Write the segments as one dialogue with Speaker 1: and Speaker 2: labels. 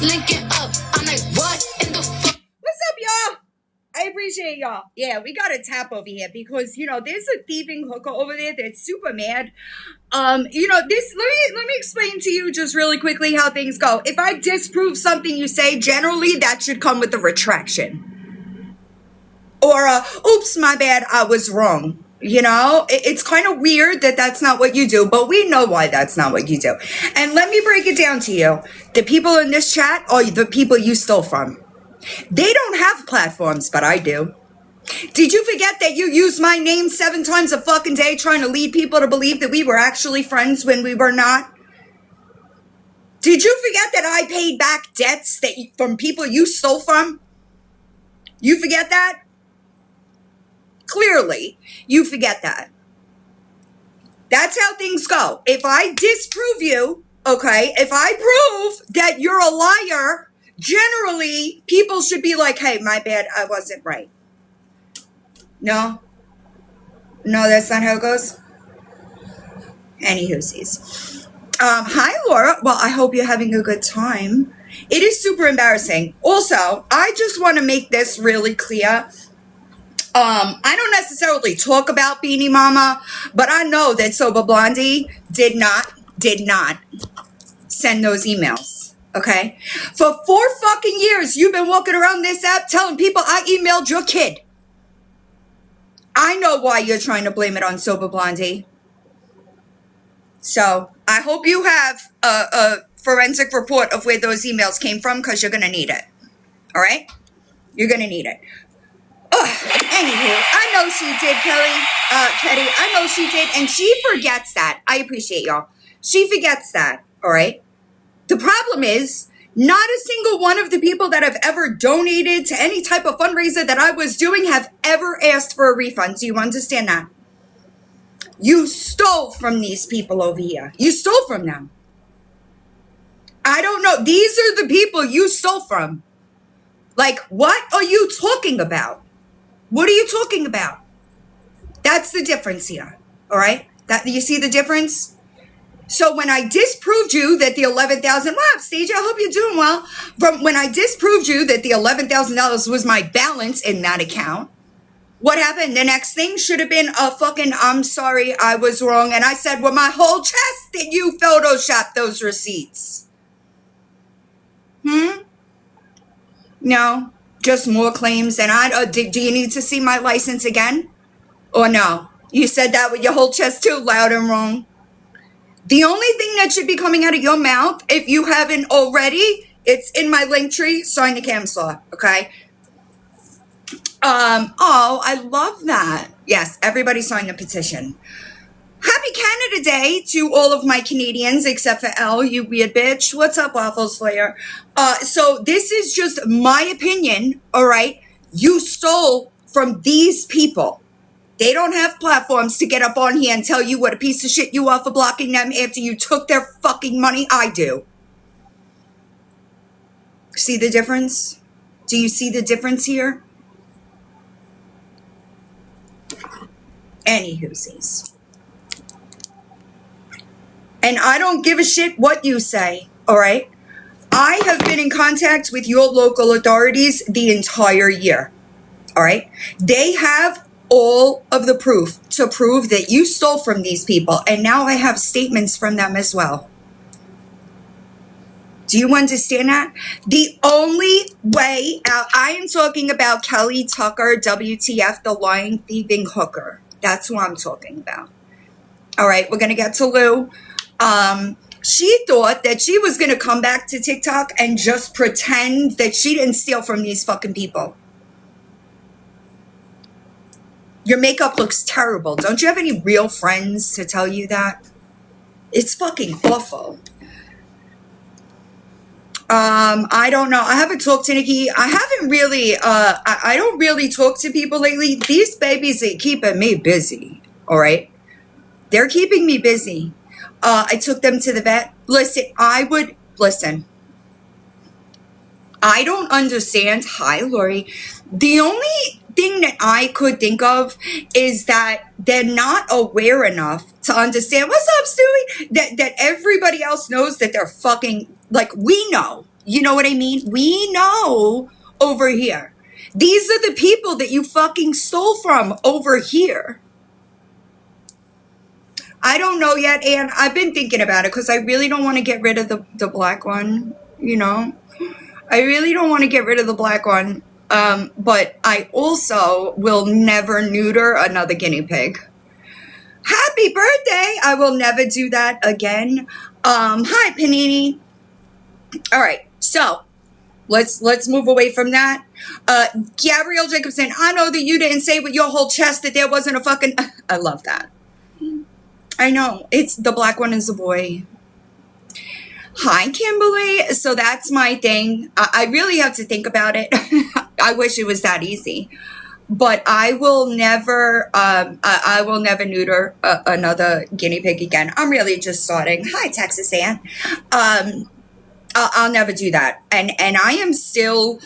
Speaker 1: linking up. I'm like, what in the fuck?
Speaker 2: What's up, y'all? I appreciate y'all. Yeah, we got a tap over here because, there's a thieving hooker over there that's super mad. Let me explain to you just really quickly how things go. If I disprove something you say, generally that should come with a retraction. Or oops, my bad, I was wrong. It's kind of weird that that's not what you do, but we know why that's not what you do. And let me break it down to you. The people in this chat are the people you stole from. They don't have platforms, but I do. Did you forget that you used my name 7 times a fucking day trying to lead people to believe that we were actually friends when we were not? Did you forget that I paid back debts from people you stole from? You forget that? Clearly, you forget that. That's how things go. If I disprove you, okay, if I prove that you're a liar, generally, people should be like, hey, my bad, I wasn't right. No, that's not how it goes. Anywhoosies. Hi, Laura. Well, I hope you're having a good time. It is super embarrassing. Also, I just want to make this really clear. I don't necessarily talk about Beanie Mama, but I know that Sober Blondie did not send those emails. Okay? For 4 fucking years, you've been walking around this app telling people I emailed your kid. I know why you're trying to blame it on Sober Blondie. So I hope you have a forensic report of where those emails came from, because you're going to need it. All right? You're going to need it. Anywho, I know she did, Ketty. I know she did, and she forgets that. I appreciate y'all. She forgets that, all right? The problem is, not a single one of the people that have ever donated to any type of fundraiser that I was doing have ever asked for a refund. Do you understand that? You stole from these people over here. You stole from them. I don't know. These are the people you stole from. Like, what are you talking about? What are you talking about? That's the difference here, all right? You see the difference? So when I disproved you that the $11,000, wow, Stage, I hope you're doing well. From when I disproved you that the $11,000 was my balance in that account, what happened? The next thing should have been a fucking, I'm sorry, I was wrong. And I said with my whole chest that you photoshopped those receipts. No. Just more claims than do you need to see my license again? Or no? You said that with your whole chest too loud and wrong. The only thing that should be coming out of your mouth, if you haven't already, it's in my link tree, sign the CAMSLAW, okay? Oh, I love that. Yes, everybody sign the petition. Happy Canada Day to all of my Canadians, except for Elle, you weird bitch. What's up, Waffle Slayer? So this is just my opinion, all right? You stole from these people. They don't have platforms to get up on here and tell you what a piece of shit you are for blocking them after you took their fucking money. I do. See the difference? Do you see the difference here? Anywhoosies. And I don't give a shit what you say, all right? I have been in contact with your local authorities the entire year, all right? They have all of the proof to prove that you stole from these people, and now I have statements from them as well. Do you understand that? The only way out, I am talking about Kelly Tucker, WTF, the lying, thieving hooker. That's who I'm talking about. All right, we're going to get to Lou. She thought that she was going to come back to TikTok and just pretend that she didn't steal from these fucking people. Your makeup looks terrible. Don't you have any real friends to tell you that? It's fucking awful. I don't know. I haven't talked to Nikki. I haven't really, I don't really talk to people lately. These babies are keeping me busy. All right. They're keeping me busy. I took them to the vet. Listen, I don't understand. Hi, Lori. The only thing that I could think of is that they're not aware enough to understand, what's up, Stewie? That everybody else knows that they're fucking, like, we know. You know what I mean? We know over here. These are the people that you fucking stole from over here. I don't know yet, and I've been thinking about it because I really don't want to get rid of the black one, you know? I really don't want to get rid of the black one, but I also will never neuter another guinea pig. Happy birthday! I will never do that again. Hi, Panini. All right, so let's move away from that. Gabrielle Jacobson, I know that you didn't say with your whole chest that there wasn't a fucking... I love that. I know. It's the black one is a boy. Hi, Kimberly. So that's my thing. I really have to think about it. I wish it was that easy. But I will never, I will never neuter another guinea pig again. I'm really just starting. Hi, Texas Ann. I'll never do that. And I am still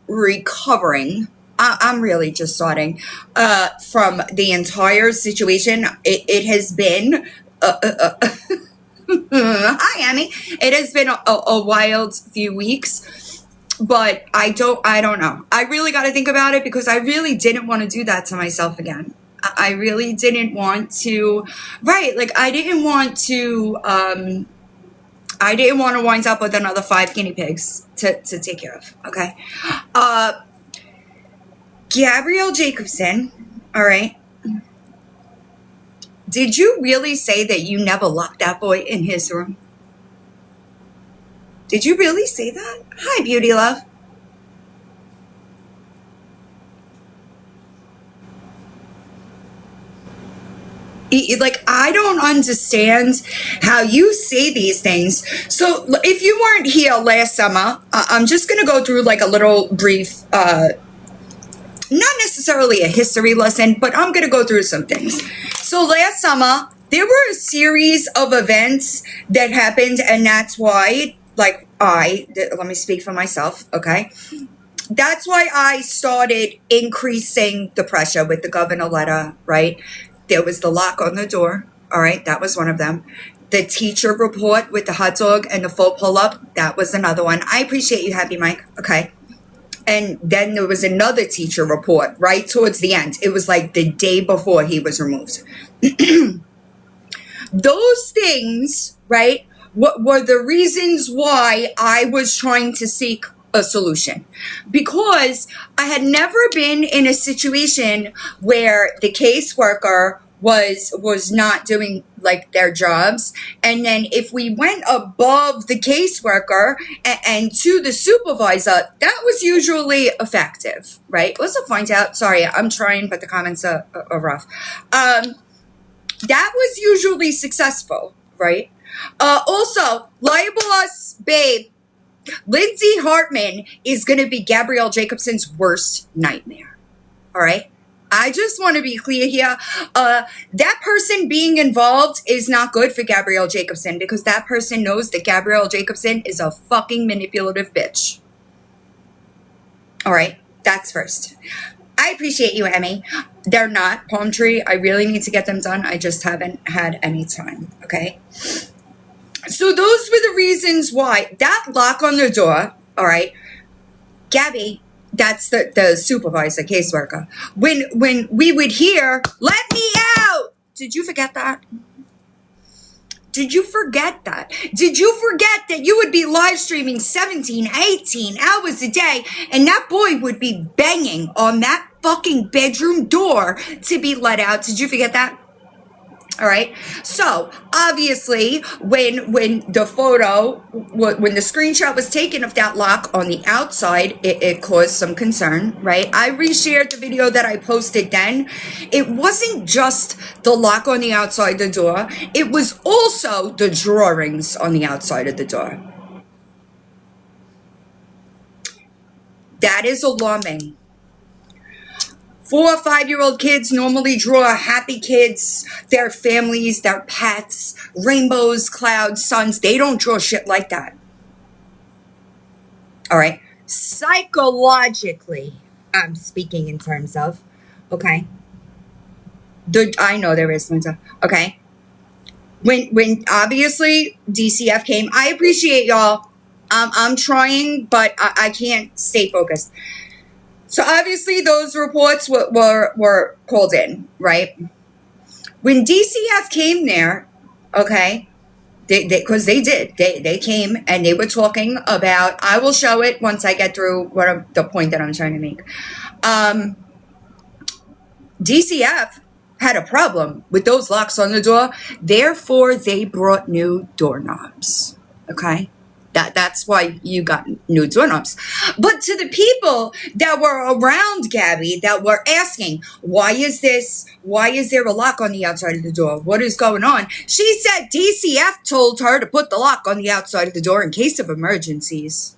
Speaker 2: recovering. I'm really just starting from the entire situation. It has been hi, Amy. It has been a wild few weeks, but I don't know. I really got to think about it because I really didn't want to do that to myself again. I really didn't want to, right? Like I didn't want to wind up with another 5 guinea pigs to take care of. Okay. Gabrielle Jacobson, all right. Did you really say that you never locked that boy in his room? Did you really say that? Hi, Beauty Love. Like, I don't understand how you say these things. So if you weren't here last summer, I'm just going to go through like a little brief, not necessarily a history lesson, but I'm going to go through some things. So last summer, there were a series of events that happened, and that's why, like, let me speak for myself, okay? That's why I started increasing the pressure with the governor letter, right? There was the lock on the door, all right? That was one of them. The teacher report with the hot dog and the full pull-up, that was another one. I appreciate you, Happy Mike, okay? And then there was another teacher report right towards the end. It was like the day before he was removed. Those things, right, were the reasons why I was trying to seek a solution. Because I had never been in a situation where the caseworker was not doing like their jobs, and then if we went above the caseworker and to the supervisor, that was usually effective, right? Let's find out. Sorry, I'm trying, but the comments are rough. That was usually successful, right? Also, liable us, babe. Lindsay Hartman is going to be Gabrielle Jacobson's worst nightmare. All right? I just want to be clear here. That person being involved is not good for Gabrielle Jacobson because that person knows that Gabrielle Jacobson is a fucking manipulative bitch. All right? That's first. I appreciate you, Emmy. They're not palm tree. I really need to get them done. I just haven't had any time. Okay? So those were the reasons why. That lock on the door, all right? Gabby, that's the supervisor, caseworker. When we would hear, let me out. Did you forget that? Did you forget that? Did you forget that you would be live streaming 17, 18 hours a day and that boy would be banging on that fucking bedroom door to be let out? Did you forget that? All right. So obviously when the photo, when the screenshot was taken of that lock on the outside, it caused some concern, right? I reshared the video that I posted then. It wasn't just the lock on the outside the door. It was also the drawings on the outside of the door. That is alarming. 4 or 5-year-old kids normally draw happy kids, their families, their pets, rainbows, clouds, suns. They don't draw shit like that. All right. Psychologically, I'm speaking in terms of, okay. I know there is, Linda. Okay. When obviously DCF came, I appreciate y'all. I'm trying, but I can't stay focused. So obviously those reports were called in, right? When DCF came there, okay, because they did. They came and they were talking about, I will show it once I get through the point that I'm trying to make. DCF had a problem with those locks on the door. Therefore, they brought new doorknobs. Okay? That's why you got new doorknobs. But to the people that were around Gabi that were asking, why is there a lock on the outside of the door? What is going on? She said DCF told her to put the lock on the outside of the door in case of emergencies.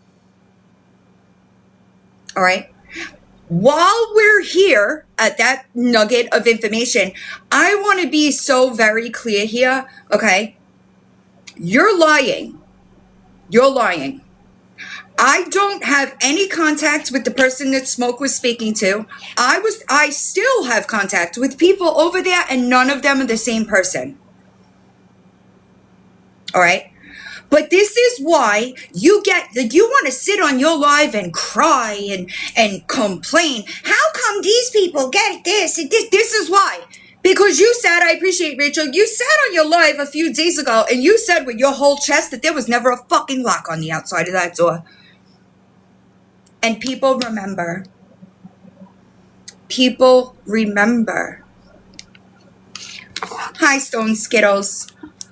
Speaker 2: All right? While we're here at that nugget of information, I want to be so very clear here, okay? You're lying. You're lying. I don't have any contact with the person that Smoke was speaking to. I still have contact with people over there, and none of them are the same person. All right? But this is why you want to sit on your live and cry and complain. How come these people get this and this? This is why. Because you said, I appreciate Rachel, you said on your live a few days ago, and you said with your whole chest that there was never a fucking lock on the outside of that door. And people remember. People remember. Hi, Stone Skittles.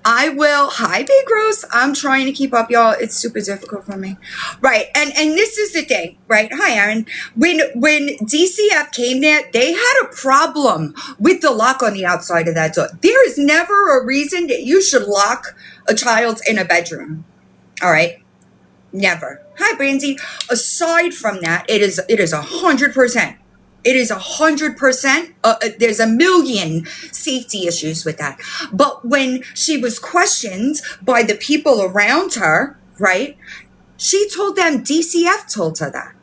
Speaker 2: Hi, Big Rose. I'm trying to keep up, y'all. It's super difficult for me. Right, and this is the thing, right? Hi, Aaron. When DCF came there, they had a problem with the lock on the outside of that door. There is never a reason that you should lock a child in a bedroom. All right? Never. Hi, Brandy. Aside from that, it is 100%. It is 100%. There's a million safety issues with that. But when she was questioned by the people around her, right, she told them DCF told her that.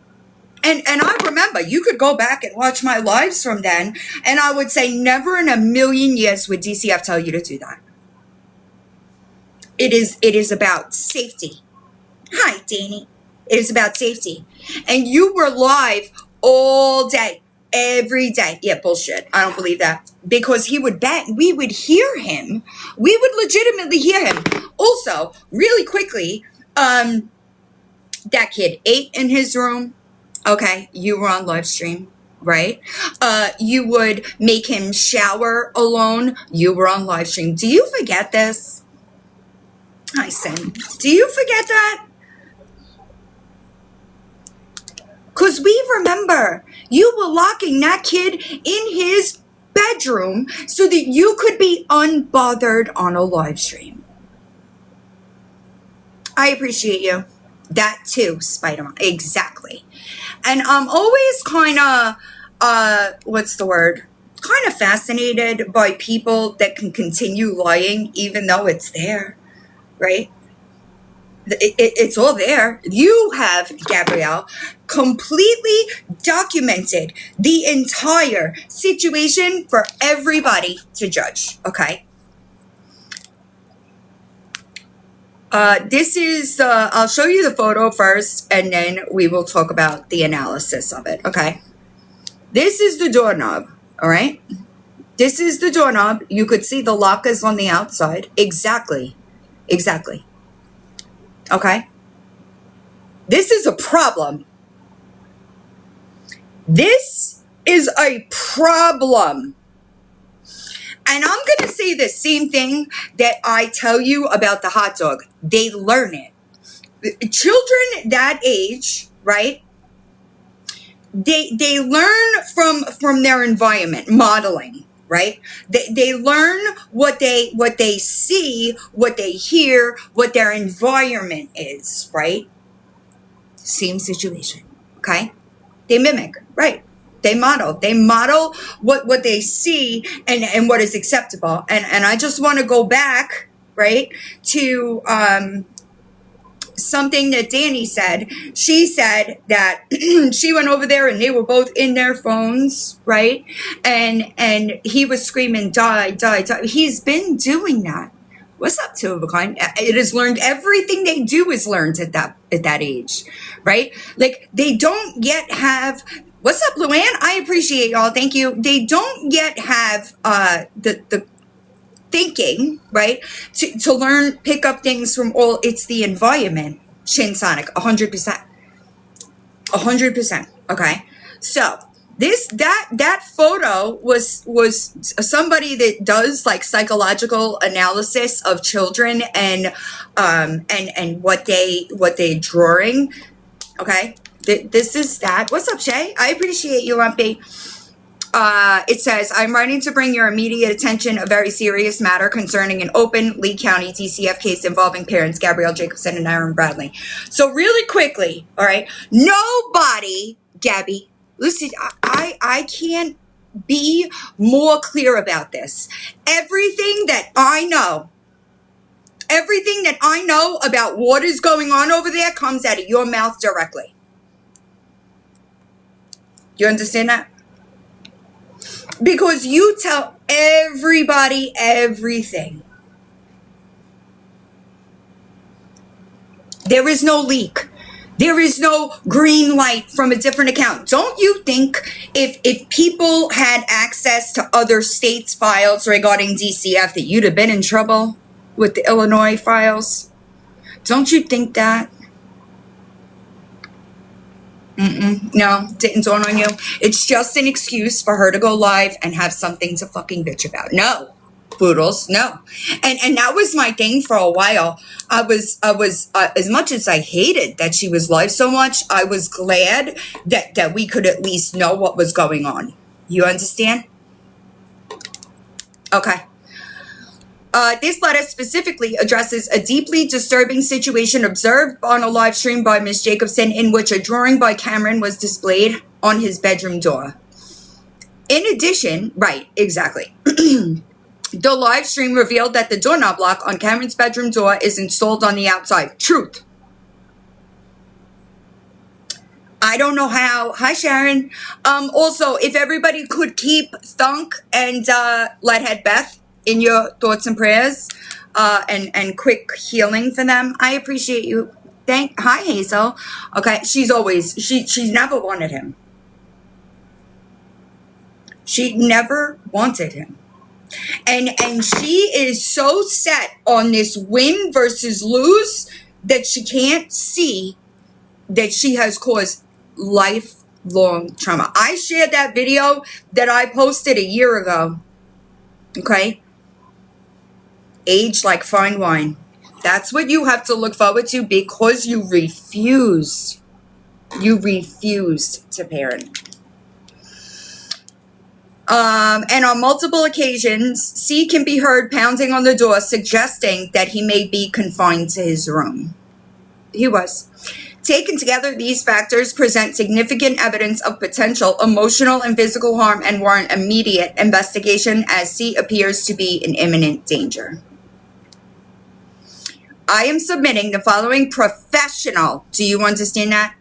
Speaker 2: And I remember, you could go back and watch my lives from then, and I would say never in a million years would DCF tell you to do that. It is about safety. Hi, Dani. It is about safety. And you were live all day. Every day. Yeah, bullshit. I don't believe that. Because he would bang. We would hear him. We would legitimately hear him. Also, really quickly, that kid ate in his room. Okay, you were on live stream, right? You would make him shower alone. You were on live stream. Do you forget this? Hi, Sin. Do you forget that? Because we remember you were locking that kid in his bedroom so that you could be unbothered on a live stream. I appreciate you. That too, Spider-Man. Exactly. And I'm always kind of, what's the word? Kind of fascinated by people that can continue lying even though it's there, right? It's all there. You have, Gabrielle, completely documented the entire situation for everybody to judge, okay? This is, I'll show you the photo first, and then we will talk about the analysis of it, okay? This is the doorknob, all right? This is the doorknob. You could see the lock is on the outside. Exactly. Exactly. Okay? This is a problem. This is a problem. And I'm going to say the same thing that I tell you about the hot dog. They learn it. Children that age, right? They learn from their environment, modeling, right? They learn what they see, what they hear, what their environment is, right? Same situation, okay? They mimic, right? They model what they see and what is acceptable. And I just want to go back, right, to something that Dani said. She said that she went over there and they were both in their phones, right? And he was screaming, die, die, die. He's been doing that What's up, two of a kind? It is learned. Everything they do is learned at that age, right? Like they don't yet have. What's up, Luann? I appreciate y'all. Thank you. They don't yet have the thinking, right? To learn, pick up things from all. It's the environment. Shin Sonic, 100%, 100%. Okay, so. That photo was somebody that does like psychological analysis of children and what they're drawing. Okay, this is that. What's up, Shay? I appreciate you, Lumpy. It says, I'm writing to bring your immediate attention a very serious matter concerning an open Lee County DCF case involving parents Gabrielle Jacobson and Aaron Bradley. So really quickly, all right, nobody, Gabby, listen, I can't be more clear about this. Everything that I know about what is going on over there comes out of your mouth directly. You understand that? Because you tell everybody everything. There is no leak. There is no green light from a different account. Don't you think if people had access to other states' files regarding DCF that you'd have been in trouble with the Illinois files? Don't you think that? No, didn't dawn on you. It's just an excuse for her to go live and have something to fucking bitch about. No, Boodles, no. And that was my thing for a while. I was as much as I hated that she was live so much, I was glad that we could at least know what was going on. You understand? Okay. This letter specifically addresses a deeply disturbing situation observed on a live stream by Ms. Jacobson in which a drawing by Cameron was displayed on his bedroom door. In addition, right, exactly. The live stream revealed that the doorknob lock on Cameron's bedroom door is installed on the outside. Truth. I don't know how. Hi, Sharon. Also, if everybody could keep Thunk and Leadhead Beth in your thoughts and prayers, and quick healing for them. I appreciate you. Hi, Hazel. Okay, she's never wanted him. She never wanted him. And she is so set on this win versus lose that she can't see that she has caused lifelong trauma. I shared that video that I posted a year ago. Okay? Aged like fine wine. That's what you have to look forward to because you refused. You refused to parent. And on multiple occasions, C can be heard pounding on the door, suggesting that he may be confined to his room. He was. Taken together, these factors present significant evidence of potential emotional and physical harm and warrant immediate investigation as C appears to be in imminent danger. I am submitting the following professional, do you understand that?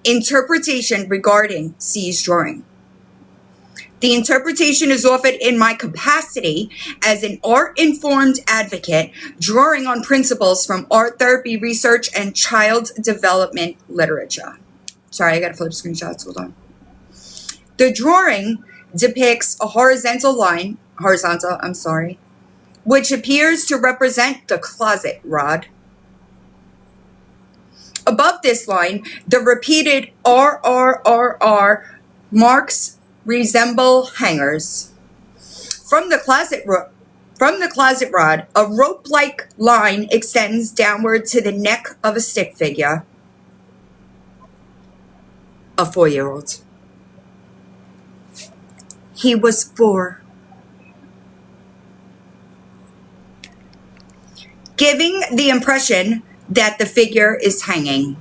Speaker 2: Interpretation regarding C's drawing. The interpretation is offered in my capacity as an art-informed advocate, drawing on principles from art therapy research and child development literature. Sorry, I gotta flip screenshots, hold on. The drawing depicts a horizontal, which appears to represent the closet rod. Above this line, the repeated RRRR marks resemble hangers. From the closet rod, a rope-like line extends downward to the neck of a stick figure. A 4-year-old. He was 4. Giving the impression that the figure is hanging.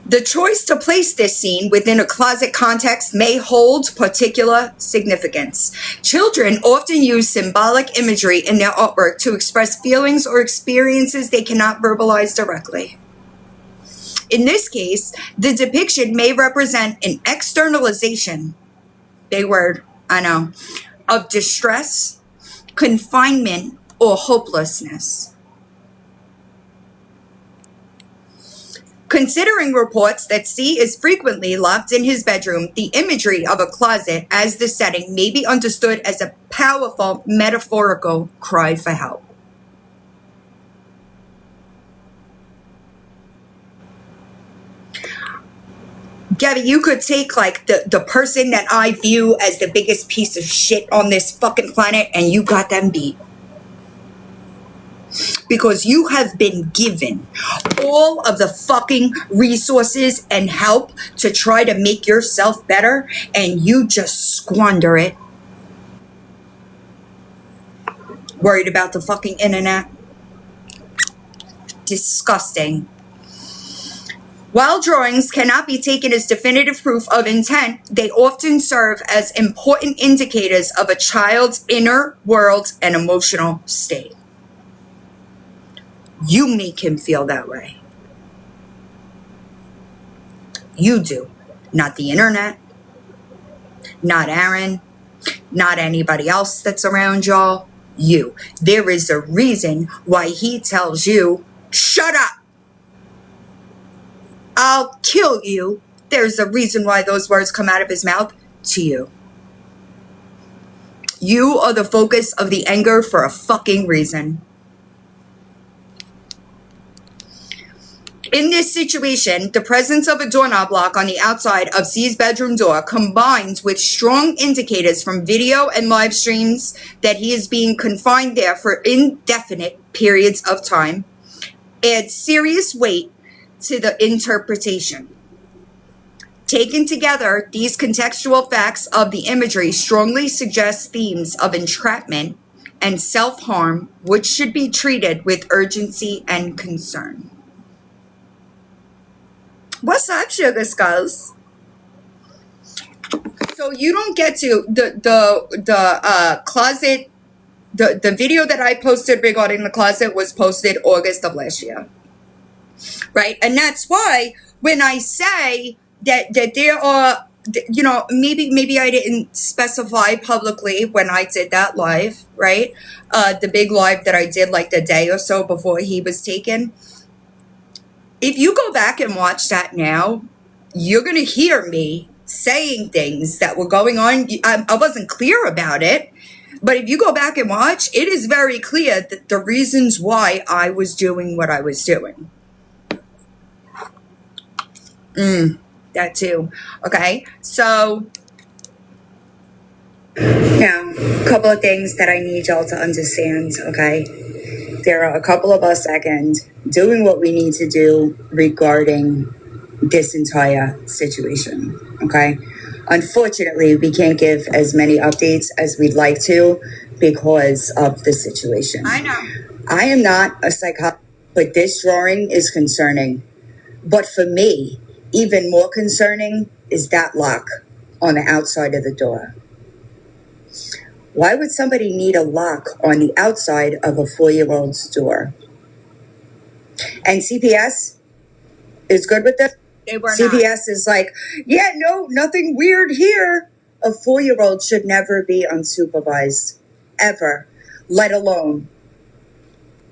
Speaker 2: The choice to place this scene within a closet context may hold particular significance. Children often use symbolic imagery in their artwork to express feelings or experiences they cannot verbalize directly. In this case, the depiction may represent an externalization, big word, I know, of distress, confinement, or hopelessness. Considering reports that C is frequently locked in his bedroom, the imagery of a closet as the setting may be understood as a powerful metaphorical cry for help. Gabi, you could take like the person that I view as the biggest piece of shit on this fucking planet and you got them beat. Because you have been given all of the fucking resources and help to try to make yourself better and you just squander it. Worried about the fucking internet? Disgusting. While drawings cannot be taken as definitive proof of intent, they often serve as important indicators of a child's inner world and emotional state. You make him feel that way. You do. Not the internet. Not Aaron. Not anybody else that's around y'all. You. There is a reason why he tells you, shut up. I'll kill you. There's a reason why those words come out of his mouth to you. You are the focus of the anger for a fucking reason. In this situation, the presence of a doorknob lock on the outside of C's bedroom door, combined with strong indicators from video and live streams that he is being confined there for indefinite periods of time, adds serious weight to the interpretation. Taken together, these contextual facts of the imagery strongly suggest themes of entrapment and self-harm, which should be treated with urgency and concern. What's up, Sugar Skulls? So you don't get to the closet. The video that I posted regarding the closet was posted August of last year, right? And that's why when I say that there are, you know, maybe I didn't specify publicly when I did that live, right? The big live that I did like the day or so before he was taken. If you go back and watch that now, you're going to hear me saying things that were going on. I wasn't clear about it, but if you go back and watch, it is very clear that the reasons why I was doing what I was doing. That too. Okay, so now a couple of things that I need y'all to understand, okay? There are a couple of us second doing what we need to do regarding this entire situation, okay? Unfortunately, we can't give as many updates as we'd like to because of the situation. I know.
Speaker 1: I am not a psychologist, but this drawing is concerning. But for me, even more concerning is that lock on the outside of the door. Why would somebody need a lock on the outside of a 4-year-old's door? And CPS is good with this.
Speaker 2: They were
Speaker 1: CPS
Speaker 2: not.
Speaker 1: is like, yeah, no, nothing weird here. A 4-year-old should never be unsupervised, ever, let alone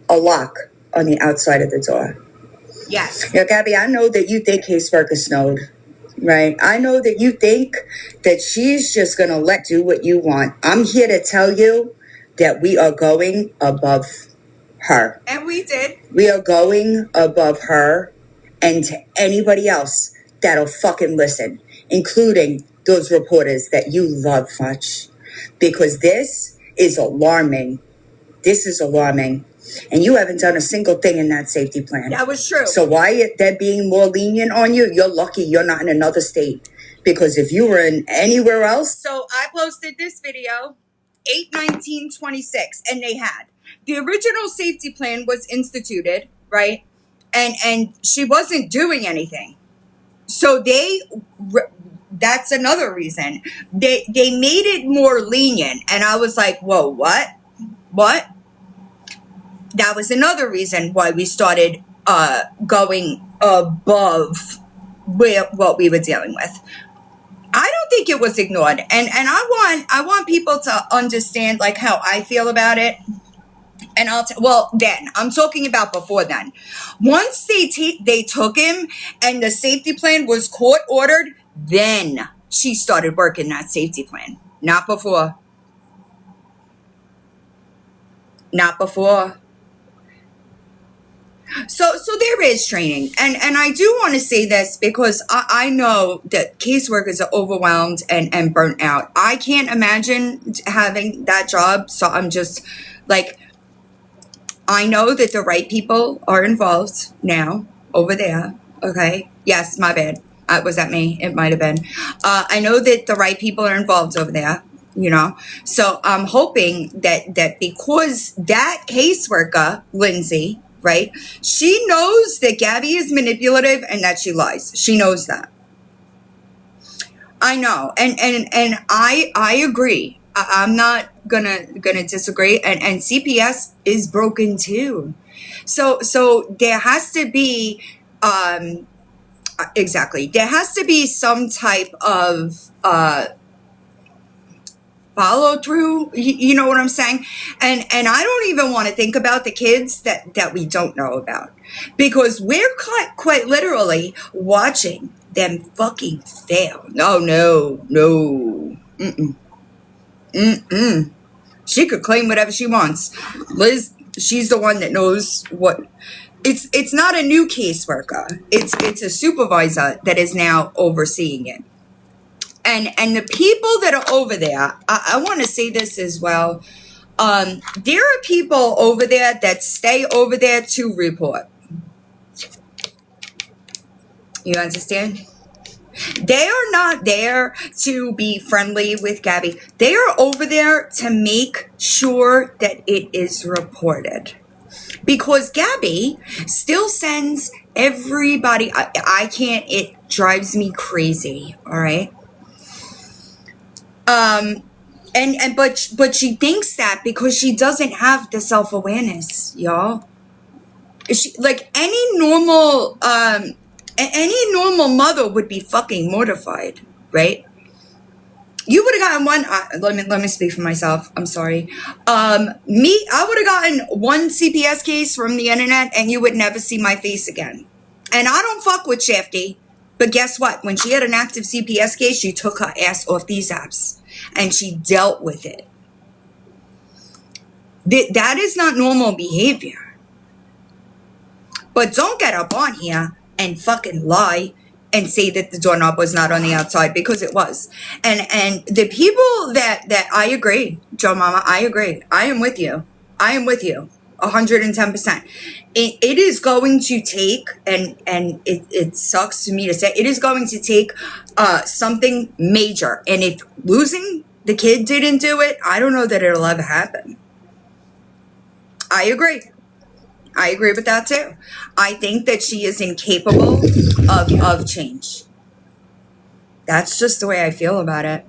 Speaker 1: a lock on the outside of the door.
Speaker 2: Yes.
Speaker 1: Now, Gabi, I know that you think caseworker snowed, right? I know that you think that she's just going to let do what you want. I'm here to tell you that we are going above her.
Speaker 2: And we did.
Speaker 1: We are going above her and to anybody else that'll fucking listen, including those reporters that you love much. Because this is alarming. This is alarming. And you haven't done a single thing in that safety plan.
Speaker 2: That was true.
Speaker 1: So why they're being more lenient on you? You're lucky you're not in another state. Because if you were in anywhere else.
Speaker 2: So I posted this video 8/19/26, and they had. The original safety plan was instituted, right? And she wasn't doing anything. So that's another reason. They made it more lenient. And I was like, whoa, what? What? That was another reason why we started going above what we were dealing with. I don't think it was ignored, and I want people to understand like how I feel about it. And well, then I'm talking about before then. Once they took him and the safety plan was court ordered, then she started working that safety plan. Not before. Not before. So there is training, and I do want to say this because I know that caseworkers are overwhelmed and burnt out. I can't imagine having that job, so I'm just like, I know that the right people are involved now over there. Okay, yes, my bad. Was that me? It might have been. I know that the right people are involved over there. You know, so I'm hoping that because that caseworker, Lindsay, right? She knows that Gabi is manipulative and that she lies. She knows that. I know, and I agree. I'm not gonna disagree. And CPS is broken too. So there has to be exactly. There has to be some type of follow through, you know what I'm saying? And I don't even want to think about the kids that we don't know about, because we're quite literally watching them fucking fail. No. She could claim whatever she wants. Liz, she's the one that knows what. It's not a new caseworker. It's a supervisor that is now overseeing it. And the people that are over there, I want to say this as well. There are people over there that stay over there to report. You understand? They are not there to be friendly with Gabi. They are over there to make sure that it is reported. Because Gabi still sends everybody, I can't, it drives me crazy, all right? But she thinks that because she doesn't have the self-awareness, y'all. She, like any normal mother would be fucking mortified, right? You would have gotten one. Let me speak for myself. I'm sorry. I would have gotten one CPS case from the internet, and you would never see my face again. And I don't fuck with Shafty. But guess what? When she had an active CPS case, she took her ass off these apps and she dealt with it. That is not normal behavior. But don't get up on here and fucking lie and say that the doorknob was not on the outside, because it was. And the people that I agree, Joe Mama, I agree. I am with you. 110%. It is going to take, and it sucks to me to say, it is going to take something major. And if losing the kid didn't do it, I don't know that it'll ever happen. I agree with that too. I think that she is incapable of change. That's just the way I feel about it.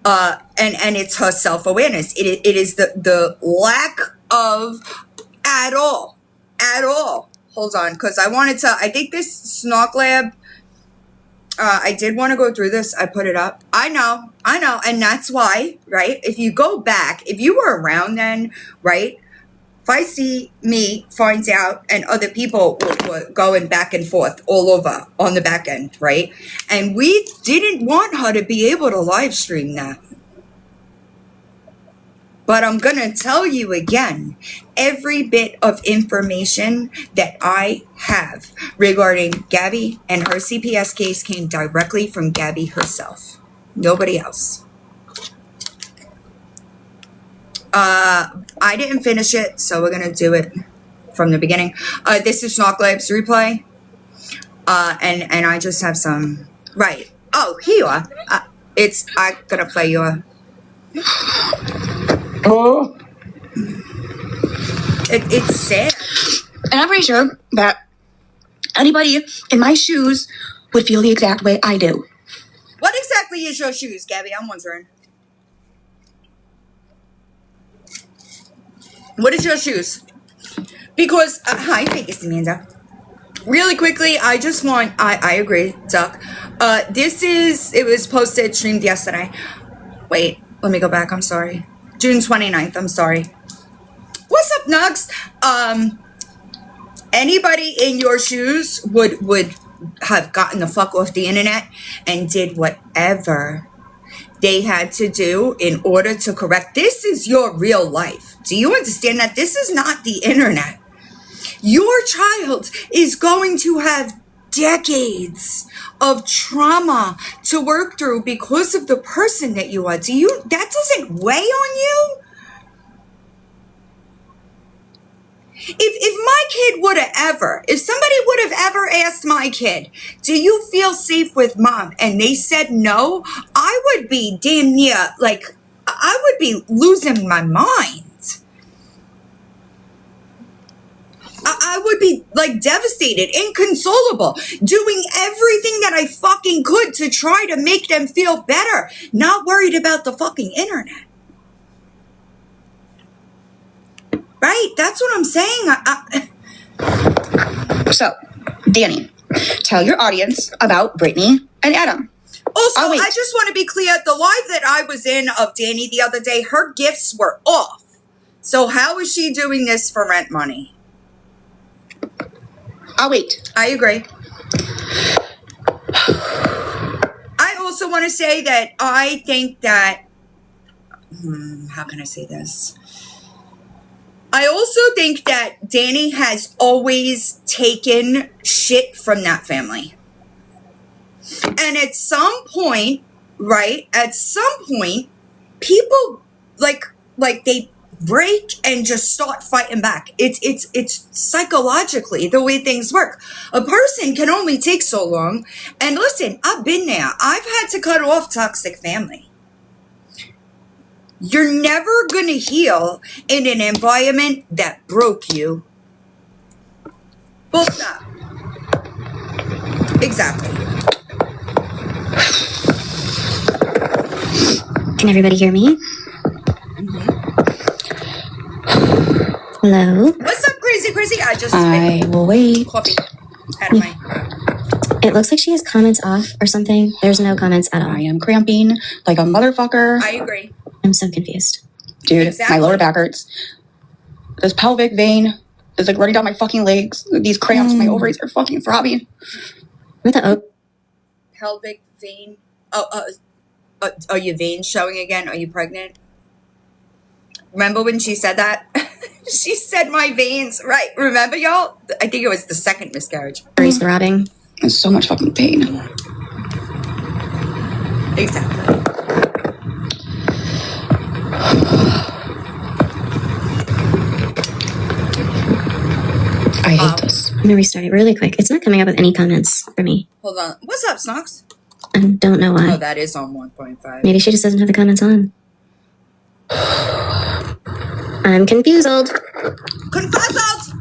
Speaker 2: And it's her self-awareness. It is the lack of at all. Hold on, because I think this Snark Lab, I did want to go through this. I put it up. I know. And that's why, right? If you go back, if you were around then, right? If I see me finds out and other people were going back and forth all over on the back end, right? And we didn't want her to be able to live stream that. But I'm going to tell you again, every bit of information that I have regarding Gabi and her CPS case came directly from Gabi herself. Nobody else. I didn't finish it, so we're going to do it from the beginning. This is Snark Labs replay. And I just have some... Right. Oh, here you are. I'm going to play your...
Speaker 3: Oh.
Speaker 2: It's sad.
Speaker 3: And I'm pretty sure that anybody in my shoes would feel the exact way I do.
Speaker 2: What exactly is your shoes, Gabi? I'm wondering. What is your shoes? Because, hi, Vegas Amanda. Really quickly, I just want, I agree, Duck. It was posted, streamed yesterday. Wait, let me go back, I'm sorry. June 29th, I'm sorry. What's up, Nugs, anybody in your shoes would have gotten the fuck off the internet and did whatever they had to do in order to correct. This is your real life. Do you understand that? This is not the internet. Your child is going to have decades of trauma to work through because of the person that you are. That doesn't weigh on you? If my kid if somebody would have ever asked my kid, do you feel safe with mom? And they said no, I would be damn near, I would be losing my mind. I would be devastated, inconsolable, doing everything that I fucking could to try to make them feel better, not worried about the fucking internet. Right? That's what I'm saying.
Speaker 3: So, Dani, tell your audience about Brittany and Adam.
Speaker 2: Also, I just want to be clear, the live that I was in of Dani the other day, her gifts were off. So how is she doing this for rent money?
Speaker 3: I'll wait.
Speaker 2: I agree. I also want to say that I think that, how can I say this? I also think that Dani has always taken shit from that family. And at some point, people they break and just start fighting back. It's psychologically the way things work. A person can only take so long. And listen, I've been there. I've had to cut off toxic family. You're never going to heal in an environment that broke you. Full stop. Exactly.
Speaker 4: Can everybody hear me? Hello?
Speaker 2: What's up, crazy?
Speaker 4: I will wait.
Speaker 2: Coffee out of my...
Speaker 4: It looks like she has comments off or something. There's no comments at all.
Speaker 3: I am cramping like a motherfucker.
Speaker 2: I agree.
Speaker 4: I'm so confused.
Speaker 3: Dude,
Speaker 2: Exactly.
Speaker 3: my lower back hurts. This pelvic vein is running down my fucking legs. These cramps, my ovaries are fucking throbbing.
Speaker 4: What the
Speaker 2: Pelvic vein. Are your veins showing again? Are you pregnant? Remember when she said that? She said my veins. Right. Remember, y'all? I think it was the second miscarriage.
Speaker 4: ovaries throbbing?
Speaker 3: It's so much fucking pain.
Speaker 2: Exactly.
Speaker 3: I hate this.
Speaker 4: I'm gonna restart it really quick. It's not coming up with any comments for me.
Speaker 2: Hold on. What's up, Snox?
Speaker 4: I don't know
Speaker 2: Oh,
Speaker 4: why.
Speaker 2: that is on 1.5.
Speaker 4: Maybe she just doesn't have the comments on. I'm confused.
Speaker 2: Confuzzled!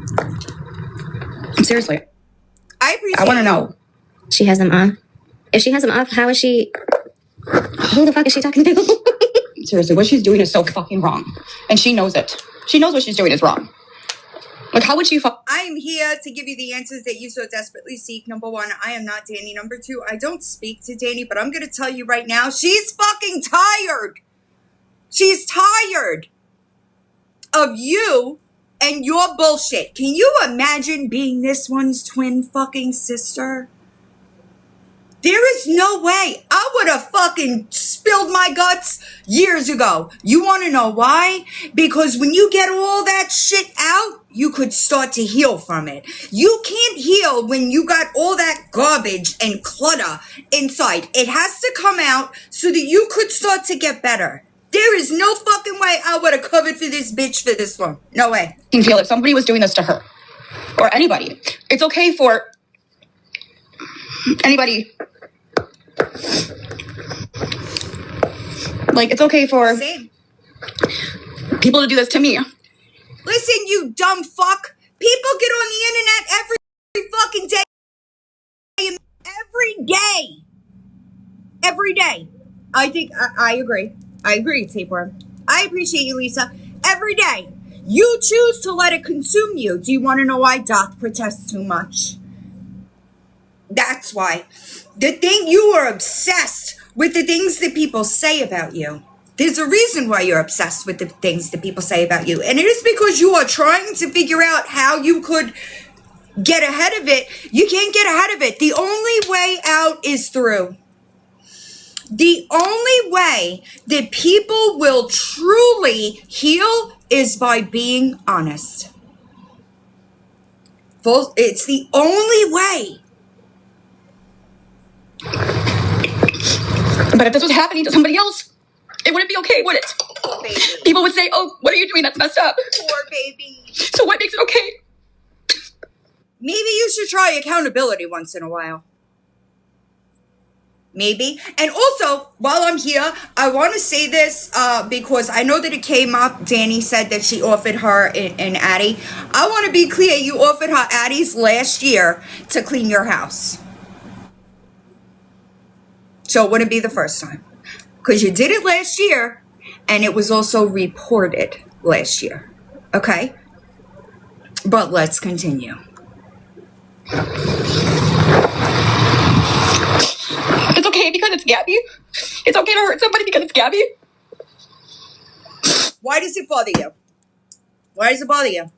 Speaker 3: Seriously,
Speaker 2: I appreciate
Speaker 3: I want to know.
Speaker 4: She has them off. If she has them off, how is she... Who the fuck is she talking to?
Speaker 3: Seriously, what she's doing is so fucking wrong. And she knows it. She knows what she's doing is wrong. Like, how would she
Speaker 2: I am here to give you the answers that you so desperately seek. Number one, I am not Dani. Number two, I don't speak to Dani, but I'm going to tell you right now, she's fucking tired. She's tired of you and your bullshit. Can you imagine being this one's twin fucking sister? There is no way. I would have fucking spilled my guts years ago. You want to know why? Because when you get all that shit out, you could start to heal from it. You can't heal when you got all that garbage and clutter inside. It has to come out so that you could start to get better. There is no fucking way I would have covered for this bitch for this long. No way.
Speaker 3: can feel if somebody was doing this to her? Or anybody. It's okay for anybody. Like, it's okay for
Speaker 2: Same.
Speaker 3: people to do this to me.
Speaker 2: Listen, you dumb fuck. People get on the internet every fucking day. Every day. I think, I agree. I agree, Tapeworm. I appreciate you, Lisa. Every day. You choose to let it consume you. Do you want to know why? Doth protest too much. That's why. You are obsessed with the things that people say about you. There's a reason why you're obsessed with the things that people say about you. And it is because you are trying to figure out how you could get ahead of it. You can't get ahead of it. The only way out is through. The only way that people will truly heal is by being honest. It's the only way.
Speaker 3: But if this was happening to somebody else, it wouldn't be okay, would it?
Speaker 2: Poor baby.
Speaker 3: People would say, oh, what are you doing? That's messed up.
Speaker 2: Poor baby.
Speaker 3: So what makes it okay?
Speaker 2: Maybe you should try accountability once in a while. Maybe. And also, while I'm here, I want to say this because I know that it came up. Dani said that she offered her an Addie. I want to be clear. You offered her Addies last year to clean your house. So it wouldn't be the first time. Because you did it last year, and it was also reported last year. Okay? But let's continue.
Speaker 3: It's okay because it's Gabi. It's okay to hurt somebody because it's Gabi.
Speaker 2: Why does it bother you? Why does it bother you?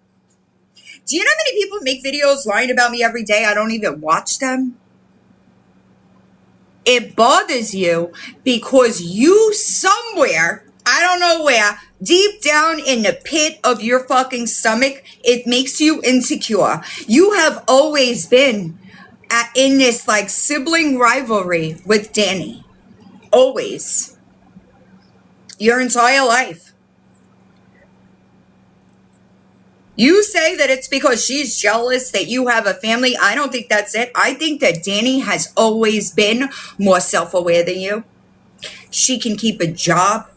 Speaker 2: Do you know how many people make videos lying about me every day? I don't even watch them. It bothers you because you somewhere, I don't know where, deep down in the pit of your fucking stomach, it makes you insecure. You have always been in this like sibling rivalry with Dani. Always. Your entire life. You say that it's because she's jealous that you have a family. I don't think that's it. I think that Dani has always been more self-aware than you. She can keep a job.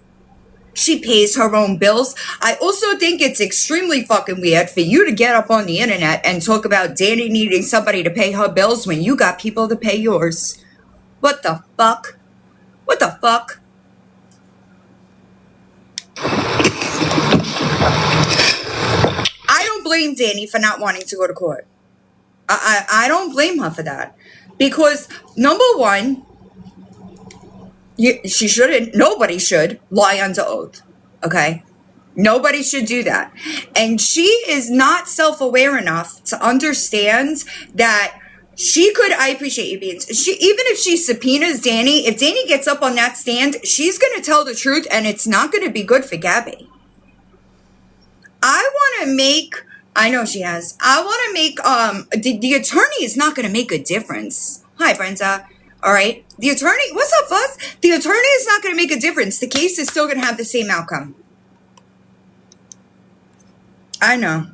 Speaker 2: She pays her own bills. I also think it's extremely fucking weird for you to get up on the internet and talk about Dani needing somebody to pay her bills when you got people to pay yours. What the fuck? What the fuck? I don't blame Dani for not wanting to go to court. I don't blame her for that. Because, number one, she shouldn't, nobody should lie under oath, okay? Nobody should do that. And she is not self-aware enough to understand that she could, I appreciate you being, even if she subpoenas Dani, if Dani gets up on that stand, she's going to tell the truth and it's not going to be good for Gabi. I want to make, I know she has, I want to make, the attorney is not going to make a difference. Hi, Brenda. All right. The attorney, what's up, Fuzz? The attorney is not going to make a difference. The case is still going to have the same outcome. I know.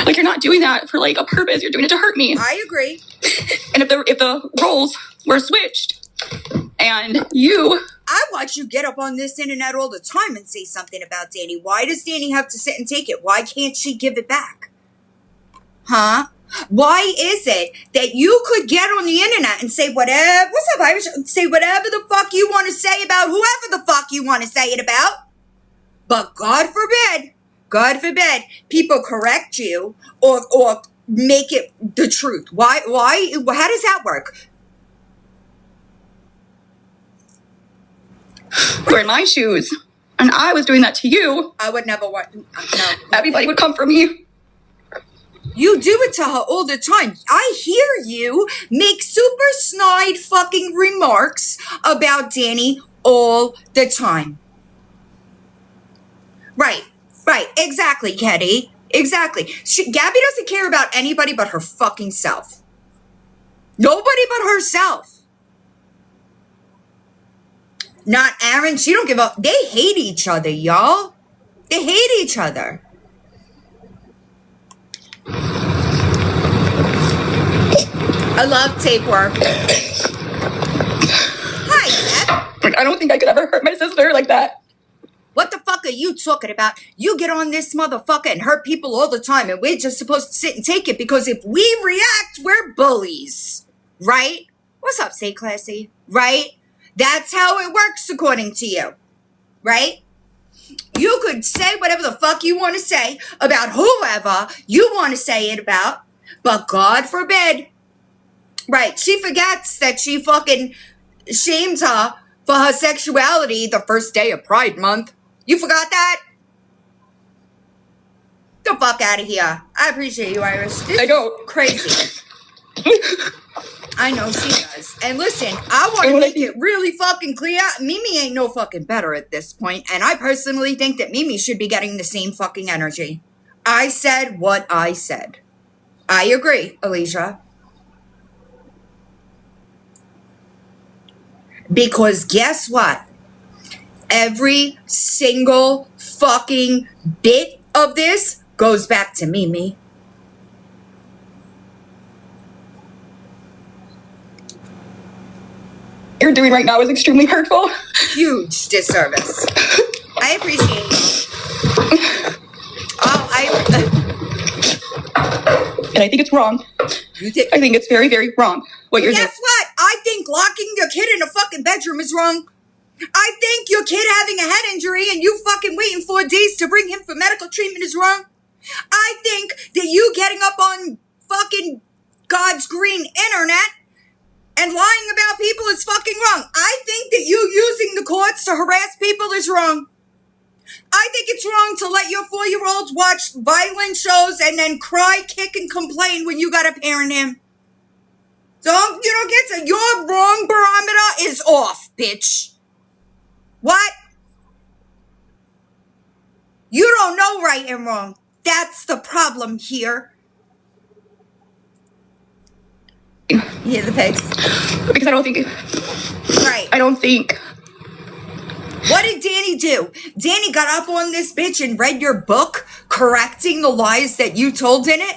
Speaker 3: Like, you're not doing that for like a purpose. You're doing it to hurt me.
Speaker 2: I agree.
Speaker 3: And if the roles were switched and you...
Speaker 2: I watch you get up on this internet all the time and say something about Dani. Why does Dani have to sit and take it? Why can't she give it back? Huh? Why is it that you could get on the internet and say whatever, what's up, Irish? Say whatever the fuck you want to say about whoever the fuck you want to say it about. But God forbid, people correct you or make it the truth. Why, how does that work?
Speaker 3: You're in my shoes. And I was doing that to you.
Speaker 2: I would never want, no.
Speaker 3: Everybody would come for me.
Speaker 2: You do it to her all the time. I hear you make super snide fucking remarks about Dani all the time. Right, exactly, Ketty. Exactly. Gabi doesn't care about anybody but her fucking self. Nobody but herself. Not Aaron. She don't give up. They hate each other, y'all. They hate each other. I love tapework. Hi, Deb.
Speaker 3: Like, I don't think I could ever hurt my sister like that.
Speaker 2: What the fuck are you talking about? You get on this motherfucker and hurt people all the time, and we're just supposed to sit and take it because if we react, we're bullies. Right? What's up, Stay Classy? Right? That's how it works according to you. Right? You could say whatever the fuck you want to say about whoever you want to say it about, but God forbid. Right, she forgets that she fucking shamed her for her sexuality the first day of Pride Month. You forgot that? The fuck out of here. I appreciate you, Irish. This
Speaker 3: I don't.
Speaker 2: is crazy. I know she does. And listen, I want to make it really fucking clear. Mimi ain't no fucking better at this point, and I personally think that Mimi should be getting the same fucking energy. I said what I said. I agree, Alicia. Because guess what? Every single fucking bit of this goes back to Mimi.
Speaker 3: You're doing right now is extremely hurtful.
Speaker 2: Huge disservice. I appreciate you.
Speaker 3: And I think it's wrong.
Speaker 2: You think?
Speaker 3: I think it's very, very wrong what you're doing.
Speaker 2: Guess what? I think locking your kid in a fucking bedroom is wrong. I think your kid having a head injury and you fucking waiting 4 days to bring him for medical treatment is wrong. I think that you getting up on fucking God's green internet and lying about people is fucking wrong. I think that you using the courts to harass people is wrong. I think it's wrong to let your 4-year-olds watch violent shows and then cry, kick, and complain when you gotta parent him. You don't get to, your wrong barometer is off, bitch. What? You don't know right and wrong. That's the problem here. You hear the pigs?
Speaker 3: Because I don't think...
Speaker 2: Right.
Speaker 3: I don't think...
Speaker 2: What did Dani do? Dani got up on this bitch and read your book, correcting the lies that you told in it?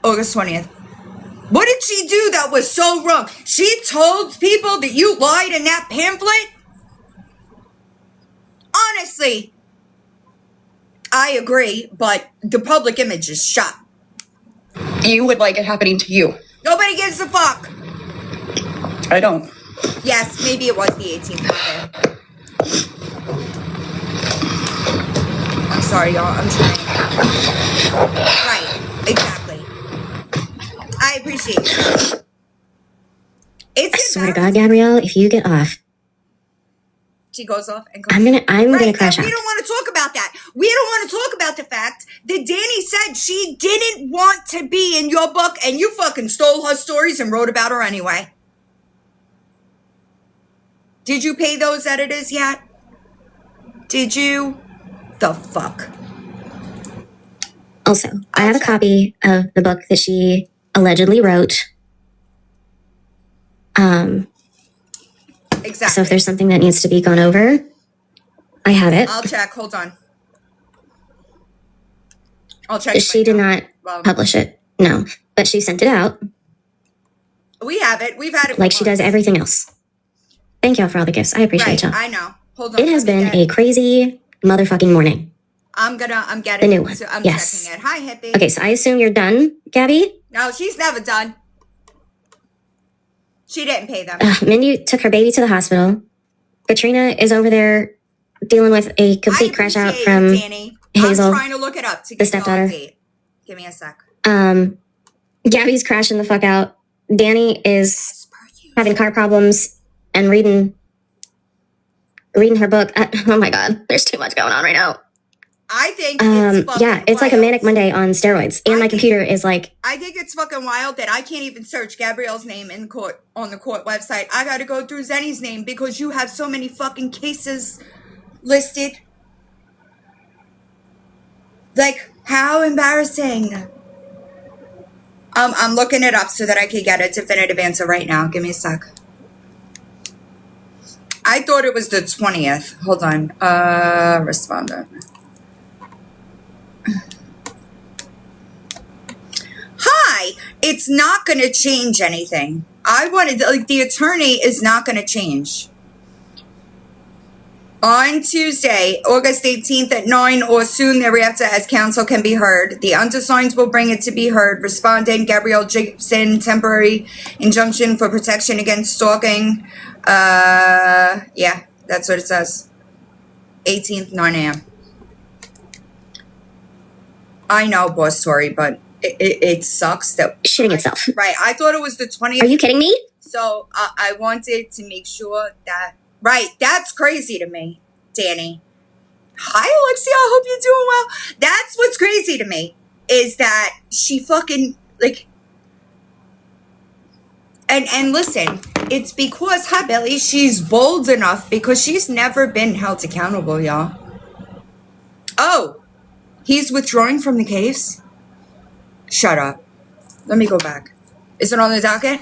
Speaker 2: August 20th. What did she do that was so wrong? She told people that you lied in that pamphlet? Honestly, I agree, but the public image is shot.
Speaker 3: You would like it happening to you.
Speaker 2: Nobody gives a fuck.
Speaker 3: I don't.
Speaker 2: Yes, maybe it was the 18th. Okay. I'm sorry, y'all. I'm trying. Right. Exactly. I appreciate you.
Speaker 4: I swear to God, Gabrielle, if you get off,
Speaker 2: she goes off and comes.
Speaker 4: I'm gonna crash out.
Speaker 2: We don't want to talk about that. We don't want to talk about the fact that Dani said she didn't want to be in your book and you fucking stole her stories and wrote about her anyway. Did you pay those editors yet? Did you? The fuck?
Speaker 4: Also, I have a copy of the book that she allegedly wrote.
Speaker 2: Exactly.
Speaker 4: So if there's something that needs to be gone over, I have it.
Speaker 2: I'll check. Hold on. I'll check.
Speaker 4: She did not publish it. No, but she sent it out.
Speaker 2: We have it. We've had it.
Speaker 4: Like she does everything else. Thank y'all for all the gifts. I appreciate y'all.
Speaker 2: I know. Hold on.
Speaker 4: It has been a crazy motherfucking morning.
Speaker 2: I'm getting
Speaker 4: the new one.
Speaker 2: So I'm
Speaker 4: yes.
Speaker 2: checking it. Hi, hippie.
Speaker 4: Okay, so I assume you're done, Gabby?
Speaker 2: No, she's never done. She didn't pay them.
Speaker 4: Mindy took her baby to the hospital. Katrina is over there dealing with a complete crash out from
Speaker 2: Dani.
Speaker 4: Hazel.
Speaker 2: I'm trying to look it up to
Speaker 4: the
Speaker 2: get
Speaker 4: stepdaughter.
Speaker 2: Give me a sec.
Speaker 4: Gabby's crashing the fuck out. Dani is having car problems and reading her book. Oh my God, there's too much going on right now.
Speaker 2: I think it's fucking
Speaker 4: it's like a manic Monday on steroids. And my computer is like...
Speaker 2: I think it's fucking wild that I can't even search Gabrielle's name in court on the court website. I gotta go through Xennie's name because you have so many fucking cases listed. Like, how embarrassing. I'm looking it up so that I can get a definitive answer right now. Give me a sec. I thought it was the 20th. Hold on. Respondent. Hi, it's not going to change anything. The attorney is not going to change. On Tuesday, August 18th at 9 or soon thereafter as counsel can be heard. The undersigned will bring it to be heard. Respondent Gabrielle Jacobson, temporary injunction for protection against stalking. Yeah, that's what it says. 18th, 9 a.m. I know, boss Tori, but it sucks that...
Speaker 4: Shitting itself.
Speaker 2: Right, I thought it was the 20th.
Speaker 4: Are you kidding me?
Speaker 2: So I wanted to make sure that, right, that's crazy to me, Dani. Hi, Alexia, I hope you're doing well. That's what's crazy to me, is that she fucking, like, and listen, it's because, hi, Billy, she's bold enough because she's never been held accountable, y'all. Oh, he's withdrawing from the case? Shut up. Let me go back. Is it on the docket?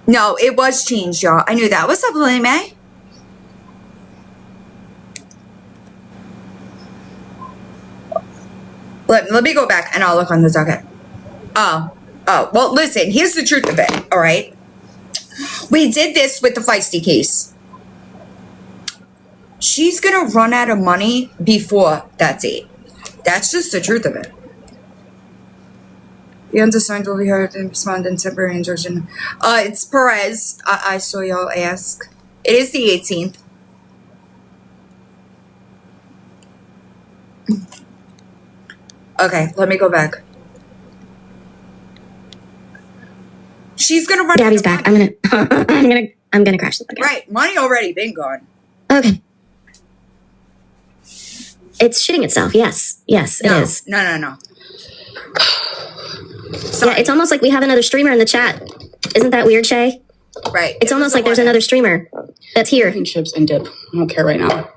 Speaker 2: No, it was changed, y'all. I knew that. What's up, Lily Mae? Let me go back and I'll look on the docket. Oh, well, listen, here's the truth of it, all right? We did this with the Feisty case. She's gonna run out of money before that date. That's just the truth of it. The undersigned will be heard and respond in temporary injunction. It's Perez. I saw y'all ask. It is the 18th. Okay, let me go back. She's gonna run.
Speaker 4: Gabby's back. I'm gonna crash the fuck out.
Speaker 2: Right, money already been gone.
Speaker 4: Okay. It's shitting itself. Yes, it is.
Speaker 2: No.
Speaker 4: Yeah, it's almost like we have another streamer in the chat. Isn't that weird, Shay?
Speaker 2: Right.
Speaker 4: It's almost like there's another streamer that's here.
Speaker 3: Chips and dip. I don't care right now.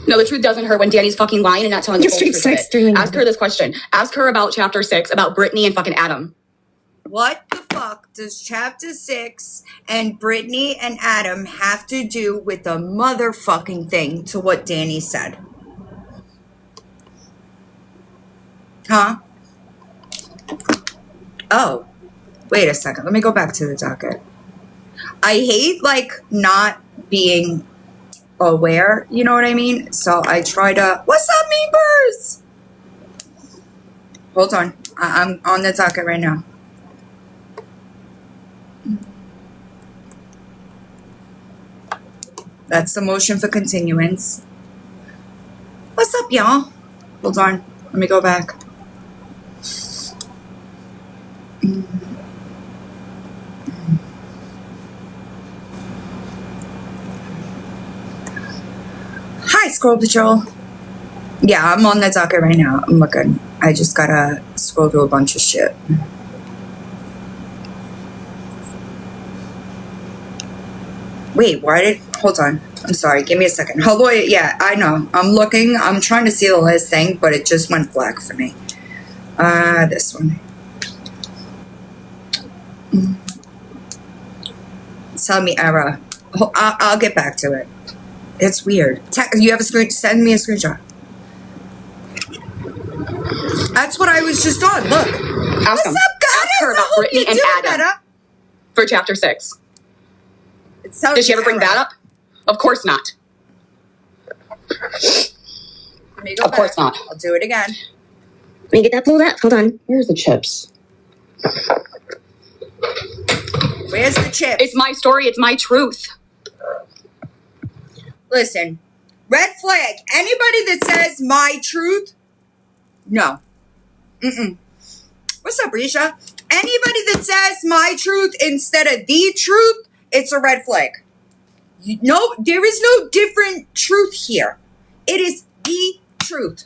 Speaker 3: No, the truth doesn't hurt when Dani's fucking lying and not telling the
Speaker 4: Your
Speaker 3: whole
Speaker 4: stream starts
Speaker 3: truth.
Speaker 4: streaming.
Speaker 3: Ask her this question. Ask her about chapter 6, about Brittany and fucking Adam.
Speaker 2: What the fuck does chapter 6 and Brittany and Adam have to do with the motherfucking thing to what Dani said? Huh? Oh, wait a second. Let me go back to the docket. I hate, like, not being aware, you know what I mean? So I try to... What's up, Mean Birds? Hold on. I'm on the docket right now. That's the motion for continuance. What's up, y'all? Hold on. Let me go back. Hi, Scroll Patrol. Yeah, I'm on the docket right now. I'm looking. I just gotta scroll through a bunch of shit. Wait, why did... Hold on. I'm sorry. Give me a second. Hello. Yeah, I know. I'm looking. I'm trying to see the last thing, but it just went black for me. This one. Tell me error. I'll get back to it. It's weird. You have a screen? Send me a screenshot. That's what I was just on. Look. What's up, guys?
Speaker 3: Ask her about Brittany and Adam
Speaker 2: better.
Speaker 3: for chapter 6.
Speaker 2: Did
Speaker 3: she ever bring that up? Of course not.
Speaker 2: Of course not. I'll do it again.
Speaker 4: Let me get that pulled up. Hold on.
Speaker 3: Here's the chips.
Speaker 2: Where's the chips?
Speaker 3: It's my story. It's my truth.
Speaker 2: Listen, red flag. Anybody that says my truth, no. What's up, Risha? Anybody that says my truth instead of the truth, it's a red flag. No, there is no different truth here. It is the truth.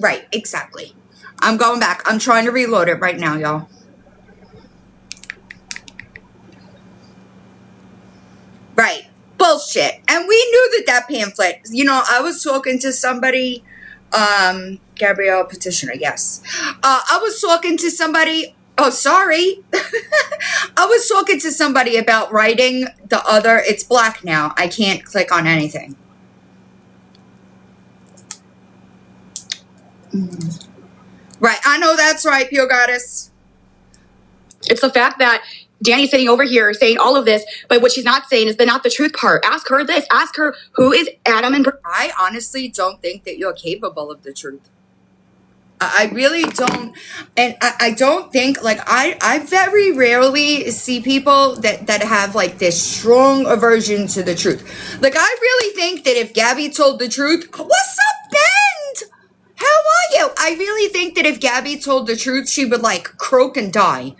Speaker 2: Right, exactly. I'm going back. I'm trying to reload it right now, y'all. Right. Bullshit. And we knew that pamphlet, you know, I was talking to somebody, Gabrielle Petitioner, yes. I was talking to somebody, oh, sorry. I was talking to somebody about writing the other, it's black now. I can't click on anything. Right, I know that's right, Pure Goddess.
Speaker 3: It's the fact that Dani's sitting over here saying all of this, but what she's not saying is the not the truth part. Ask her this. Ask her who is Adam and
Speaker 2: I honestly don't think that you're capable of the truth. I really don't. And I don't think, like, I very rarely see people that have, like, this strong aversion to the truth. Like, I really think that if Gabi told the truth, what's up, Bend? you, I really think that if Gabi told the truth, she would like croak and die.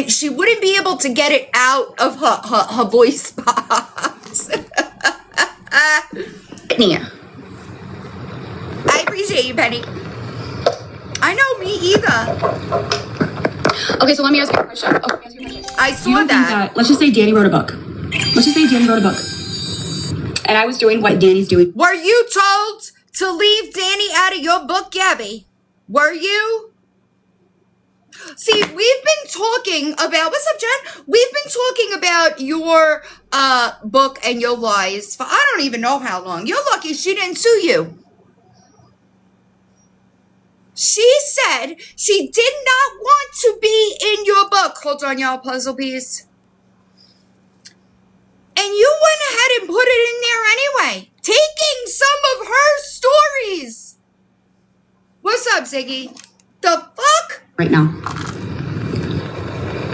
Speaker 2: She wouldn't be able to get it out of her voice box.
Speaker 3: Nia.
Speaker 2: I appreciate you, Penny. I know, me either.
Speaker 3: Okay, so let me ask you a question.
Speaker 2: I saw that.
Speaker 3: Let's just say Dani wrote a book. And I was doing what Dani's doing.
Speaker 2: Were you told to leave Dani out of your book, Gabi? Were you? See, we've been talking about, what's up, Jen? We've been talking about your book and your lies for I don't even know how long. You're lucky she didn't sue you. She said she did not want to be in your book. Hold on, y'all, puzzle piece. And you went ahead and put it in there anyway, taking some of her stories. What's up, Ziggy? The fuck?
Speaker 3: Right now.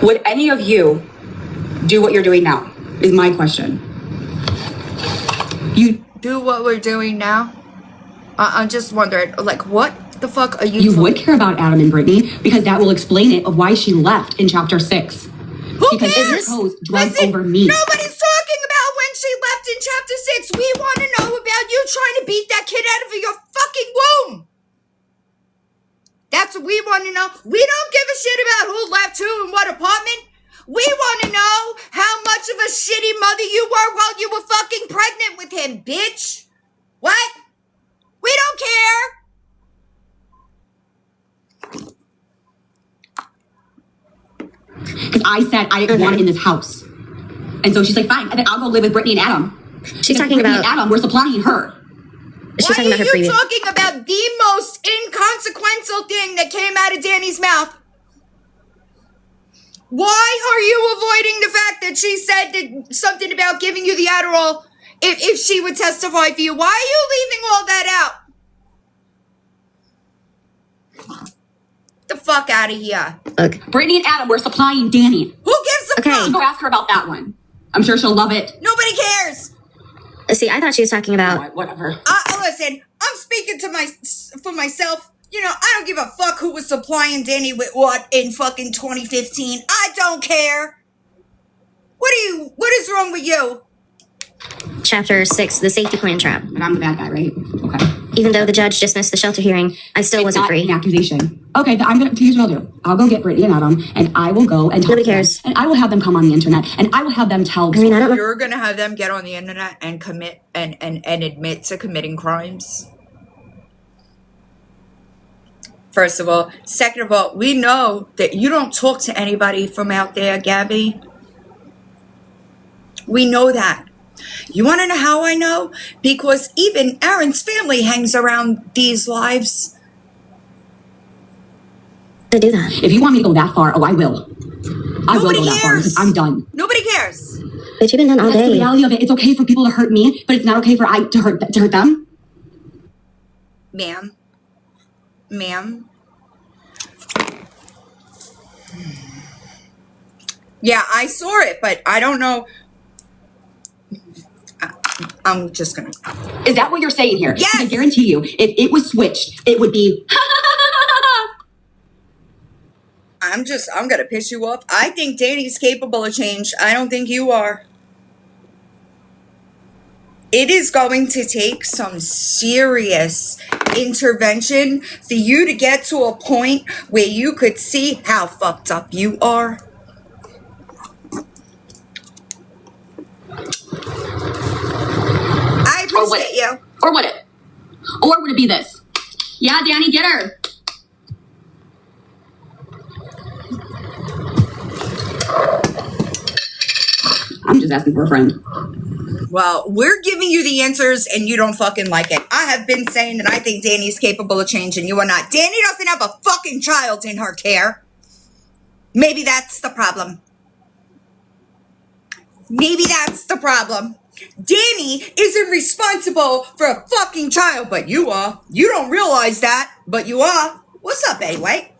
Speaker 3: Would any of you do what you're doing now? Is my question. You
Speaker 2: do what we're doing now? I'm just wondering, like, what the fuck are you
Speaker 3: You would care about Adam and Brittany because that will explain it of why she left in chapter 6.
Speaker 2: Who
Speaker 3: because
Speaker 2: cares?
Speaker 3: Drugs over me.
Speaker 2: Nobody's talking about when she left in chapter 6. We want to know about you trying to beat that kid out of your fucking womb. That's what we want to know. We don't give a shit about who left who in what apartment. We want to know how much of a shitty mother you were while you were fucking pregnant with him, bitch. What? We don't care.
Speaker 3: Because I said I didn't want it in this house. And so she's like, fine. And then I'll go live with Brittany and Adam.
Speaker 4: She's talking
Speaker 3: Brittany
Speaker 4: about...
Speaker 3: and Adam, we're supplying her.
Speaker 4: She's talking about her previous...
Speaker 2: Why are you talking about the most inconsequential thing that came out of Dani's mouth? Why are you avoiding the fact that she said that something about giving you the Adderall if she would testify for you? Why are you leaving all that out? The fuck out of here.
Speaker 4: Okay.
Speaker 3: Brittany and Adam, we're supplying Dani.
Speaker 2: Who gives a fuck?
Speaker 3: Go ask her about that one. I'm sure she'll love it.
Speaker 2: Nobody cares.
Speaker 4: See, I thought she was talking about...
Speaker 3: Whatever.
Speaker 2: Listen, I'm speaking for myself. You know, I don't give a fuck who was supplying Dani with what in fucking 2015. I don't care. What is wrong with you?
Speaker 4: Chapter 6, the safety plan trap.
Speaker 3: And I'm the bad guy, right? Okay.
Speaker 4: Even though the judge dismissed the shelter hearing, I still wasn't free.
Speaker 3: An accusation. Okay, here's what I'll do. I'll go get Brittany and Adam, and I will go and talk
Speaker 4: Nobody
Speaker 3: to
Speaker 4: cares.
Speaker 3: them, and I will have them come on the internet, and I will have them tell...
Speaker 4: I mean, I don't know.
Speaker 2: You're gonna have them get on the internet and commit and admit to committing crimes? First of all. Second of all, we know that you don't talk to anybody from out there, Gabi. We know that. You want to know how I know? Because even Aaron's family hangs around these lives.
Speaker 4: To do that.
Speaker 3: If you want me to go that far, I will. I will go that far because I'm done.
Speaker 2: Nobody cares.
Speaker 4: But you've been done all
Speaker 3: That's
Speaker 4: day.
Speaker 3: the reality of it. It's okay for people to hurt me, but it's not okay for to hurt them.
Speaker 2: Ma'am. Yeah, I saw it, but I don't know. I'm just gonna...
Speaker 3: Is that what you're saying here?
Speaker 2: Yes!
Speaker 3: I guarantee you, if it was switched, it would be...
Speaker 2: I'm gonna piss you off. I think Dani's capable of change. I don't think you are. It is going to take some serious intervention for you to get to a point where you could see how fucked up you are. I appreciate you.
Speaker 3: Or would it? Or would it be this? Yeah, Dani, get her. I'm just asking for a friend.
Speaker 2: Well, we're giving you the answers and you don't fucking like it. I have been saying that I think Dani's capable of change and you are not. Dani doesn't have a fucking child in her care. Maybe that's the problem. Dani isn't responsible for a fucking child, but you are. You don't realize that, but you are. What's up, anyway?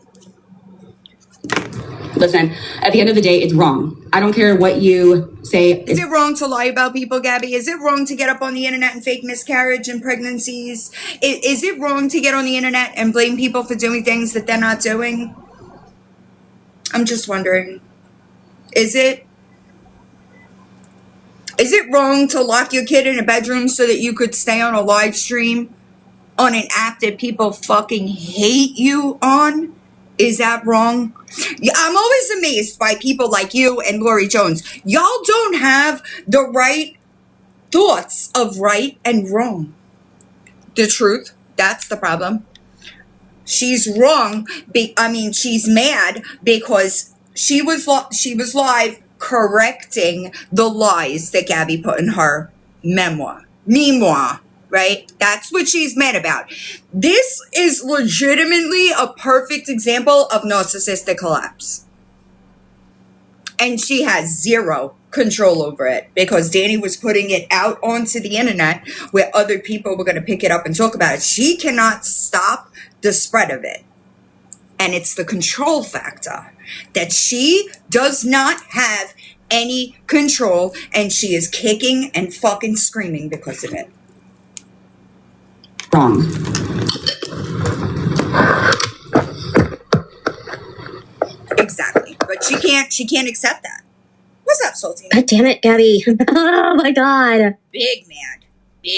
Speaker 3: Listen, at the end of the day, it's wrong. I don't care what you say.
Speaker 2: Is it wrong to lie about people, Gabi? Is it wrong to get up on the internet and fake miscarriage and pregnancies? Is it wrong to get on the internet and blame people for doing things that they're not doing? I'm just wondering. Is it wrong to lock your kid in a bedroom so that you could stay on a live stream on an app that people fucking hate you on? Is that wrong? I'm always amazed by people like you and Lori Jones. Y'all don't have the right thoughts of right and wrong. The truth, that's the problem. She's wrong. She's mad because she was live correcting the lies that Gabi put in her memoir, right? That's what she's mad about. This is legitimately a perfect example of narcissistic collapse. And she has zero control over it because Dani was putting it out onto the internet where other people were going to pick it up and talk about it. She cannot stop the spread of it. And it's the control factor that she does not have any control, and she is kicking and fucking screaming because of it.
Speaker 3: Wrong.
Speaker 2: Exactly. But she can't accept that. What's up, Salty?
Speaker 4: God damn it, Gabi. Oh my god.
Speaker 2: Big mad.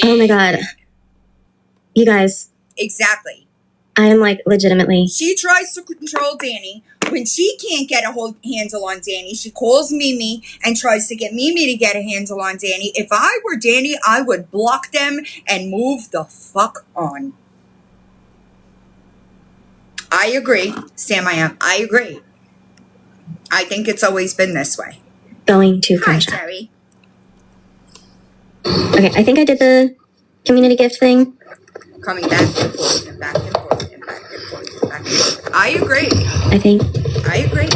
Speaker 4: Oh my god. You guys.
Speaker 2: Exactly.
Speaker 4: I am like legitimately.
Speaker 2: She tries to control Dani. When she can't get a handle on Dani, she calls Mimi and tries to get Mimi to get a handle on Dani. If I were Dani, I would block them and move the fuck on. I agree, Sam. I agree. I think it's always been this way.
Speaker 4: Going to
Speaker 2: Hi,
Speaker 4: finish up.
Speaker 2: Jerry.
Speaker 4: Okay, I think I did the community gift thing.
Speaker 2: Coming back and forth and back and forth and back and forth and back and forth. I agree.
Speaker 4: I think.
Speaker 2: I agree.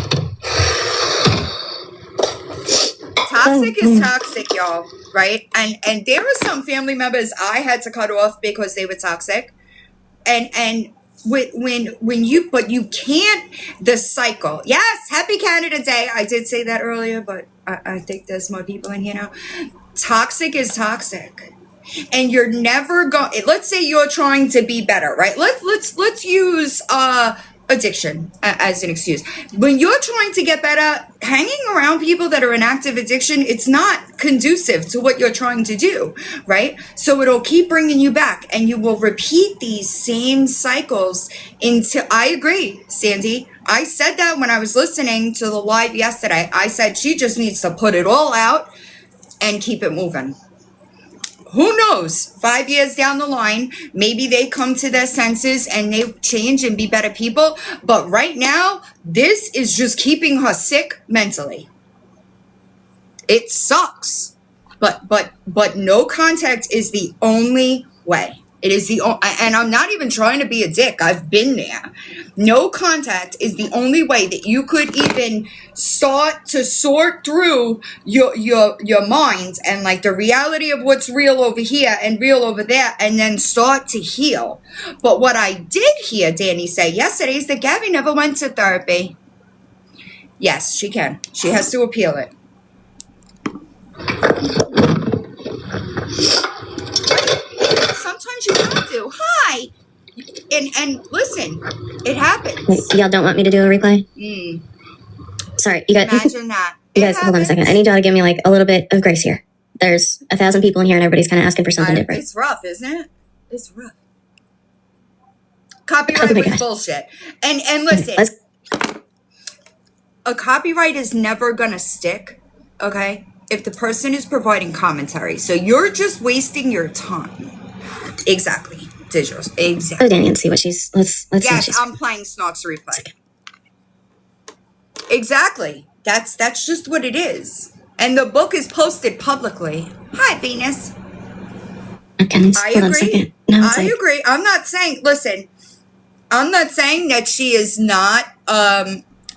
Speaker 2: Toxic is toxic, y'all, right? And there were some family members I had to cut off because they were toxic. And when you can't, the cycle. Yes, happy Canada Day. I did say that earlier, but I think there's more people in here now. Toxic is toxic. And you're never going, let's say you're trying to be better, right? Let's use addiction as an excuse. When you're trying to get better, hanging around people that are in active addiction, it's not conducive to what you're trying to do, right? So it'll keep bringing you back, and you will repeat these same cycles until, I agree, Sandy. I said that when I was listening to the live yesterday. I said she just needs to put it all out and keep it moving. Who knows? 5 years down the line, maybe they come to their senses and they change and be better people. But right now, this is just keeping her sick mentally. It sucks. But no contact is the only way. It is and I'm not even trying to be a dick. I've been there. No contact is the only way that you could even start to sort through your mind and like the reality of what's real over here and real over there, and then start to heal. But what I did hear Dani say yesterday is that Gabi never went to therapy. Yes, she can. She has to appeal it. Sometimes you have to. Hi. And listen, it happens.
Speaker 4: Wait, y'all don't want me to do a replay? Sorry, you guys.
Speaker 2: Imagine that.
Speaker 4: You guys, hold on a second. I need y'all to give me like a little bit of grace here. There's 1,000 people in here, and everybody's kind of asking for something different.
Speaker 2: It's rough, isn't it? It's rough. Copyright was bullshit. And listen, a copyright is never gonna stick. Okay, if the person is providing commentary, so you're just wasting your time. Exactly. Digitals. Exactly.
Speaker 4: Oh, Dani, and see what she's. Let's see.
Speaker 2: Yes, I'm playing Snark's replay. Exactly. That's just what it is. And the book is posted publicly. Hi, Venus.
Speaker 4: Okay,
Speaker 2: I agree. I agree. I'm not saying. Listen, I'm not saying that she is not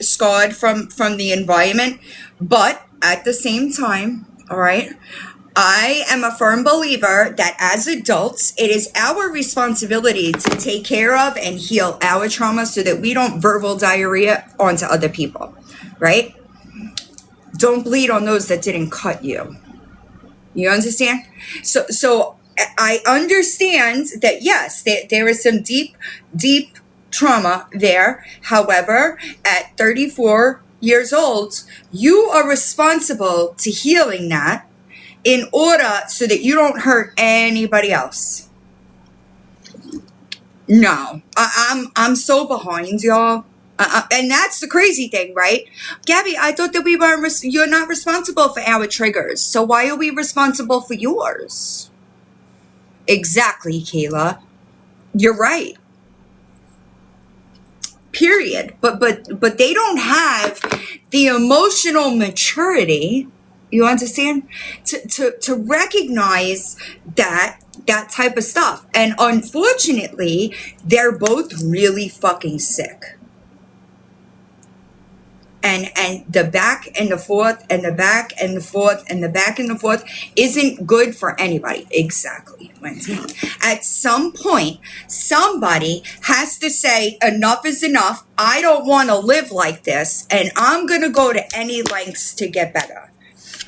Speaker 2: scarred from the environment, but at the same time, all right. I am a firm believer that as adults, it is our responsibility to take care of and heal our trauma so that we don't verbal diarrhea onto other people. right? Don't bleed on those that didn't cut you. You understand? So I understand that, yes, there is some deep trauma there. However, at 34 years old, you are responsible to healing that in order so that you don't hurt anybody else. No, I'm so behind y'all. And that's the crazy thing, right? Gabi, I thought that we weren't, you're not responsible for our triggers. So why are we responsible for yours? Exactly, Kayla. You're right. Period. But they don't have the emotional maturity, you understand, to recognize that type of stuff. And unfortunately, they're both really fucking sick. And the back and the forth and the back and the forth and the back and the forth isn't good for anybody. Exactly, Lindsay. At some point, somebody has to say enough is enough. I don't want to live like this, and I'm going to go to any lengths to get better.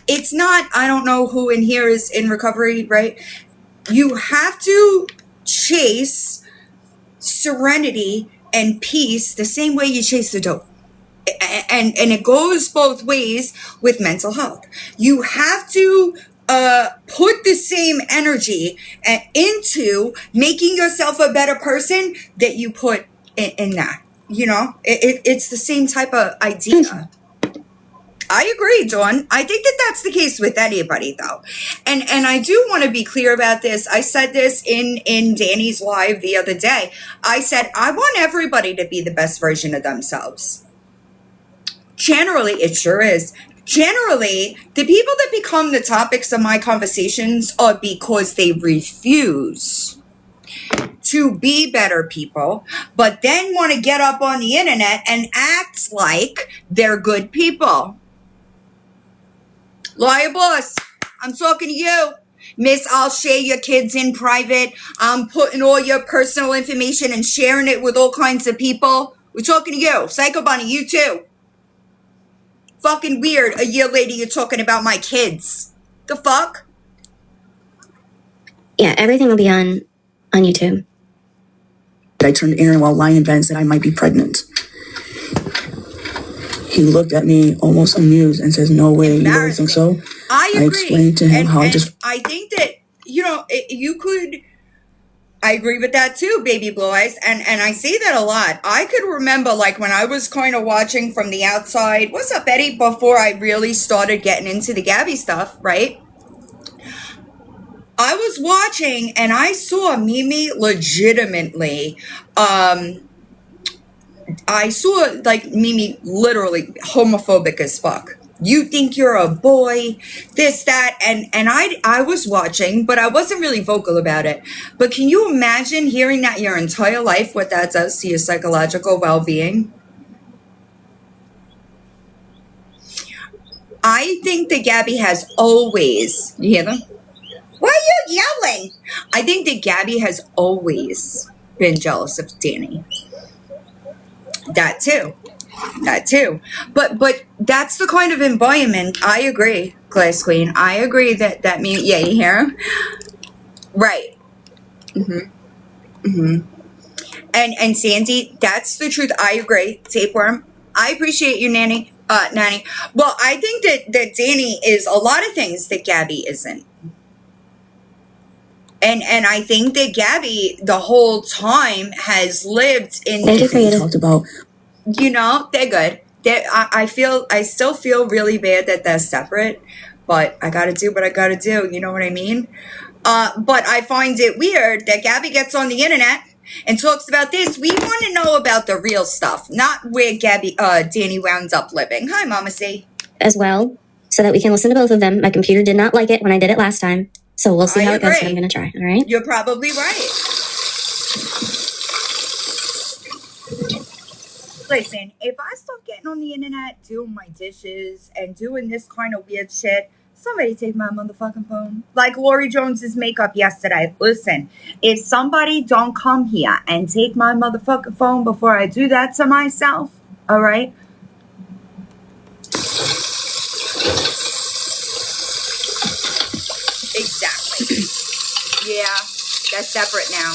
Speaker 2: It's not, I don't know who in here is in recovery, right? You have to chase serenity and peace the same way you chase the dope. And it goes both ways with mental health. You have to put the same energy into making yourself a better person that you put in that. You know, it's the same type of idea. I agree, Dawn. I think that that's the case with anybody, though. And I do want to be clear about this. I said this in Dani's live the other day. I said, I want everybody to be the best version of themselves. Generally, it sure is. Generally, the people that become the topics of my conversations are because they refuse to be better people, but then want to get up on the internet and act like they're good people. Lawyer boss, I'm talking to you. Miss, I'll share your kids in private. I'm putting all your personal information and sharing it with all kinds of people. We're talking to you. Psycho Bunny, you too. Fucking weird. A year later, you're talking about my kids. The fuck?
Speaker 4: Yeah, everything will be on YouTube.
Speaker 5: I turned Aaron while lying in bed and said I might be pregnant. He looked at me almost amused and says, "No way, you really think so?"
Speaker 2: I agree.
Speaker 5: I explained to him how just...
Speaker 2: I think that, you know, you could... I agree with that too, baby blue eyes. And I say that a lot. I could remember, like, when I was kind of watching from the outside, what's up, Eddie, before I really started getting into the Gabi stuff, right? I was watching and I saw Mimi legitimately, I saw, like, Mimi literally homophobic as fuck. You think you're a boy, this, that, and I was watching, but I wasn't really vocal about it. But can you imagine hearing that your entire life, what that does to your psychological well-being? I think that Gabi has always, you hear them? Why are you yelling? I think that Gabi has always been jealous of Dani. That too. But that's the kind of environment. I agree, Glass Queen. I agree that me. Yeah, you hear him? Right. And Sandy, that's the truth. I agree. Tapeworm. I appreciate you, Nanny. Well, I think that Dani is a lot of things that Gabi isn't. And I think that Gabi the whole time has lived in this.
Speaker 5: Talked about...
Speaker 2: You know, they're good. I still feel really bad that they're separate, but I gotta do what I gotta do. You know what I mean? But I find it weird that Gabi gets on the internet and talks about this. We want to know about the real stuff, not where Dani wound up living. Hi, Mama C.
Speaker 4: As well, so that we can listen to both of them. My computer did not like it when I did it last time, so we'll see how it goes. I'm gonna try. All right?
Speaker 2: You're probably right. Listen, if I start getting on the internet, doing my dishes, and doing this kind of weird shit, somebody take my motherfucking phone. Like Lori Jones's makeup yesterday. Listen, if somebody don't come here and take my motherfucking phone before I do that to myself, all right? Yeah, that's separate now.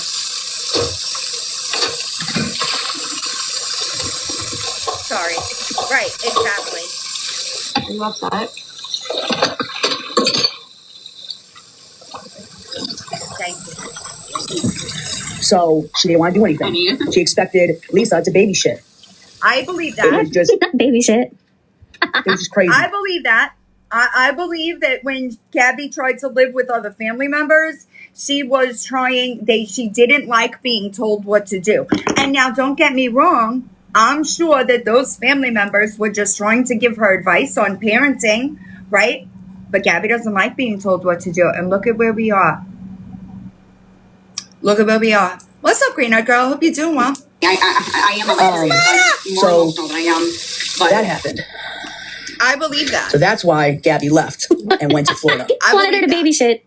Speaker 2: Sorry. Right, exactly.
Speaker 3: Are you upset?
Speaker 2: Thank you.
Speaker 6: So she didn't want to do anything. She expected Lisa to baby shit.
Speaker 2: I believe
Speaker 6: It
Speaker 2: that.
Speaker 6: was just,
Speaker 4: Baby shit.
Speaker 6: it was just crazy.
Speaker 2: I believe that. I believe that when Gabi tried to live with other family members, she was she didn't like being told what to do. And now don't get me wrong, I'm sure that those family members were just trying to give her advice on parenting, right? But Gabi doesn't like being told what to do. And look at where we are. Look at where we are. What's up, Green Eyed Girl? Hope you're doing well.
Speaker 3: I am a lesbian.
Speaker 6: So
Speaker 3: More emotional than I am. But
Speaker 6: that happened.
Speaker 2: I believe that.
Speaker 6: So that's why Gabi left and went to Florida.
Speaker 2: I
Speaker 4: Wanted her
Speaker 2: believe
Speaker 4: to baby shit.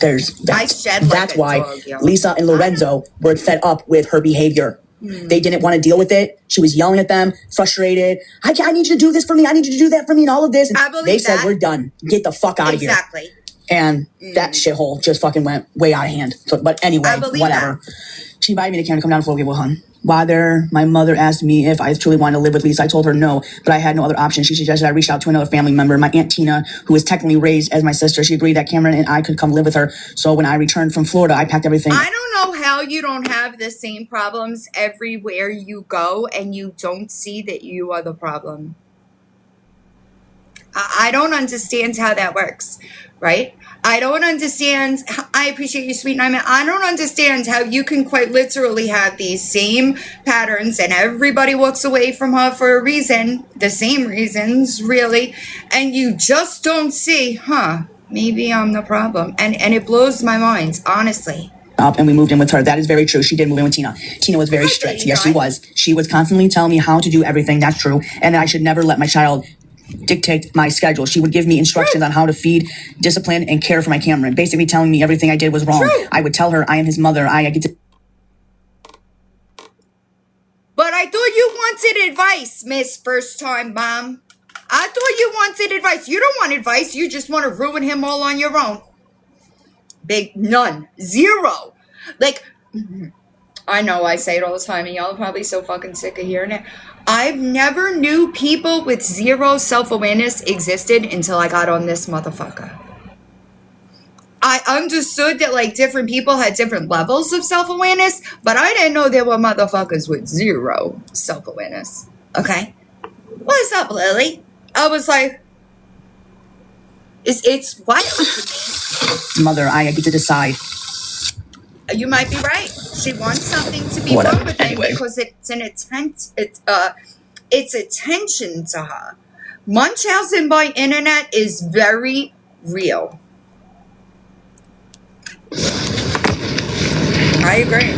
Speaker 6: That's why Lisa and Lorenzo were fed up with her behavior. They didn't want to deal with it. She was yelling at them, frustrated. I need you to do this for me. I need you to do that for me and all of this. And
Speaker 2: I believe
Speaker 6: they said,
Speaker 2: that.
Speaker 6: we're done. Get the fuck out of here.
Speaker 2: Exactly.
Speaker 6: And that shithole just fucking went way out of hand. So, but anyway, whatever. She invited me to come down to Florida with hon. Whether my mother asked me if I truly wanted to live with Lisa, I told her no, but I had no other option. She suggested I reach out to another family member, my Aunt Tina, who was technically raised as my sister. She agreed that Cameron and I could come live with her. So when I returned from Florida, I packed everything.
Speaker 2: I don't know how you don't have the same problems everywhere you go and you don't see that you are the problem. I don't understand how that works, right? I don't understand. I appreciate you, sweet Nyman. I don't understand how you can quite literally have these same patterns and everybody walks away from her for a reason, the same reasons, really, and you just don't see, maybe I'm the problem. And it blows my mind, honestly.
Speaker 6: Up and we moved in with her. That is very true. She did move in with Tina. Tina was very strict. Yes, she was. She was constantly telling me how to do everything. That's true. And I should never let my child dictate my schedule. She would give me instructions on how to feed, discipline, and care for my Cameron. Basically telling me everything I did was wrong.
Speaker 2: True.
Speaker 6: I would tell her I am his mother. I get to...
Speaker 2: But I thought you wanted advice, Miss First Time Mom. I thought you wanted advice. You don't want advice. You just want to ruin him all on your own. Big none. Zero. Like, I know I say it all the time and y'all are probably so fucking sick of hearing it. I've never knew people with zero self-awareness existed until I got on this motherfucker. I understood that like different people had different levels of self-awareness, but I didn't know there were motherfuckers with zero self-awareness. Okay? What's up, Lily? I was like, it's wild to me.
Speaker 6: Mother, I get to decide.
Speaker 2: You might be right. She wants something to be wrong with him because it's an it's attention to her. Munchausen by internet is very real. I agree.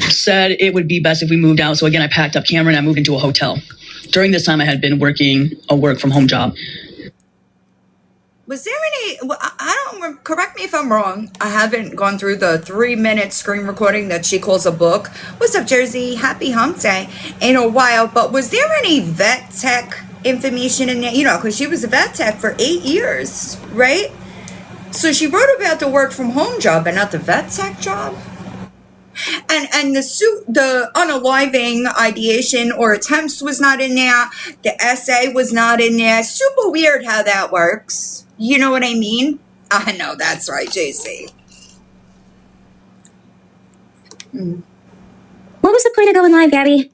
Speaker 6: Said it would be best if we moved out. So again, I packed up Cameron and I moved into a hotel. During this time, I had been working a work from home job.
Speaker 2: Was there any, I don't, correct me if I'm wrong. I haven't gone through the 3-minute screen recording that she calls a book. What's up, Jersey? Happy hump day in a while. But was there any vet tech information in there? You know, because she was a vet tech for 8 years, right? So she wrote about the work from home job but not the vet tech job. And the unaliving ideation or attempts was not in there. The essay was not in there. Super weird how that works. You know what I mean? I know, that's right, JC.
Speaker 4: What was the point of going live, Gabi?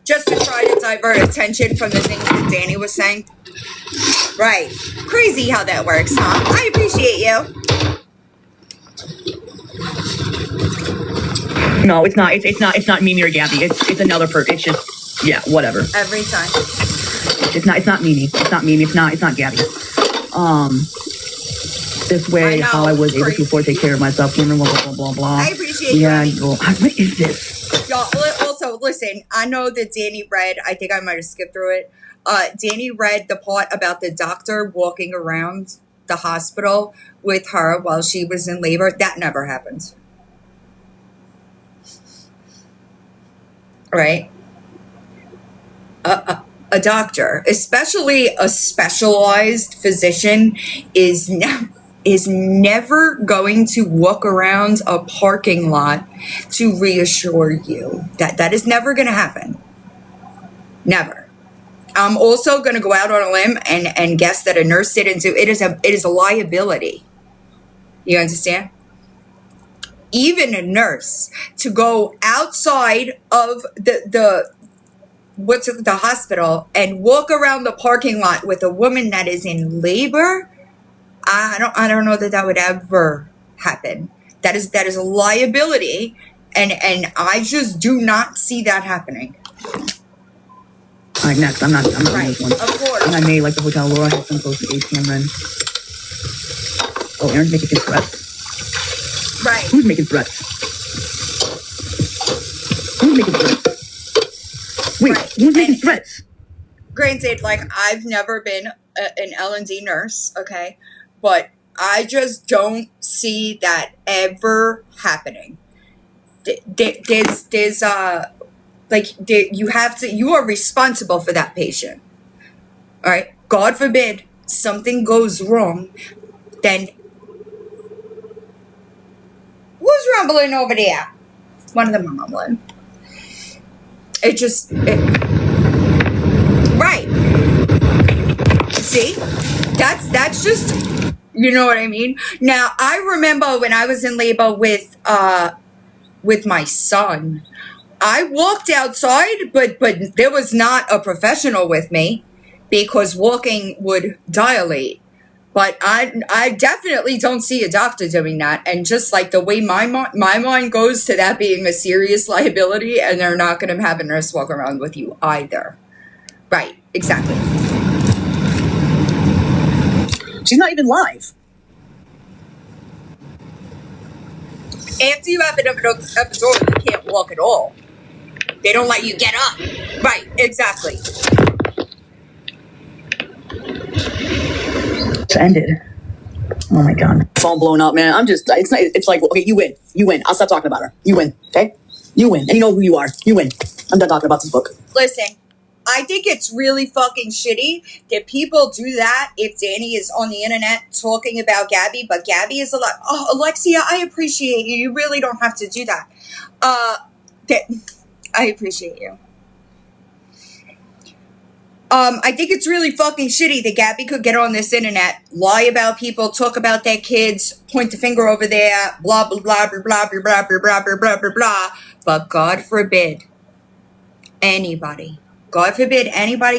Speaker 2: Just to try to divert attention from the things that Dani was saying. Right. Crazy how that works, huh? I appreciate you.
Speaker 6: No, it's not. It's not Mimi or Gabi. It's another person. It's just, yeah, whatever.
Speaker 2: Every time.
Speaker 6: It's not Mimi. It's not Mimi. It's not Gabi. This way, how I was able to afford to take care of myself. Blah blah blah blah.
Speaker 2: I appreciate you.
Speaker 6: What is this?
Speaker 2: Y'all, also, listen, I know that Dani read, I think I might have skipped through it. Dani read the part about the doctor walking around the hospital with her while she was in labor. That never happened. Right? a doctor, especially a specialized physician, is never going to walk around a parking lot to reassure you. That is never going to happen. Never. I'm also going to go out on a limb and guess that a nurse didn't do it. It is a liability. You understand? Even a nurse to go outside of the hospital and walk around the parking lot with a woman that is in labor, I don't know that would ever happen. That is a liability, and I just do not see that happening.
Speaker 6: All right, next. I'm not
Speaker 2: Right,
Speaker 6: this one.
Speaker 2: of course.
Speaker 6: And I may like the hotel. Laura has been close to Ace Cameron. Oh, Aaron's making threats.
Speaker 2: Right.
Speaker 6: Who's making threats? Who's making threats? Wait,
Speaker 2: Right.
Speaker 6: who's making threats?
Speaker 2: Granted, like, I've never been an L&D nurse, okay? But I just don't see that ever happening. You are responsible for that patient. All right? God forbid something goes wrong, then who's rumbling over there? One of them are mumbling. Right. See? That's just, you know what I mean? Now, I remember when I was in labor with my son, I walked outside, but there was not a professional with me because walking would dilate. But I definitely don't see a doctor doing that. And just like the way my mind goes to that being a serious liability, and they're not going to have a nurse walk around with you either. Right, exactly.
Speaker 6: She's not even live.
Speaker 2: After you have an episode, you can't walk at all. They don't let you get up. Right, exactly.
Speaker 6: It's ended. Oh my god. Phone blowing up, man. It's like, okay, you win. I'll stop talking about her. You win, okay? You win. And you know who you are. You win. I'm done talking about this book.
Speaker 2: Listen, I think it's really fucking shitty that people do that if Dani is on the internet talking about Gabi, but Gabi is Alexia, I appreciate you. You really don't have to do that. I appreciate you. I think it's really fucking shitty that Gabi could get on this internet, lie about people, talk about their kids, point the finger over there, blah, blah, blah, blah, blah, blah, blah, blah, blah, blah, blah, blah, blah. But God forbid anybody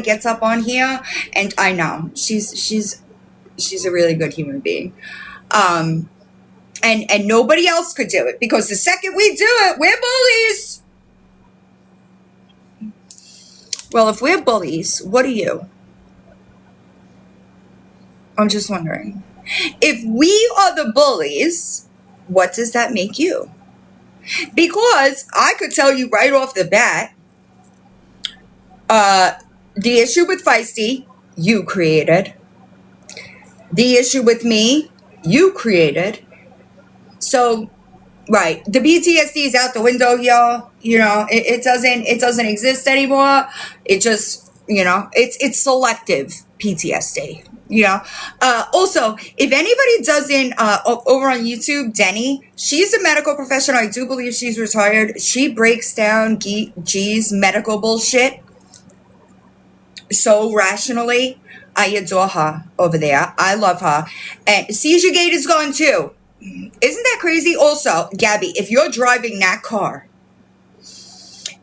Speaker 2: gets up on here, and I know she's a really good human being. And nobody else could do it, because the second we do it, we're bullies. Well, if we're bullies, what are you? I'm just wondering. If we are the bullies, what does that make you? Because I could tell you right off the bat, the issue with Feisty, you created. The issue with me, you created. So, right, the PTSD is out the window, y'all. You know, it doesn't exist anymore. It just, you know, it's selective PTSD. You know, also, if anybody doesn't, over on YouTube, Dani, she's a medical professional. I do believe she's retired. She breaks down G's medical bullshit so rationally. I adore her over there. I love her. And Seizure Gate is gone too. Isn't that crazy? Also, Gabi, if you're driving that car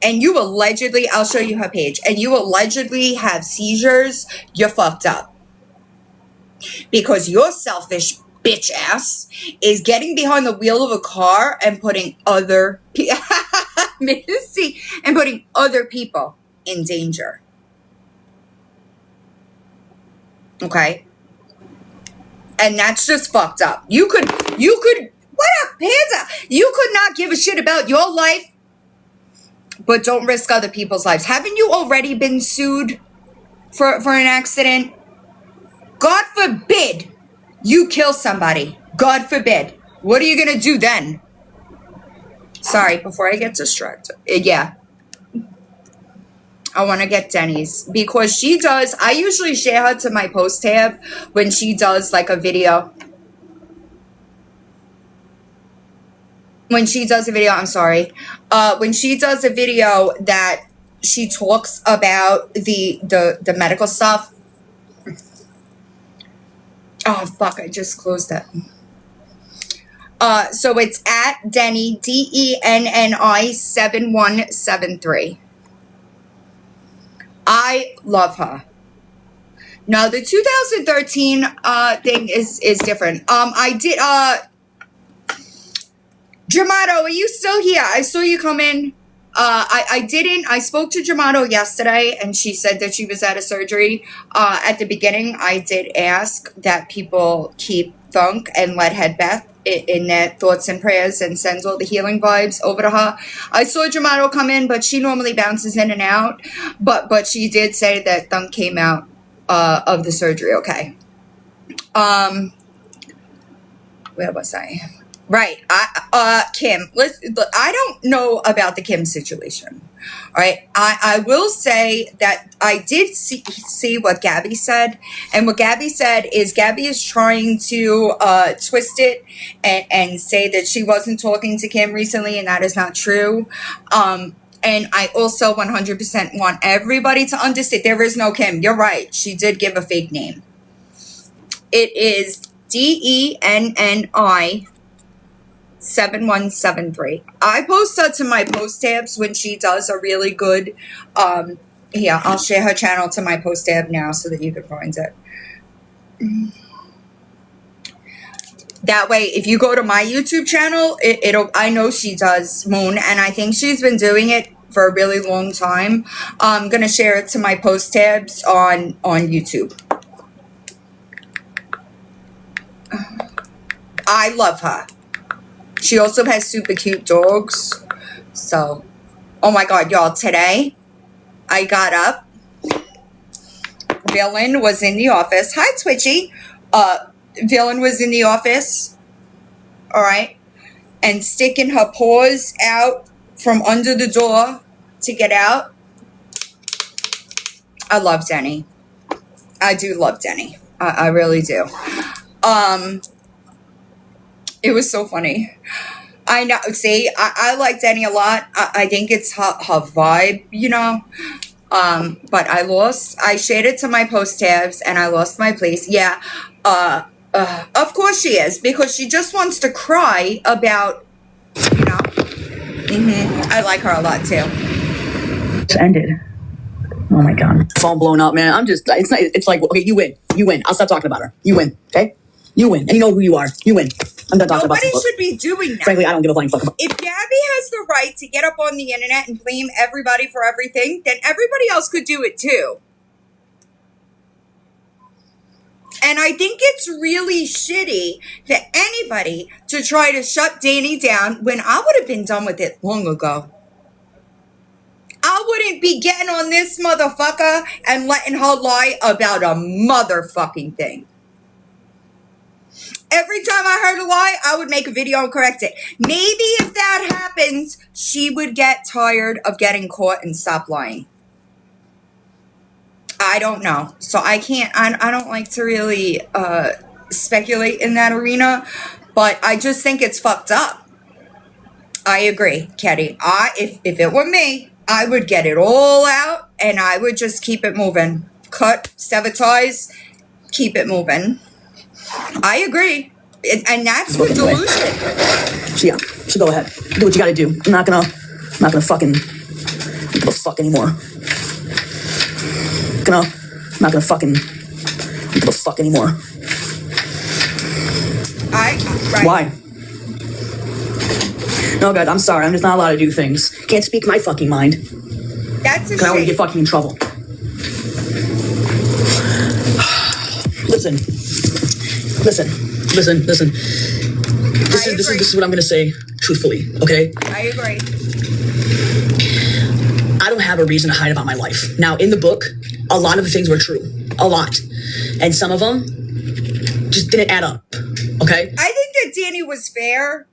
Speaker 2: and you allegedly, I'll show you her page, and you allegedly have seizures, you're fucked up. Because your selfish bitch ass is getting behind the wheel of a car and putting other people in danger. Okay? And that's just fucked up. You could, what up, Panda? You could not give a shit about your life, but don't risk other people's lives. Haven't you already been sued for an accident? God forbid you kill somebody. God forbid. What are you going to do then? Sorry, before I get distracted. Yeah. I want to get Dani's because she does. I usually share her to my post tab when she does like a video. When she does a video, I'm sorry. When she does a video that she talks about the medical stuff. Oh fuck! I just closed it. So it's at Dani, DENNI 7173. I love her. No, the 2013 thing is different. I did Dramato, are you still here? I saw you come in. I spoke to Dramato yesterday and she said that she was at a surgery. At the beginning, I did ask that people keep Thunk and let Headbeth in their thoughts and prayers and sends all the healing vibes over to her. I saw Dramato come in, but she normally bounces in and out. But she did say that Thunk came out of the surgery okay. Where was I? Right. Kim, listen, I don't know about the Kim situation. All right. I will say that I did see what Gabi said. And what Gabi said is Gabi is trying to twist it and say that she wasn't talking to Kim recently, and that is not true. And I also 100% want everybody to understand there is no Kim. You're right. She did give a fake name. It is DENNI 7173. I post her to my post tabs when she does a really good yeah, I'll share her channel to my post tab now so that you can find it. That way, if you go to my YouTube channel, it'll I know she does Moon, and I think she's been doing it for a really long time. I'm gonna share it to my post tabs on YouTube. I love her. She also has super cute dogs. So, oh my God, y'all, today I got up. Villain was in the office. Hi, Twitchy. Villain was in the office. All right. And sticking her paws out from under the door to get out. I love Dani. I do love Dani. I really do. It was so funny. I know. See, I like Dani a lot. I think it's her vibe, you know. But I shared it to my post tabs and I lost my place. Yeah. Of course she is, because she just wants to cry about, you know. I like her a lot too.
Speaker 6: It's ended. Oh my God. Phone blown up, man. It's like, okay, you win. I'll stop talking about her. You win, okay? You win. And you know who you are. You win. I'm done talking about
Speaker 2: Nobody should be doing that.
Speaker 6: Frankly, I don't give a flying fuck about.
Speaker 2: If Gabi has the right to get up on the internet and blame everybody for everything, then everybody else could do it too. And I think it's really shitty for anybody to try to shut Dani down when I would have been done with it long ago. I wouldn't be getting on this motherfucker and letting her lie about a motherfucking thing. Every time I heard a lie, I would make a video and correct it. Maybe if that happens, she would get tired of getting caught and stop lying. I don't know. So I don't like to really speculate in that arena, but I just think it's fucked up. I agree, Ketty. If it were me, I would get it all out and I would just keep it moving. Cut, sever ties, keep it moving. I agree. And that's the delusion.
Speaker 6: So go ahead. Do what you gotta do. I'm not gonna fucking give a fuck anymore. I'm not gonna fucking give a fuck anymore.
Speaker 2: Right.
Speaker 6: Why? No, guys, I'm sorry. I'm just not allowed to do things. Can't speak my fucking mind.
Speaker 2: That's a shame.
Speaker 6: I would get fucking in trouble. Listen. This is what I'm gonna say truthfully, okay?
Speaker 2: I agree.
Speaker 6: I don't have a reason to hide about my life. Now, in the book, a lot of the things were true. A lot. And some of them just didn't add up, okay?
Speaker 2: I think that Dani was fair.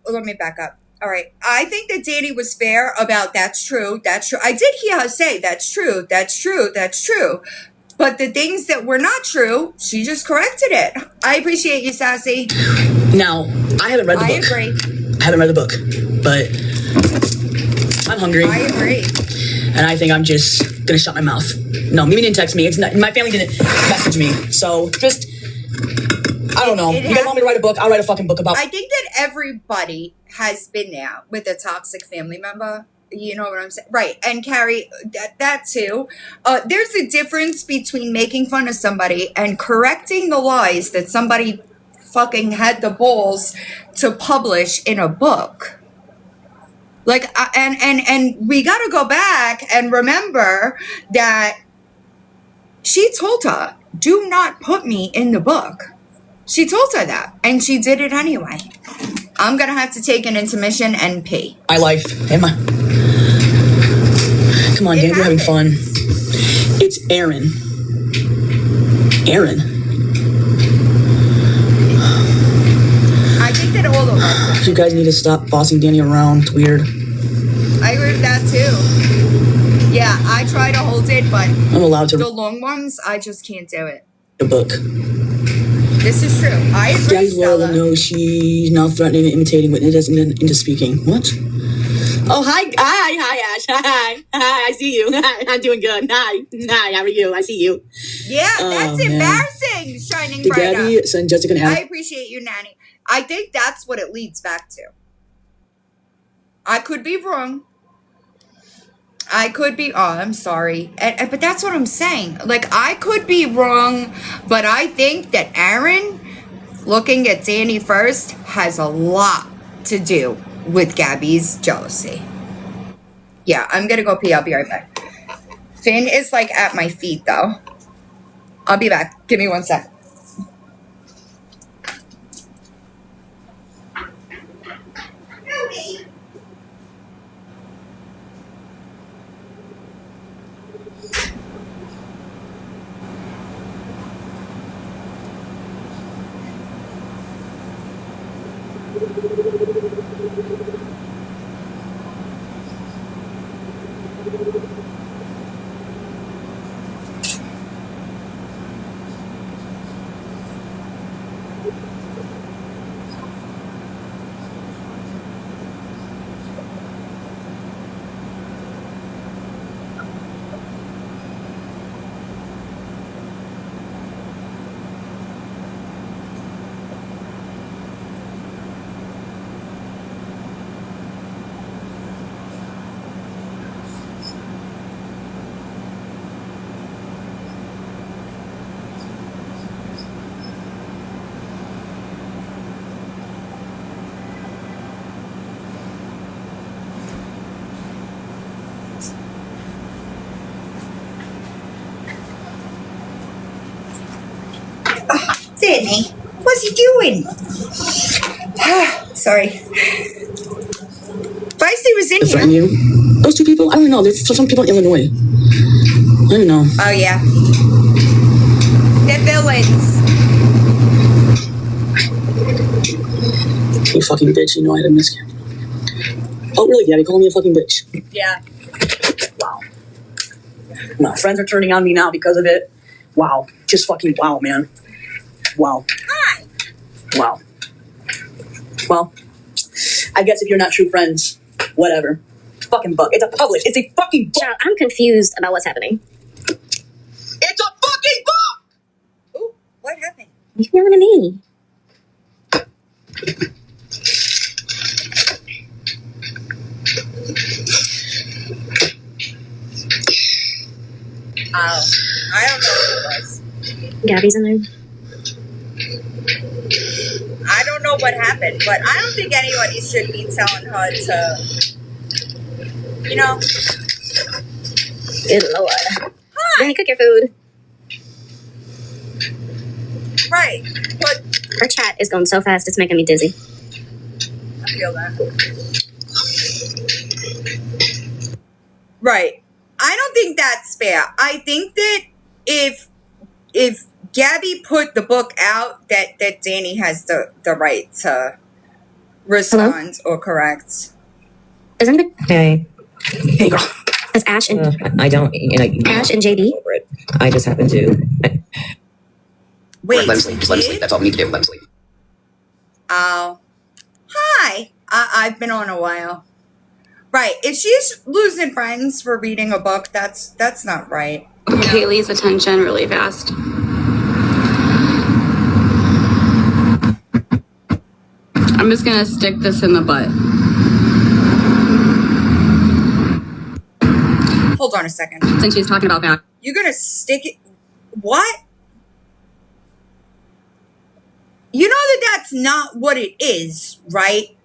Speaker 2: Let me back up. All right. I think that Dani was fair about that's true. That's true. I did hear her say that's true. That's true. That's true. But the things that were not true, she just corrected it. I appreciate you, Sassy.
Speaker 6: Now, I haven't read the book.
Speaker 2: I agree.
Speaker 6: I haven't read the book, but I'm hungry.
Speaker 2: I agree.
Speaker 6: And I think I'm just gonna shut my mouth. No, Mimi didn't text me. It's not, my family didn't message me. So just, I don't know. You guys want me to write a book? I'll write a fucking book about.
Speaker 2: I think that everybody has been there with a toxic family member. You know what I'm saying? Right. And Carrie, that too. There's a difference between making fun of somebody and correcting the lies that somebody fucking had the balls to publish in a book. Like, and we got to go back and remember that she told her, do not put me in the book. She told her that, and she did it anyway. I'm going to have to take an intermission and pee.
Speaker 6: My life. Come on, Dani, we're having fun. It's Aaron. Aaron.
Speaker 2: I think that all of us.
Speaker 6: You guys need to stop bossing Dani around. It's weird.
Speaker 2: I agree with that too. Yeah, I try to hold it, but
Speaker 6: I'm allowed to.
Speaker 2: The long ones, I just can't do it.
Speaker 6: The book.
Speaker 2: This is true. I agree.
Speaker 6: Guys, well, no, she's now threatening and imitating witnesses into speaking. What? Oh, hi, Ash. Hi, I see you. I'm doing good. Hi, how are you? I see you.
Speaker 2: Yeah, that's embarrassing. Shining
Speaker 6: Did
Speaker 2: bright
Speaker 6: Gabi
Speaker 2: up.
Speaker 6: send Jessica and
Speaker 2: I
Speaker 6: Adam?
Speaker 2: appreciate you, Nanny. I think that's what it leads back to. I could be wrong. I'm sorry. But that's what I'm saying. Like, I could be wrong, but I think that Aaron, looking at Dani first, has a lot to do with Gabi's jealousy. Yeah, I'm going to go pee. I'll be right back. Finn is, like, at my feet, though. I'll be back. Give me 1 sec. Xennie, what's he doing? Sorry. Feisty was in here.
Speaker 6: You? Those two people? I don't know. There's some people in Illinois. I don't know.
Speaker 2: Oh, yeah. They're villains.
Speaker 6: You fucking bitch. You know I had a miscarriage. Oh, really, Gabi? Calling me a fucking bitch.
Speaker 2: Yeah.
Speaker 6: Wow. My friends are turning on me now because of it. Wow. Just fucking wow, man. Wow.
Speaker 2: Hi.
Speaker 6: Wow. Well, I guess if you're not true friends, whatever. Fucking book. It's a published. It's a fucking book.
Speaker 4: Child, I'm confused about what's happening.
Speaker 6: It's a fucking book!
Speaker 2: Ooh, what happened?
Speaker 4: You yelling at me?
Speaker 2: Oh, I don't know who it was.
Speaker 4: Gabi's in there.
Speaker 2: I don't know what happened, but I don't think anybody should be telling her to, you know.
Speaker 4: Good Lord.
Speaker 2: Hi.
Speaker 4: Dani, cook your food.
Speaker 2: Right, but
Speaker 4: Our chat is going so fast, it's making me dizzy.
Speaker 2: I feel that. Right. I don't think that's fair. I think that if Gabi put the book out, that Dani has the right to respond or correct.
Speaker 4: Is anybody?
Speaker 7: Hey,
Speaker 6: Hey, girl.
Speaker 4: That's Ash and
Speaker 7: I don't,
Speaker 4: Ash and JD.
Speaker 7: over it. I just happen to.
Speaker 2: Wait,
Speaker 8: Let him sleep. Just let him sleep. That's all we need to do. Let him sleep.
Speaker 2: Oh. Hi. I've been on a while. Right. If she's losing friends for reading a book, that's not right.
Speaker 3: Haley's attention really fast. I'm just gonna stick this in the butt.
Speaker 2: Hold on a second.
Speaker 3: Since she's talking about that.
Speaker 2: You're gonna stick it. What? You know that's not what it is, right?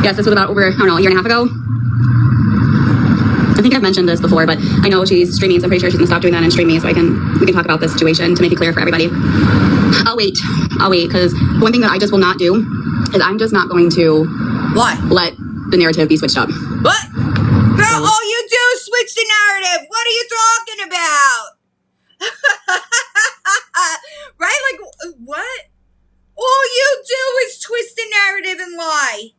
Speaker 3: Yes, this was about over, I don't know, a year and a half ago. I think I've mentioned this before, but I know she's streaming, so I'm pretty sure she's gonna stop doing that and stream me so we can talk about this situation to make it clear for everybody. I'll wait, because one thing that I just will not do is I'm just not going to let the narrative be switched up.
Speaker 2: What? Girl, all you do is switch the narrative. What are you talking about? Right? Like, what? All you do is twist the narrative and lie.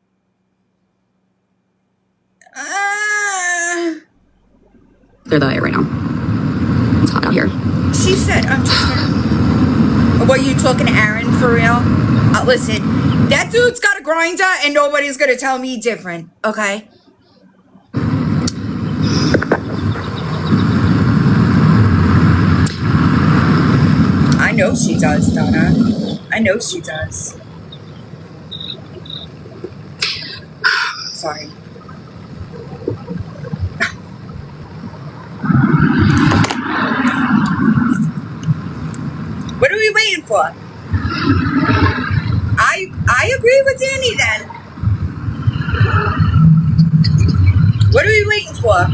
Speaker 3: They're the right now. It's hot out here.
Speaker 2: She said, I'm just gonna... What, you talking to Aaron for real? Listen, that dude's got a grinder and nobody's gonna tell me different, okay? I know she does, Donna. I know she does. Sorry. What are we waiting for? I agree with Dani then. What are we waiting for?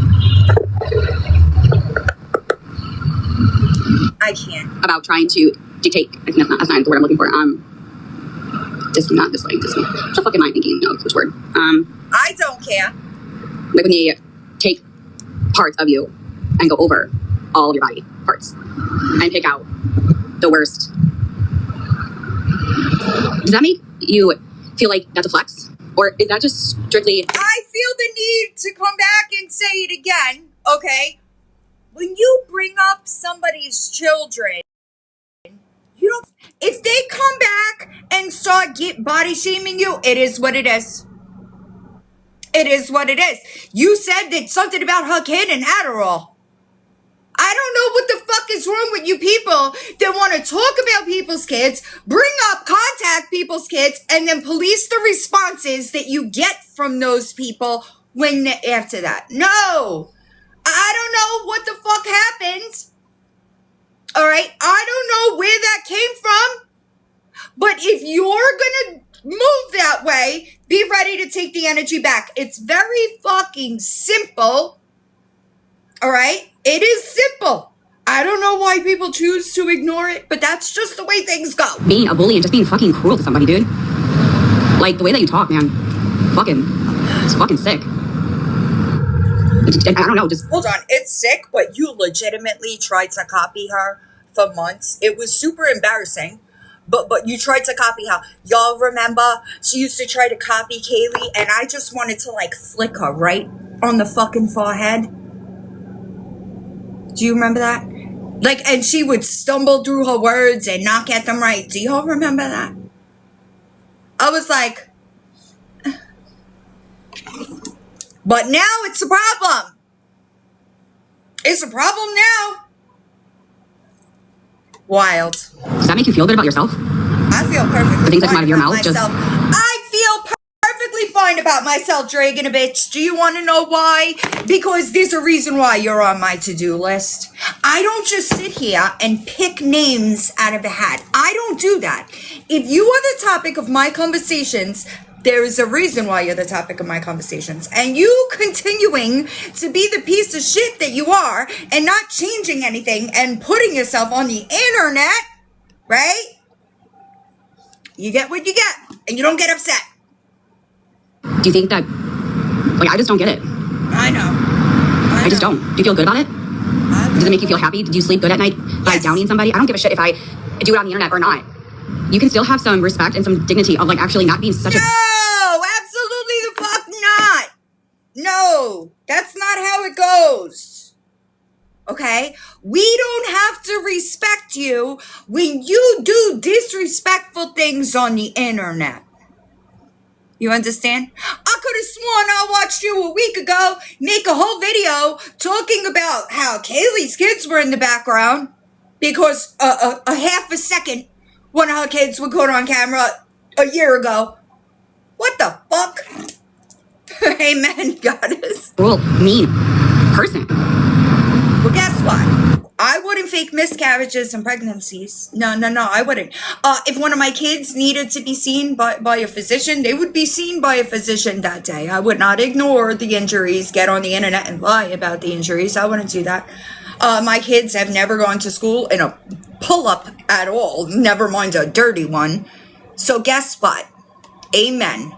Speaker 2: I can't.
Speaker 3: About trying to dictate. I think that's not the word I'm looking for. Just not this way. Just the fuck am I thinking of which word?
Speaker 2: I don't care.
Speaker 3: Like when they take parts of you and go over all of your body parts and pick out the worst. Does that make you feel like that's a flex? Or is that just strictly...
Speaker 2: I feel the need to come back and say it again, okay? When you bring up somebody's children, you don't... If they come back and start body shaming you, it is what it is. It is what it is. You said that something about her kid and Adderall. I don't know what the fuck is wrong with you people that want to talk about people's kids, bring up, contact people's kids, and then police the responses that you get from those people when after that. No, I don't know what the fuck happened. All right, I don't know where that came from, but if you're gonna move that way, be ready to take the energy back. It's very fucking simple. All right? It is simple. I don't know why people choose to ignore it, but that's just the way things go.
Speaker 3: Being a bully and just being fucking cruel to somebody, dude. Like, the way that you talk, man. It's fucking sick. I don't know, just...
Speaker 2: Hold on, it's sick, but you legitimately tried to copy her for months. It was super embarrassing, but you tried to copy her. Y'all remember? She used to try to copy Kaylee, and I just wanted to, like, flick her right on the fucking forehead. Do you remember that? Like, and she would stumble through her words and not get them right. Do y'all remember that? I was like... But now it's a problem. It's a problem now. Wild.
Speaker 3: Does that make you feel good about yourself?
Speaker 2: I feel perfectly
Speaker 3: The things that come
Speaker 2: fine
Speaker 3: out of your
Speaker 2: about
Speaker 3: mouth
Speaker 2: myself. I feel perfectly fine about myself, Dragon a bitch. Do you want to know why? Because there's a reason why you're on my to-do list. I don't just sit here and pick names out of a hat. I don't do that. If you are the topic of my conversations, there is a reason why you're the topic of my conversations. And you continuing to be the piece of shit that you are and not changing anything and putting yourself on the internet, right? You get what you get and you don't get upset.
Speaker 3: Do you think that... Like, I just don't get it.
Speaker 2: I know.
Speaker 3: I just don't. Do you feel good about it? Does Does it make you feel happy? Do you sleep good at night by downing somebody? I don't give a shit if I do it on the internet or not. You can still have some respect and some dignity of like actually not being such a...
Speaker 2: No, absolutely the fuck not. No, that's not how it goes. Okay? We don't have to respect you when you do disrespectful things on the internet. You understand? I could have sworn I watched you a week ago make a whole video talking about how Kaylee's kids were in the background because a half a second one of her kids were caught on camera a year ago. What the fuck? Amen, goddess.
Speaker 3: Cruel, mean person.
Speaker 2: Well, guess what? I wouldn't fake miscarriages and pregnancies. No, I wouldn't. If one of my kids needed to be seen by a physician, they would be seen by a physician that day. I would not ignore the injuries, get on the internet and lie about the injuries. I wouldn't do that. My kids have never gone to school in a pull-up at all, never mind a dirty one. So guess what? Amen.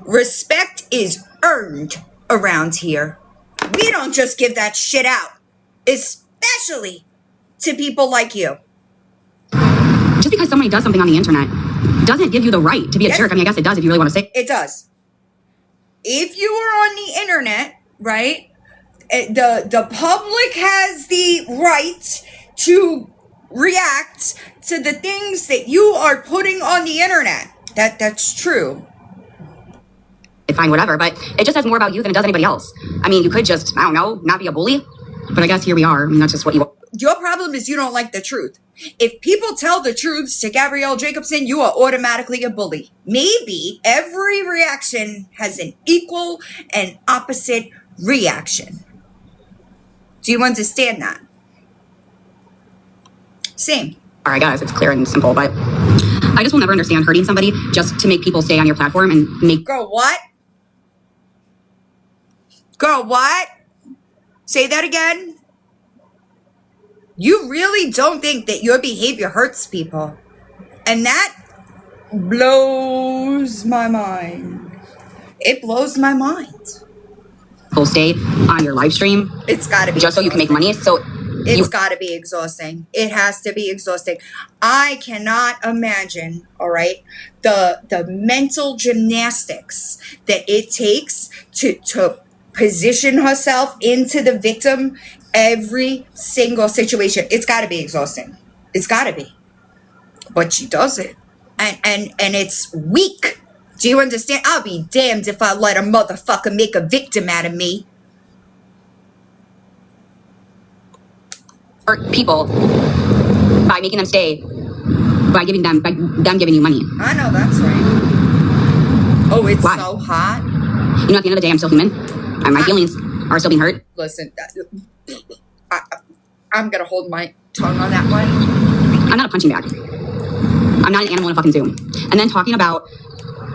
Speaker 2: Respect is earned around here. We don't just give that shit out, especially to people like you.
Speaker 3: Just because somebody does something on the internet doesn't give you the right to be a jerk. I mean, I guess it does if you really want to say
Speaker 2: it. Does. If you are on the internet, right, the public has the right to react to the things that you are putting on the internet. That's true.
Speaker 3: Fine, whatever, but it just says more about you than it does anybody else. I mean, you could just, I don't know, not be a bully, but I guess here we are. I mean, that's just what you...
Speaker 2: Your problem is you don't like the truth. If people tell the truths to Gabrielle Jacobson, you are automatically a bully. Maybe every reaction has an equal and opposite reaction. Do you understand that? Same.
Speaker 3: All right, guys, it's clear and simple, but I just will never understand hurting somebody just to make people stay on your platform and make...
Speaker 2: Girl, what? Girl, what? Say that again. You really don't think that your behavior hurts people. And that blows my mind. It blows my mind.
Speaker 3: People stay on your live stream.
Speaker 2: It's got to be
Speaker 3: just so you can make money. So
Speaker 2: it's got to be exhausting. It has to be exhausting. I cannot imagine, all right, the mental gymnastics that it takes to position herself into the victim every single situation. It's got to be exhausting. It's got to be. But she does it. And it's weak. Do you understand? I'll be damned if I let a motherfucker make a victim out of me.
Speaker 3: Hurt people by making them stay, by them giving you money.
Speaker 2: I know that's right. Oh, it's
Speaker 3: Why?
Speaker 2: So hot.
Speaker 3: You know, at the end of the day, I'm still human. And my feelings are still being hurt.
Speaker 2: Listen, I'm gonna hold my tongue on that one.
Speaker 3: I'm not a punching bag. I'm not an animal in a fucking zoo. And then talking about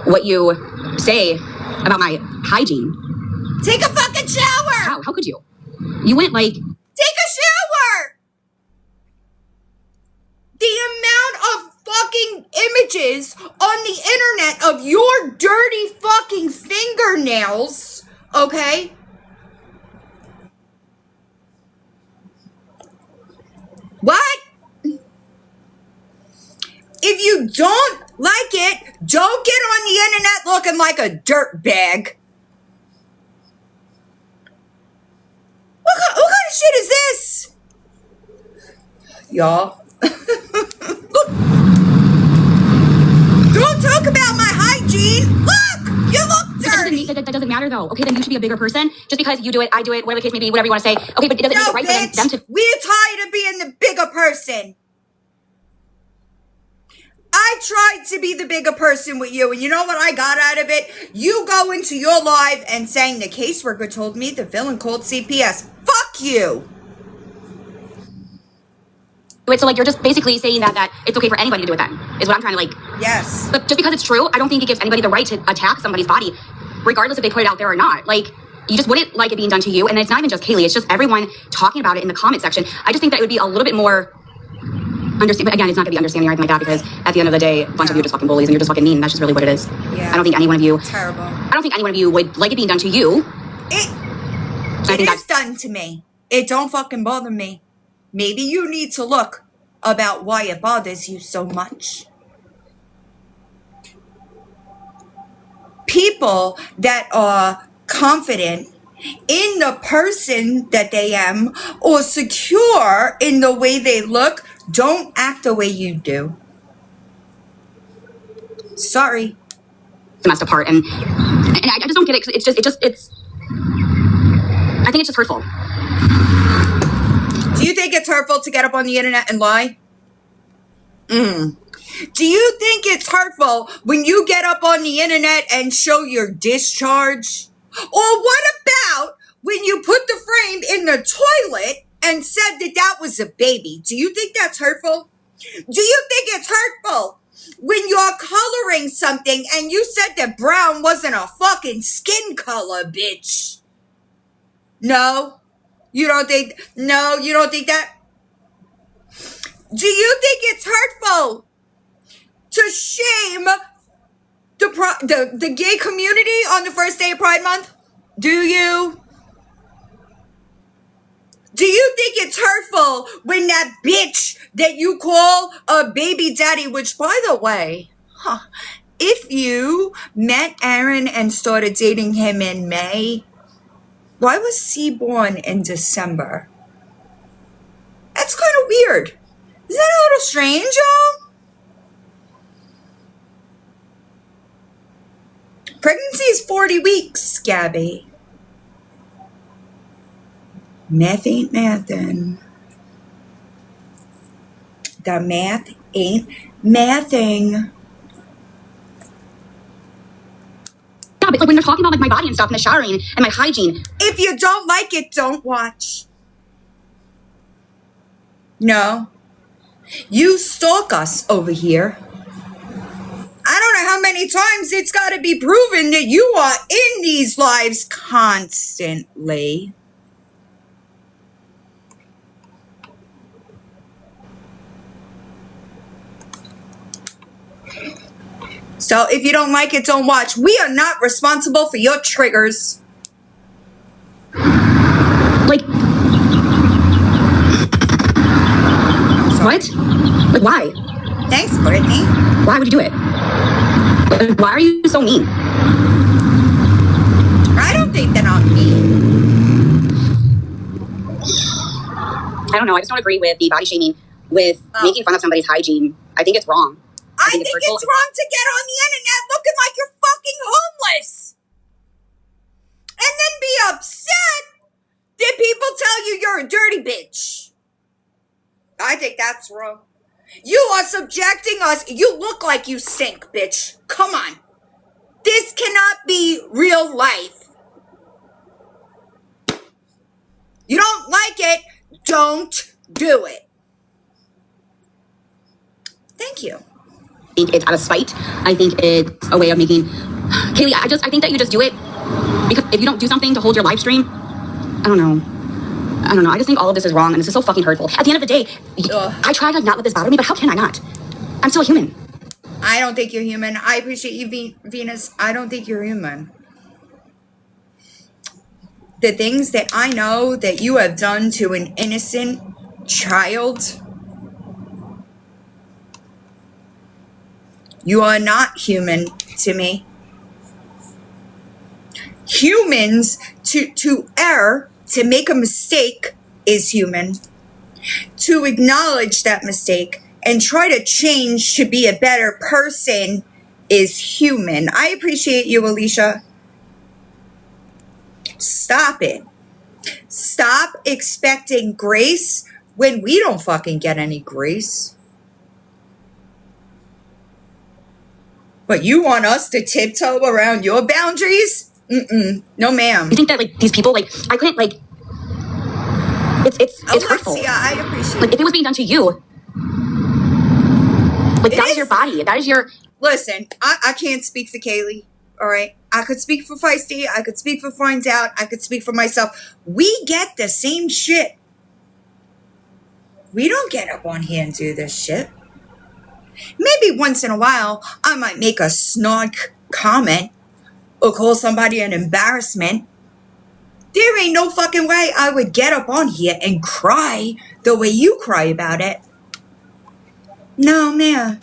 Speaker 3: what you say about my hygiene.
Speaker 2: Take a fucking shower!
Speaker 3: How could you? You went like...
Speaker 2: Take a shower! The amount of fucking images on the internet of your dirty fucking fingernails, okay? What? If you don't like it, don't get on the internet looking like a dirtbag. What kind of shit is this? Y'all. Look. Don't talk about my hygiene. Look, you look dirty.
Speaker 3: That doesn't matter though. Okay, then you should be a bigger person. Just because you do it, I do it, whatever the case may be, whatever you want to say. Okay, but it doesn't make it right
Speaker 2: bitch.
Speaker 3: for them to...
Speaker 2: We're tired of being the bigger person. I tried to be the bigger person with you, and you know what I got out of it? You go into your live and saying the caseworker told me the villain called CPS. Fuck you.
Speaker 3: So like you're just basically saying that it's okay for anybody to do it then, is what I'm trying to like...
Speaker 2: Yes.
Speaker 3: But just because it's true, I don't think it gives anybody the right to attack somebody's body, regardless if they put it out there or not. Like, you just wouldn't like it being done to you, and it's not even just Kaylee, it's just everyone talking about it in the comment section. I just think that it would be a little bit more... But again, it's not going to be understanding or anything like that, because at the end of the day, a bunch of you are just fucking bullies and you're just fucking mean, and that's just really what it is.
Speaker 2: Yeah.
Speaker 3: I don't think any one of you...
Speaker 2: Terrible.
Speaker 3: I don't think any one of you would like it being done to you.
Speaker 2: It is done to me. It don't fucking bother me. Maybe you need to look about why it bothers you so much. People that are confident in the person that they am or secure in the way they look don't act the way you do. Sorry.
Speaker 3: Messed apart, and I just don't get it. It's I think it's just hurtful.
Speaker 2: Do you think it's hurtful to get up on the internet and lie? Do you think it's hurtful when you get up on the internet and show your discharge? Or what about when you put the frame in the toilet and said that that was a baby? Do you think that's hurtful? Do you think it's hurtful when you're coloring something and you said that brown wasn't a fucking skin color, bitch? No? You don't think that? Do you think it's hurtful to shame the gay community on the first day of Pride Month? Do you? Do you think it's hurtful when that bitch that you call a baby daddy, which by the way, if you met Aaron and started dating him in May, why was he born in December? That's kind of weird. Is that a little strange, y'all? Pregnancy is 40 weeks, Gabi. Math ain't mathin'. The math ain't mathing.
Speaker 3: Yeah, but like when they're talking about like my body and stuff and the showering and my hygiene.
Speaker 2: If you don't like it, don't watch. No. You stalk us over here. I don't know how many times it's got to be proven that you are in these lives constantly. So if you don't like it, don't watch. We are not responsible for your triggers.
Speaker 3: Like, what? Like, why?
Speaker 2: Thanks, Brittany.
Speaker 3: Why would you do it? Like, why are you so mean?
Speaker 2: I don't think that I'm mean.
Speaker 3: I don't know. I just don't agree with the body shaming, with making fun of somebody's hygiene. I think it's wrong.
Speaker 2: I think it's wrong to get on the internet looking like you're fucking homeless. And then be upset that people tell you you're a dirty bitch. I think that's wrong. You are subjecting us. You look like you stink, bitch. Come on. This cannot be real life. You don't like it, don't do it. Thank you.
Speaker 3: I think it's out of spite. I think it's a way of making... Kaylee, I think that you just do it because if you don't do something to hold your live stream, I don't know. I just think all of this is wrong and this is so fucking hurtful. At the end of the day, I try to not let this bother me, but how can I not? I'm still a human.
Speaker 2: I don't think you're human. I appreciate you, Venus. I don't think you're human. The things that I know that you have done to an innocent child, you are not human to me. Humans, to err, to make a mistake is human. To acknowledge that mistake and try to change to be a better person is human. I appreciate you, Alicia. Stop it. Stop expecting grace when we don't fucking get any grace. But you want us to tiptoe around your boundaries? No, ma'am.
Speaker 3: You think that, like, these people, like, I couldn't, like... It's hurtful.
Speaker 2: Alexia, I appreciate
Speaker 3: like, if it was being done to you... Like, that is your body. That is your...
Speaker 2: Listen, I can't speak for Kaylee, all right? I could speak for Feisty. I could speak for Finds Out. I could speak for myself. We get the same shit. We don't get up on here and do this shit. Maybe once in a while, I might make a snark comment or call somebody an embarrassment. There ain't no fucking way I would get up on here and cry the way you cry about it. No, man.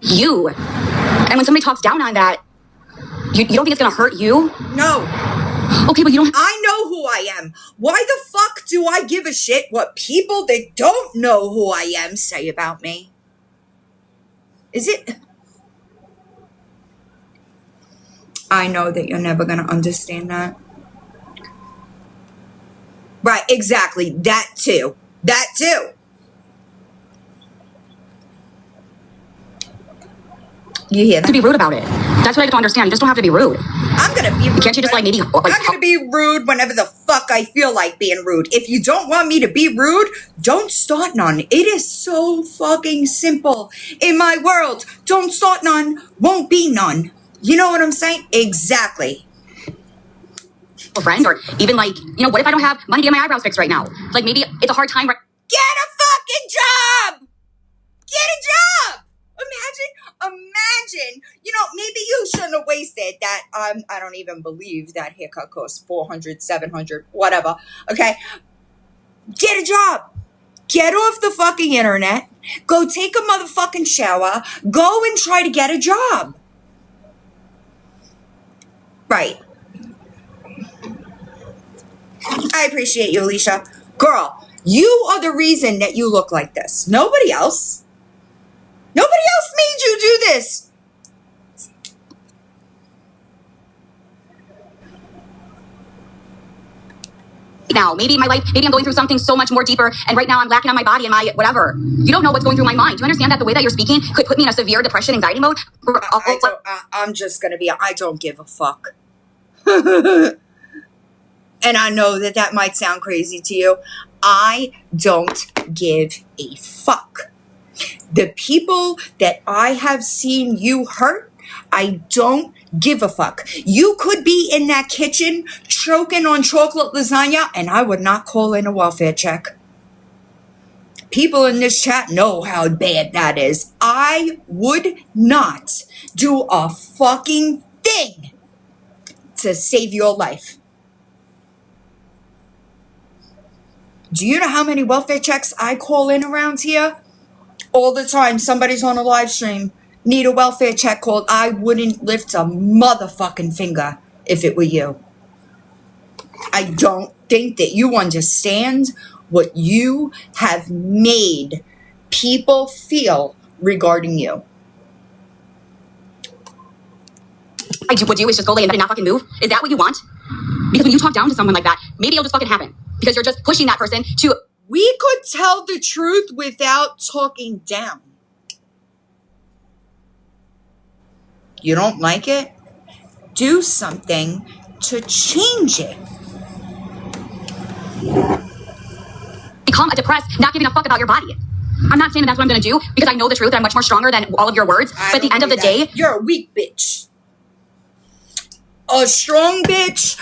Speaker 3: You. And when somebody talks down on that, you don't think it's gonna hurt you?
Speaker 2: No.
Speaker 3: Okay, but you don't.
Speaker 2: I know who I am. Why the fuck do I give a shit what people that don't know who I am say about me? Is it? I know that you're never gonna understand that. Right, exactly. That too. That too. You hear that?
Speaker 3: To be rude about it. That's what I don't understand. You just don't have to be rude.
Speaker 2: I'm gonna be rude.
Speaker 3: Can't you just like maybe?
Speaker 2: I'm gonna be rude whenever the fuck I feel like being rude. If you don't want me to be rude, don't start none. It is so fucking simple. In my world, don't start none, won't be none. You know what I'm saying? Exactly.
Speaker 3: A friend, or even like, you know, what if I don't have money to get my eyebrows fixed right now? Like maybe it's a hard time.
Speaker 2: Get a fucking job! Get a job! Imagine, you know, maybe you shouldn't have wasted that. I don't even believe that haircut costs $400, $700, whatever. Okay. Get a job. Get off the fucking internet. Go take a motherfucking shower. Go and try to get a job. Right. I appreciate you, Alicia. Girl, you are the reason that you look like this. Nobody else. Nobody else made you do this.
Speaker 3: Now, maybe my life, maybe I'm going through something so much more deeper, and right now I'm lacking on my body and my whatever. You don't know what's going through my mind. Do you understand that the way that you're speaking could put me in a severe depression, anxiety mode?
Speaker 2: I'm just gonna be, I don't give a fuck. And I know that that might sound crazy to you. I don't give a fuck. The people that I have seen you hurt, I don't give a fuck. You could be in that kitchen choking on chocolate lasagna, and I would not call in a welfare check. People in this chat know how bad that is. I would not do a fucking thing to save your life. Do you know how many welfare checks I call in around here? All the time, somebody's on a live stream, need a welfare check called. I wouldn't lift a motherfucking finger if it were you. I don't think that you understand what you have made people feel regarding you.
Speaker 3: I would do is just go lay in bed and not fucking move? Is that what you want? Because when you talk down to someone like that, maybe it'll just fucking happen. Because you're just pushing that person to...
Speaker 2: We could tell the truth without talking down. You don't like it? Do something to change it.
Speaker 3: Become a depressed, not giving a fuck about your body. I'm not saying that that's what I'm going to do, because I know the truth and I'm much more stronger than all of your words. But at the end of the day...
Speaker 2: You're a weak bitch. A strong bitch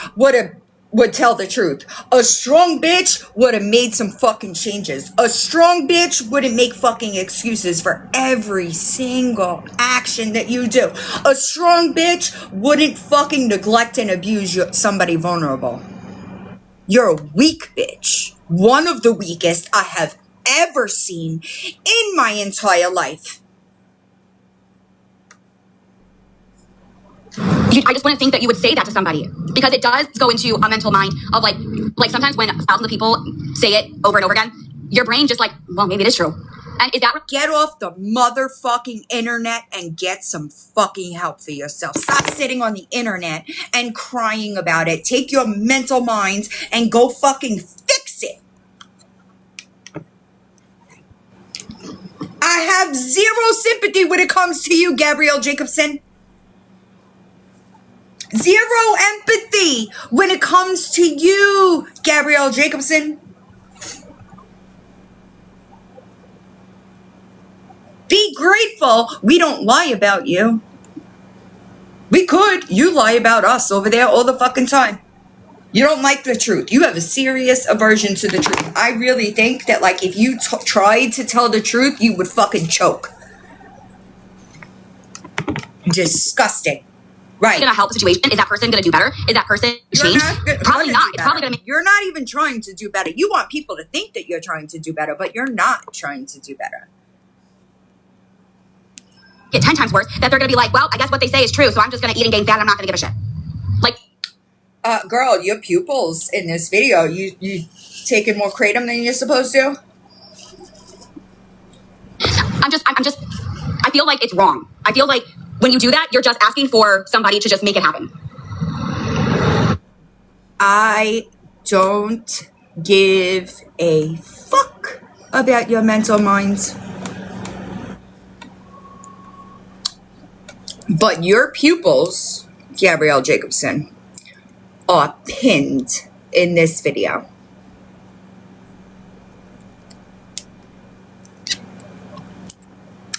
Speaker 2: would tell the truth. A strong bitch would have made some fucking changes. A strong bitch wouldn't make fucking excuses for every single action that you do. A strong bitch wouldn't fucking neglect and abuse somebody vulnerable. You're a weak bitch. One of the weakest I have ever seen in my entire life.
Speaker 3: I just wouldn't think that you would say that to somebody, because it does go into a mental mind of like sometimes when thousands of people say it over and over again, your brain just like, well, maybe it is true. And is that...
Speaker 2: Get off the motherfucking internet and get some fucking help for yourself. Stop sitting on the internet and crying about it. Take your mental mind and go fucking fix it. I have zero sympathy when it comes to you, Gabrielle Jacobson. Zero empathy when it comes to you, Gabrielle Jacobson. Be grateful we don't lie about you. We could. You lie about us over there all the fucking time. You don't like the truth. You have a serious aversion to the truth. I really think that, like, if you tried to tell the truth, you would fucking choke. Disgusting. Right.
Speaker 3: Gonna help the situation? Is that person gonna do better? Is that person change? Probably not. It's probably gonna make.
Speaker 2: You're not even trying to do better. You want people to think that you're trying to do better, but you're not trying to do better.
Speaker 3: Get 10 times worse. That they're gonna be like, well, I guess what they say is true, so I'm just gonna eat and gain fat. And I'm not gonna give a shit. Like,
Speaker 2: girl, your pupils in this video, you taking more kratom than you're supposed to.
Speaker 3: I feel like it's wrong. I feel like when you do that, you're just asking for somebody to just make it happen.
Speaker 2: I don't give a fuck about your mental mind. But your pupils, Gabrielle Jacobson, are pinned in this video.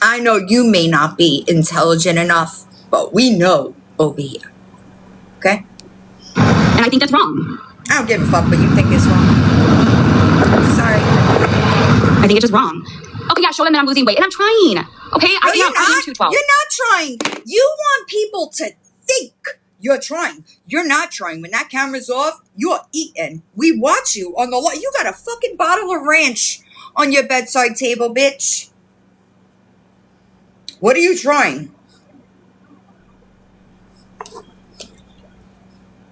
Speaker 2: I know you may not be intelligent enough, but we know over here. Okay?
Speaker 3: And I think that's wrong.
Speaker 2: I don't give a fuck, but you think it's wrong. Sorry.
Speaker 3: I think it's just wrong. Okay, yeah, show them that I'm losing weight, and I'm trying. Okay,
Speaker 2: No,
Speaker 3: I'm 212.
Speaker 2: You're not trying. You want people to think you're trying. You're not trying. When that camera's off, you're eating. We watch you on the lot. You got a fucking bottle of ranch on your bedside table, bitch. What are you trying?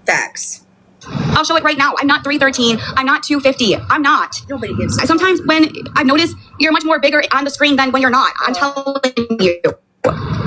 Speaker 2: Facts.
Speaker 3: I'll show it right now. I'm not 313. I'm not 250. I'm not.
Speaker 2: Nobody gives a fuck.
Speaker 3: Sometimes when I've noticed you're much more bigger on the screen than when you're not. I'm telling you.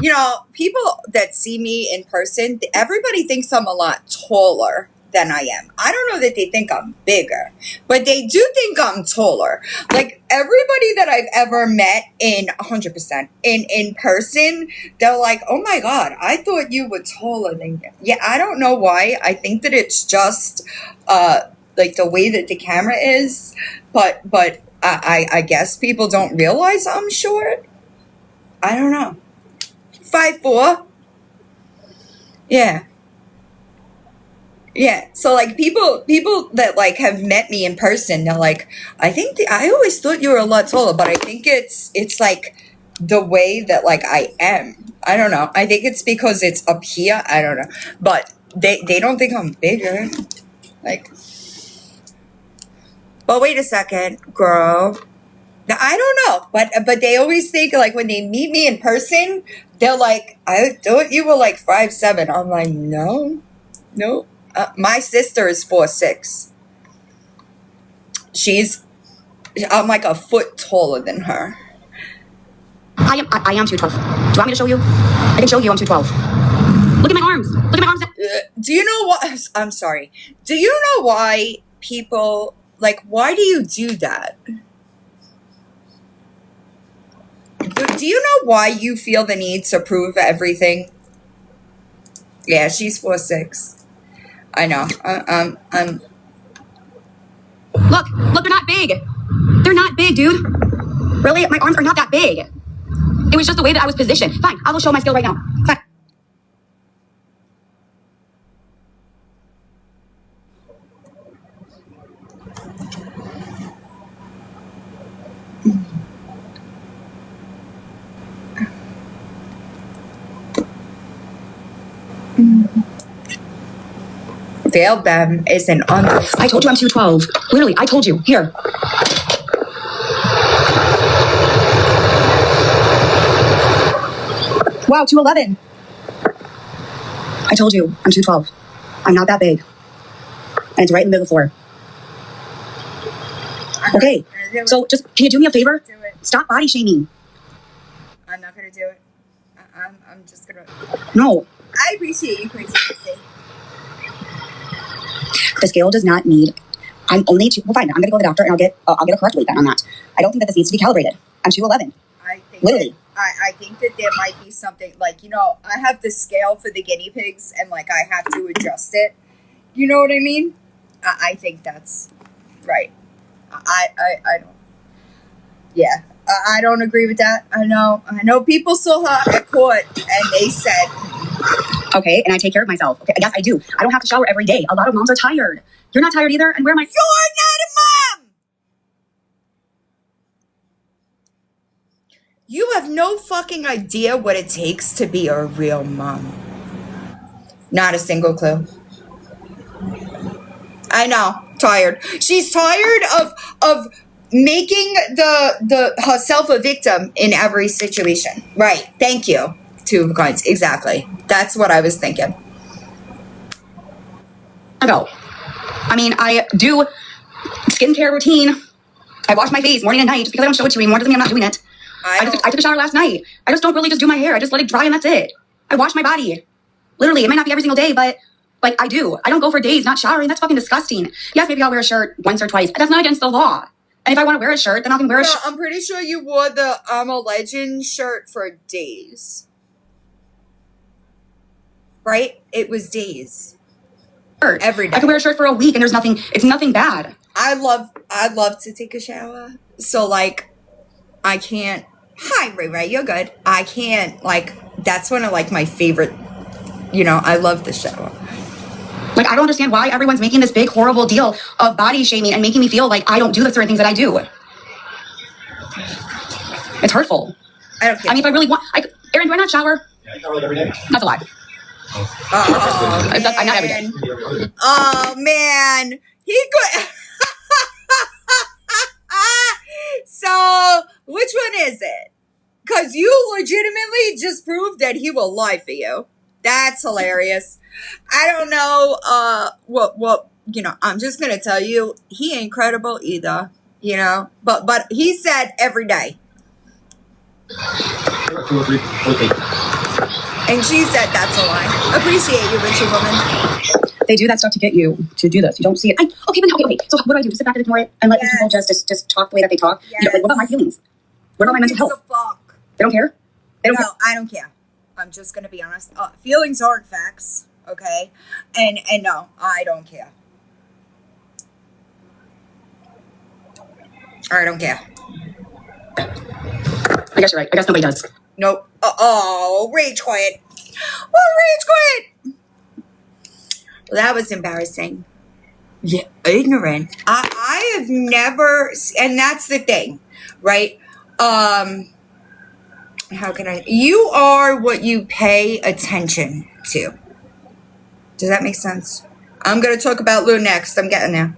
Speaker 2: You know, people that see me in person, everybody thinks I'm a lot taller than I am. I don't know that they think I'm bigger, but they do think I'm taller. Like everybody that I've ever met in 100% in person, they're like, oh my God, I thought you were taller than you. Yeah, I don't know why. I think that it's just like the way that the camera is, but I guess people don't realize I'm short. I don't know. 5'4". Yeah. Yeah, so like people that like have met me in person, they're like, I always thought you were a lot taller, but I think it's like the way that like I am. I don't know. I think it's because it's up here. I don't know, but they don't think I'm bigger. Like, but wait a second, girl. Now, I don't know, but they always think like when they meet me in person, they're like, I thought you were like 5'7". I'm like, no. My sister is 4'6". I'm like a foot taller than her.
Speaker 3: I am 212. Do you want me to show you? I can show you I'm 212. Look at my arms. Look at my arms.
Speaker 2: Do you know what? I'm sorry. Do you know why people, like, why do you do that? Do you know why you feel the need to prove everything? Yeah, she's 4'6". I know.
Speaker 3: Look, they're not big. They're not big, dude. Really? My arms are not that big. It was just the way that I was positioned. Fine, I will show my skill right now. Fine.
Speaker 2: Failed them is an honor.
Speaker 3: I told you I'm 212. Literally, I told you. Here. Wow, 211. I told you I'm 212. I'm not that big. And it's right in the middle of the floor. Okay, so just, can you do me a favor? Stop body shaming.
Speaker 2: I'm not gonna do it. I'm just gonna.
Speaker 3: No.
Speaker 2: I appreciate you, Chrissy.
Speaker 3: The scale does not need. I'm only well, fine. I'm gonna go to the doctor and I'll get a correct weight then on that. I don't think that this needs to be calibrated. I'm 211. Literally.
Speaker 2: I think that there might be something like, you know, I have the scale for the guinea pigs and like I have to adjust it. You know what I mean? I think that's right. I don't. Yeah, I don't agree with that. I know people saw her at court and they said.
Speaker 3: Okay, and I take care of myself. Okay, yes, I do. I don't have to shower every day. A lot of moms are tired. You're not tired either. And where am I?
Speaker 2: You're not a mom! You have no fucking idea what it takes to be a real mom. Not a single clue. I know. Tired. She's tired of making herself a victim in every situation. Right. Thank you. Two of Coins. Exactly. That's what I was thinking.
Speaker 3: I mean, I do skincare routine. I wash my face morning and night. Just because I don't show it to you anymore doesn't mean I'm not doing it. I took a shower last night. I just don't really just do my hair. I just let it dry and that's it. I wash my body. Literally, it might not be every single day, but like I do. I don't go for days not showering. That's fucking disgusting. Yes, maybe I'll wear a shirt once or twice. That's not against the law. And if I want to wear a shirt, then I can wear a shirt.
Speaker 2: I'm pretty sure you wore the I'm a Legend shirt for days. Right? It was days. Every day.
Speaker 3: I could wear a shirt for a week and it's nothing bad.
Speaker 2: I'd love to take a shower. So like I can't. Hi, Ray, you're good. I can't, like, that's one of like my favorite, I love the shower.
Speaker 3: Like, I don't understand why everyone's making this big, horrible deal of body shaming and making me feel like I don't do the certain things that I do. It's hurtful.
Speaker 2: I don't care.
Speaker 3: I mean, if I really want, Aaron, do I not shower?
Speaker 7: Yeah, you shower like every day.
Speaker 3: That's a lie.
Speaker 2: Oh,
Speaker 3: I'm not every day.
Speaker 2: Oh, man. He could. So, which one is it? Because you legitimately just proved that he will lie for you. That's hilarious. I don't know what I'm just going to tell you, he ain't credible either, but he said every day. And she said that's a lie. Appreciate you, Witchy woman.
Speaker 3: They do that stuff to get you to do this. You don't see it. Okay. So what do I do? Just sit back and ignore it and let these people just talk the way that they talk?
Speaker 2: Yes.
Speaker 3: What about my feelings? What about my mental health?
Speaker 2: Fuck?
Speaker 3: They don't care?
Speaker 2: No, I don't care. I'm just going to be honest. Feelings aren't facts, okay? And no, I don't care. I don't care.
Speaker 3: I guess you're right. I guess nobody does.
Speaker 2: Nope. Rage quit. Well, rage quit. Well, that was embarrassing. Yeah, ignorant. I have never, and that's the thing, right? How can I? You are what you pay attention to. Does that make sense? I'm going to talk about Lou next. I'm getting there.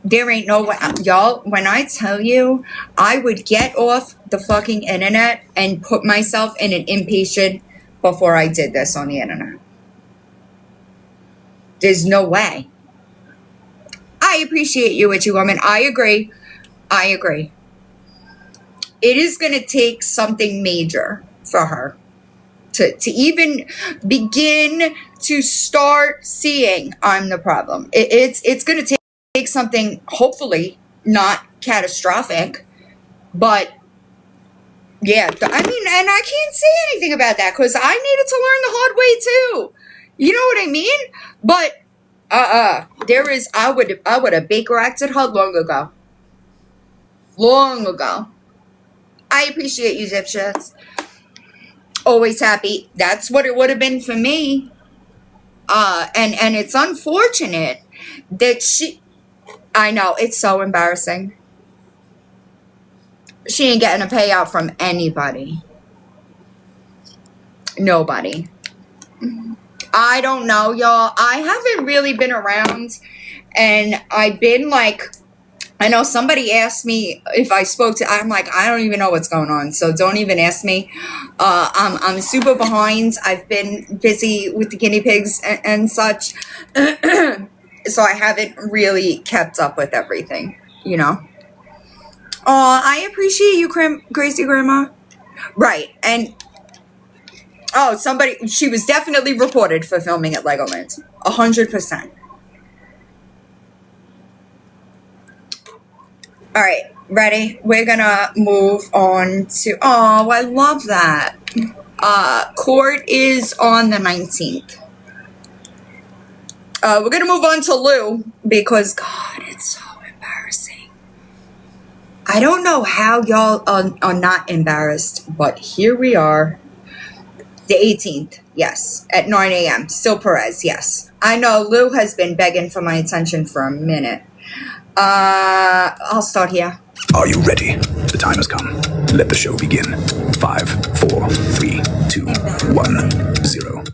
Speaker 2: There ain't no way, y'all, when I tell you, I would get off the fucking internet and put myself in an inpatient before I did this on the internet. There's no way. I appreciate you, Witchy woman. I agree. It is going to take something major for her to even begin to start seeing I'm the problem. It's going to take something, hopefully not catastrophic, but yeah, I mean, and I can't say anything about that because I needed to learn the hard way too. You know what I mean? But there is, I would have Baker acted her long ago. I appreciate you, Zipshits. Always happy. That's what it would have been for me. And it's unfortunate that I know, it's so embarrassing. She ain't getting a payout from anybody. Nobody. I don't know, y'all. I haven't really been around, and I've been like, I know somebody asked me if I spoke to, I'm like, I don't even know what's going on, so don't even ask me. I'm super behind. I've been busy with the guinea pigs and such, so I haven't really kept up with everything, I appreciate you, Gracie Grandma. Right, and she was definitely reported for filming at Legoland. 100%. All right, ready? We're gonna move on to, I love that. Court is on the 19th. We're gonna move on to Lou because, God, it's so embarrassing. I don't know how y'all are not embarrassed, but here we are. The 18th, yes, at 9 a.m. Still Perez, yes. I know Lou has been begging for my attention for a minute. I'll start here.
Speaker 8: Are you ready? The time has come. Let the show begin. 5, 4, 3, 2, 1-0.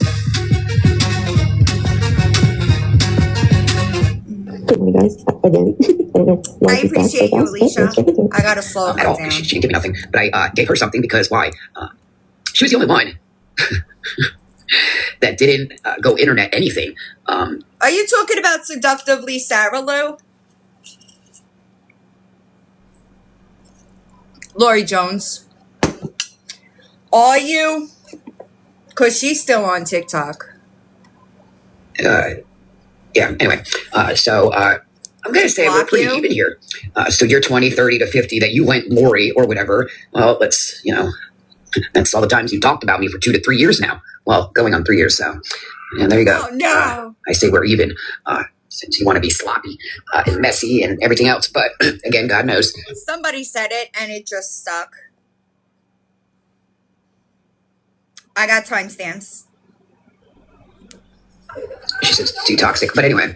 Speaker 7: Hey guys, again, I don't know why
Speaker 2: I
Speaker 7: she's back so
Speaker 2: appreciate you,
Speaker 7: fast, but
Speaker 2: Alicia.
Speaker 7: let's get into it.
Speaker 2: I gotta slow
Speaker 8: At
Speaker 2: her
Speaker 8: all.
Speaker 2: down.
Speaker 8: She didn't give me nothing, but I gave her something because why? She was the only one that didn't go internet anything.
Speaker 2: Are you talking about seductively Sarah Lou? Lori Jones. Are you? Because she's still on TikTok.
Speaker 8: Yeah, anyway, so I'm going to say we're pretty even here. So you're 20, 30 to 50 that you went Lori or whatever. Well, let's, that's all the times you talked about me for 2 to 3 years now. Well, going on 3 years, so. And there you go.
Speaker 2: Oh, no.
Speaker 8: I say we're even, since you want to be sloppy and messy and everything else. But again, God knows.
Speaker 2: Somebody said it and it just stuck. I got timestamps.
Speaker 8: She says it's too toxic. But anyway.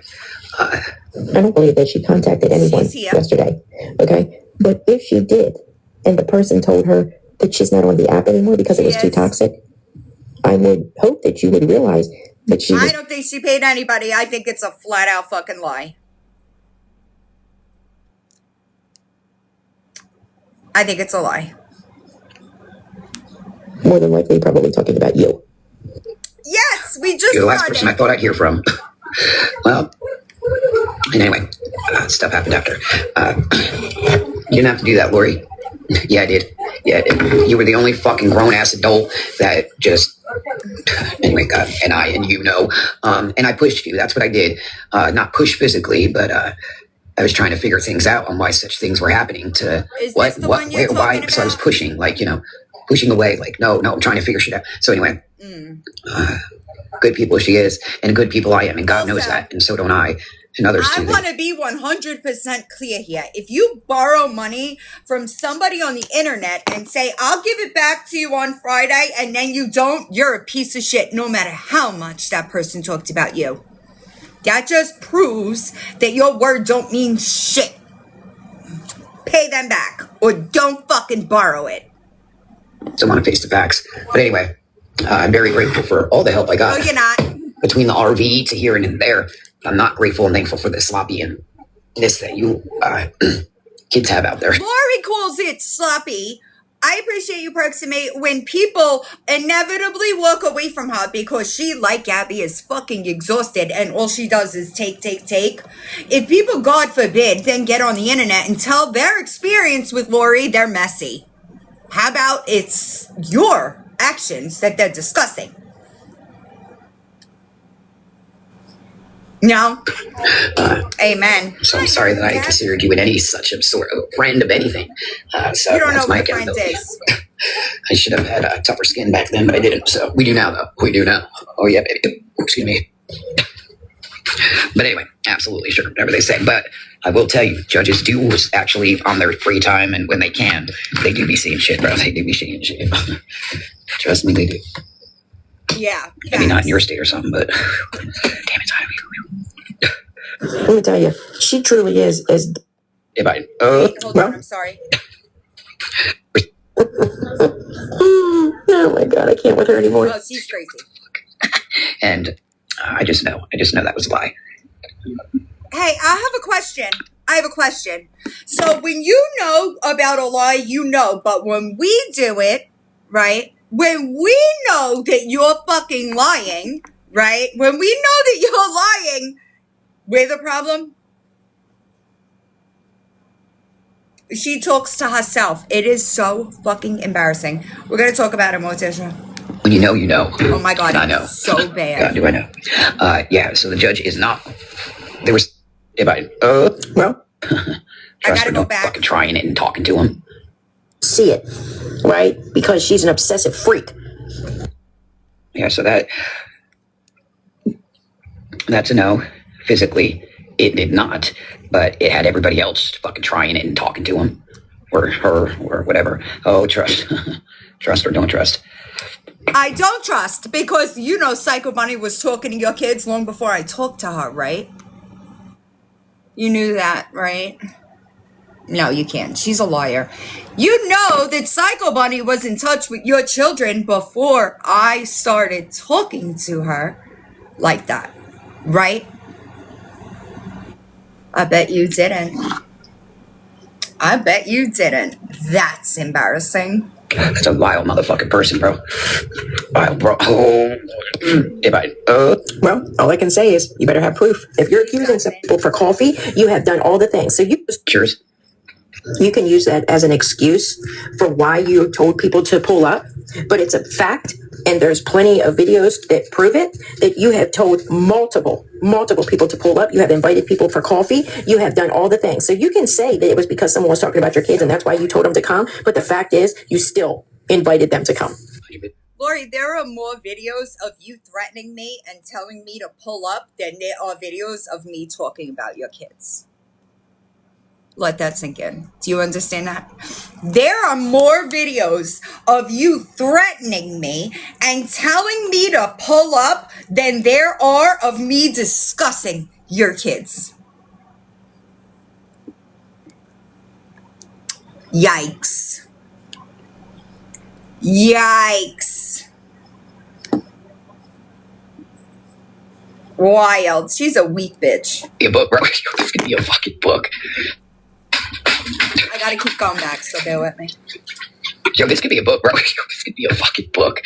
Speaker 7: I don't believe that she contacted anyone yesterday, okay? But if she did, and the person told her that she's not on the app anymore because it was too toxic, I would hope that you would realize that she
Speaker 2: I don't think she paid anybody. I think it's a flat out fucking lie. I think it's a lie.
Speaker 7: more than likely probably talking about you.
Speaker 2: Yes, we just
Speaker 8: You're the last person I thought I'd hear from. Well, and anyway, stuff happened after. You didn't have to do that, Lori. Yeah, I did. Yeah, you were the only fucking grown-ass adult that just... Anyway, God, and you know. And I pushed you. That's what I did. Not push physically, but I was trying to figure things out on why such things were happening to...
Speaker 2: Is this the one you're talking about?
Speaker 8: So I was pushing, pushing away. No, I'm trying to figure shit out. So anyway... good people she is, and good people I am, and God knows that, and so don't I, and others too.
Speaker 2: I want to be 100% clear here. If you borrow money from somebody on the internet and say, I'll give it back to you on Friday, and then you don't, you're a piece of shit, no matter how much that person talked about you. That just proves that your word don't mean shit. Pay them back, or don't fucking borrow it.
Speaker 8: Don't want to face the facts, but anyway. I'm very grateful for all the help I got.
Speaker 2: No, you're not.
Speaker 8: Between the RV to here and there, I'm not grateful and thankful for the sloppy and this that you kids have out there.
Speaker 2: Lori calls it sloppy. I appreciate you, Proximate, when people inevitably walk away from her because she, like Gabi, is fucking exhausted and all she does is take. If people, God forbid, then get on the internet and tell their experience with Lori, they're messy. How about it's your actions that they're discussing? No. Amen.
Speaker 8: So I'm sorry that I considered you in any such a sort of friend of anything. So
Speaker 2: you don't know
Speaker 8: that's my
Speaker 2: what a friend is.
Speaker 8: I should have had a tougher skin back then, but I didn't. So we do now, though. We do now. Oh, yeah, baby. Excuse me. But anyway, absolutely sure, whatever they say. But I will tell you, judges do actually, on their free time and when they can, they do be seeing shit, bro. They do be seeing shit. Trust me, they do.
Speaker 2: Yeah.
Speaker 8: Maybe not in your state or something, but damn it,
Speaker 7: Let me tell you, she truly is as...
Speaker 8: If I...
Speaker 2: Hold on, I'm sorry.
Speaker 7: Oh my God, I can't with her anymore.
Speaker 2: Oh, she's crazy.
Speaker 8: And I just know that was a lie.
Speaker 2: Hey, I have a question. So when you know about a lie, you know, but when we do it, right? When we know that you're fucking lying, right? When we know that you're lying, we're the problem. She talks to herself. It is so fucking embarrassing. We're going to talk about it, Morticia.
Speaker 8: When you know, you know.
Speaker 2: Oh my God,
Speaker 8: I know.
Speaker 2: So bad.
Speaker 8: God, do I know. Yeah, so the judge is not... There was... If I...
Speaker 7: Well...
Speaker 2: I gotta go back.
Speaker 8: Fucking trying it and talking to him.
Speaker 7: See it, right? Because she's an obsessive freak.
Speaker 8: Yeah, so that's a no. Physically, it did not, but it had everybody else fucking trying it and talking to him, or her, or whatever. Oh, trust. Trust or don't trust.
Speaker 2: I don't trust because, you know, Psycho Bunny was talking to your kids long before I talked to her, right? You knew that, right? No, you can't. She's a liar. You know that Psycho Bunny was in touch with your children before I started talking to her like that, right? I bet you didn't. I bet you didn't. That's embarrassing.
Speaker 8: That's a vile motherfucking person, bro. Vile, bro. Well, all I can say is you better have proof. If you're accusing some people for coffee, you have done all the things. So you can use that as an excuse for why you told people to pull up, but it's a fact, and there's plenty of videos that prove it, that you have told multiple people to pull up. You have invited people for coffee. You have done all the things. So you can say that it was because someone was talking about your kids and that's why you told them to come, but the fact is you still invited them to come.
Speaker 2: Lori, there are more videos of you threatening me and telling me to pull up than there are videos of me talking about your kids. Let that sink in. Do you understand that? There are more videos of you threatening me and telling me to pull up than there are of me discussing your kids. Yikes. Yikes. Wild. She's a weak bitch.
Speaker 8: Be a book, bro. This could be a fucking book.
Speaker 2: I gotta keep going back, so bear with me.
Speaker 8: Yo, this could be a book, bro. This could be a fucking book.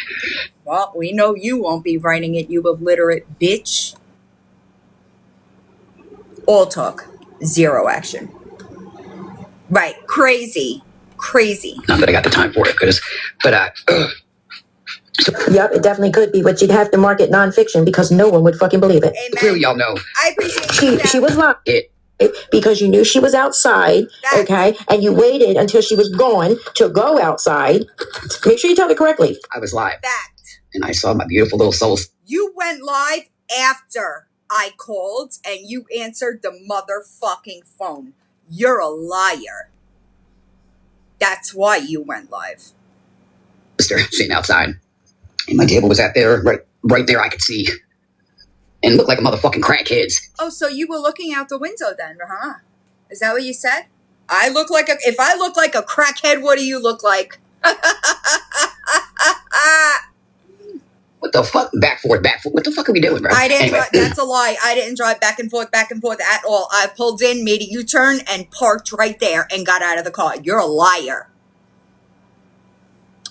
Speaker 2: Well, we know you won't be writing it, you illiterate bitch. All talk, zero action. Right, crazy.
Speaker 8: Not that I got the time for it,
Speaker 7: Yep, it definitely could be, but you'd have to mark it nonfiction because no one would fucking believe it.
Speaker 2: Amen.
Speaker 8: Clearly, y'all know.
Speaker 2: I appreciate
Speaker 7: She was lying. Because you knew she was outside, okay, and you waited until she was gone to go outside. Make sure you tell it correctly.
Speaker 8: I was live.
Speaker 2: Fact.
Speaker 8: And I saw my beautiful little souls.
Speaker 2: You went live after I called and you answered the motherfucking phone. You're a liar. That's why you went live.
Speaker 8: Sister sitting outside. And my table was out there, right there I could see. And looked like a motherfucking crackheads.
Speaker 2: Oh, so you were looking out the window then, huh? Is that what you said? If I look like a crackhead, what do you look like?
Speaker 8: What the fuck? Back forth. What the fuck are we doing, bro?
Speaker 2: I didn't drive, that's a lie. I didn't drive back and forth at all. I pulled in, made a U-turn, and parked right there and got out of the car. You're a liar.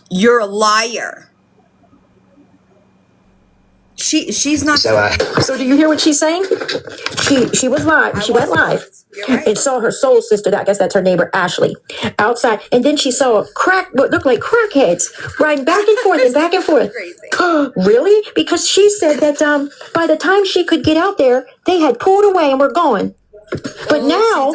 Speaker 2: You're a liar. She's not.
Speaker 7: So do you hear what she's saying? She was live. She went live and saw her soul sister. I guess that's her neighbor Ashley outside, and then she saw what looked like crackheads riding back and forth and back and forth. Really? Because she said that by the time she could get out there, they had pulled away and were gone. But now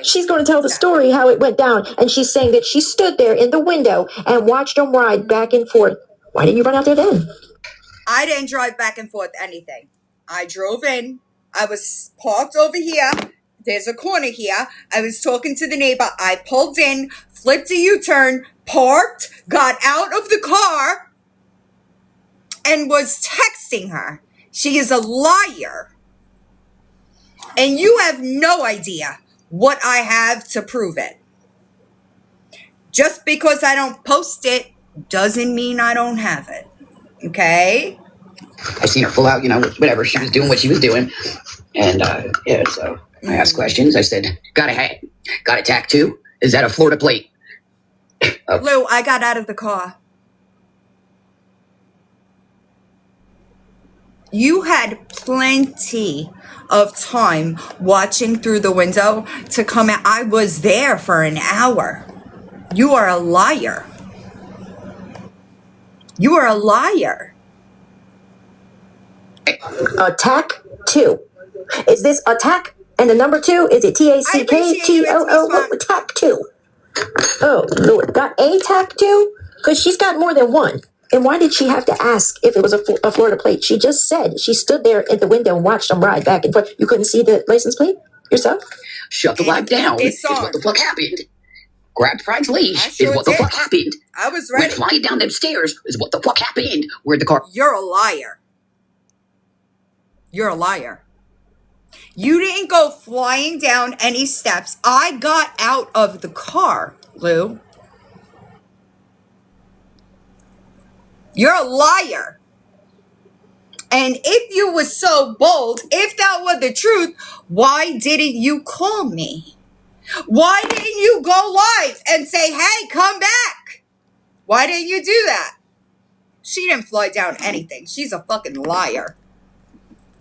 Speaker 7: she's going to tell the story how it went down, and she's saying that she stood there in the window and watched them ride back and forth. Why didn't you run out there then?
Speaker 2: I didn't drive back and forth anything. I drove in. I was parked over here. There's a corner here. I was talking to the neighbor. I pulled in, flipped a U-turn, parked, got out of the car, and was texting her. She is a liar. And you have no idea what I have to prove it. Just because I don't post it doesn't mean I don't have it. Okay?
Speaker 8: I seen her pull out, whatever. She was doing what she was doing. And, so I asked questions. I said, got a hat? Got a tattoo? Is that a Florida plate?
Speaker 2: Lou, I got out of the car. You had plenty of time watching through the window to come out. I was there for an hour. You are a liar. You are a liar.
Speaker 7: Attack 2. Is this attack? And the number 2, is it TACKTOO? Attack 2. Oh, Lord. Got a tack 2? Because she's got more than one. And why did she have to ask if it was a Florida plate? She just said she stood there at the window and watched them ride back and forth. You couldn't see the license plate yourself?
Speaker 8: Shut the light down. Is what the fuck happened. Grabbed Frank's leash is what the fuck happened.
Speaker 2: I was ready.
Speaker 8: Went flying down them stairs is what the fuck happened. Where'd the car?
Speaker 2: You're a liar. You're a liar. You didn't go flying down any steps. I got out of the car, Lou. You're a liar. And if you were so bold, if that were the truth, why didn't you call me? Why didn't you go live and say, hey, come back? Why didn't you do that? She didn't fly down anything. She's a fucking liar.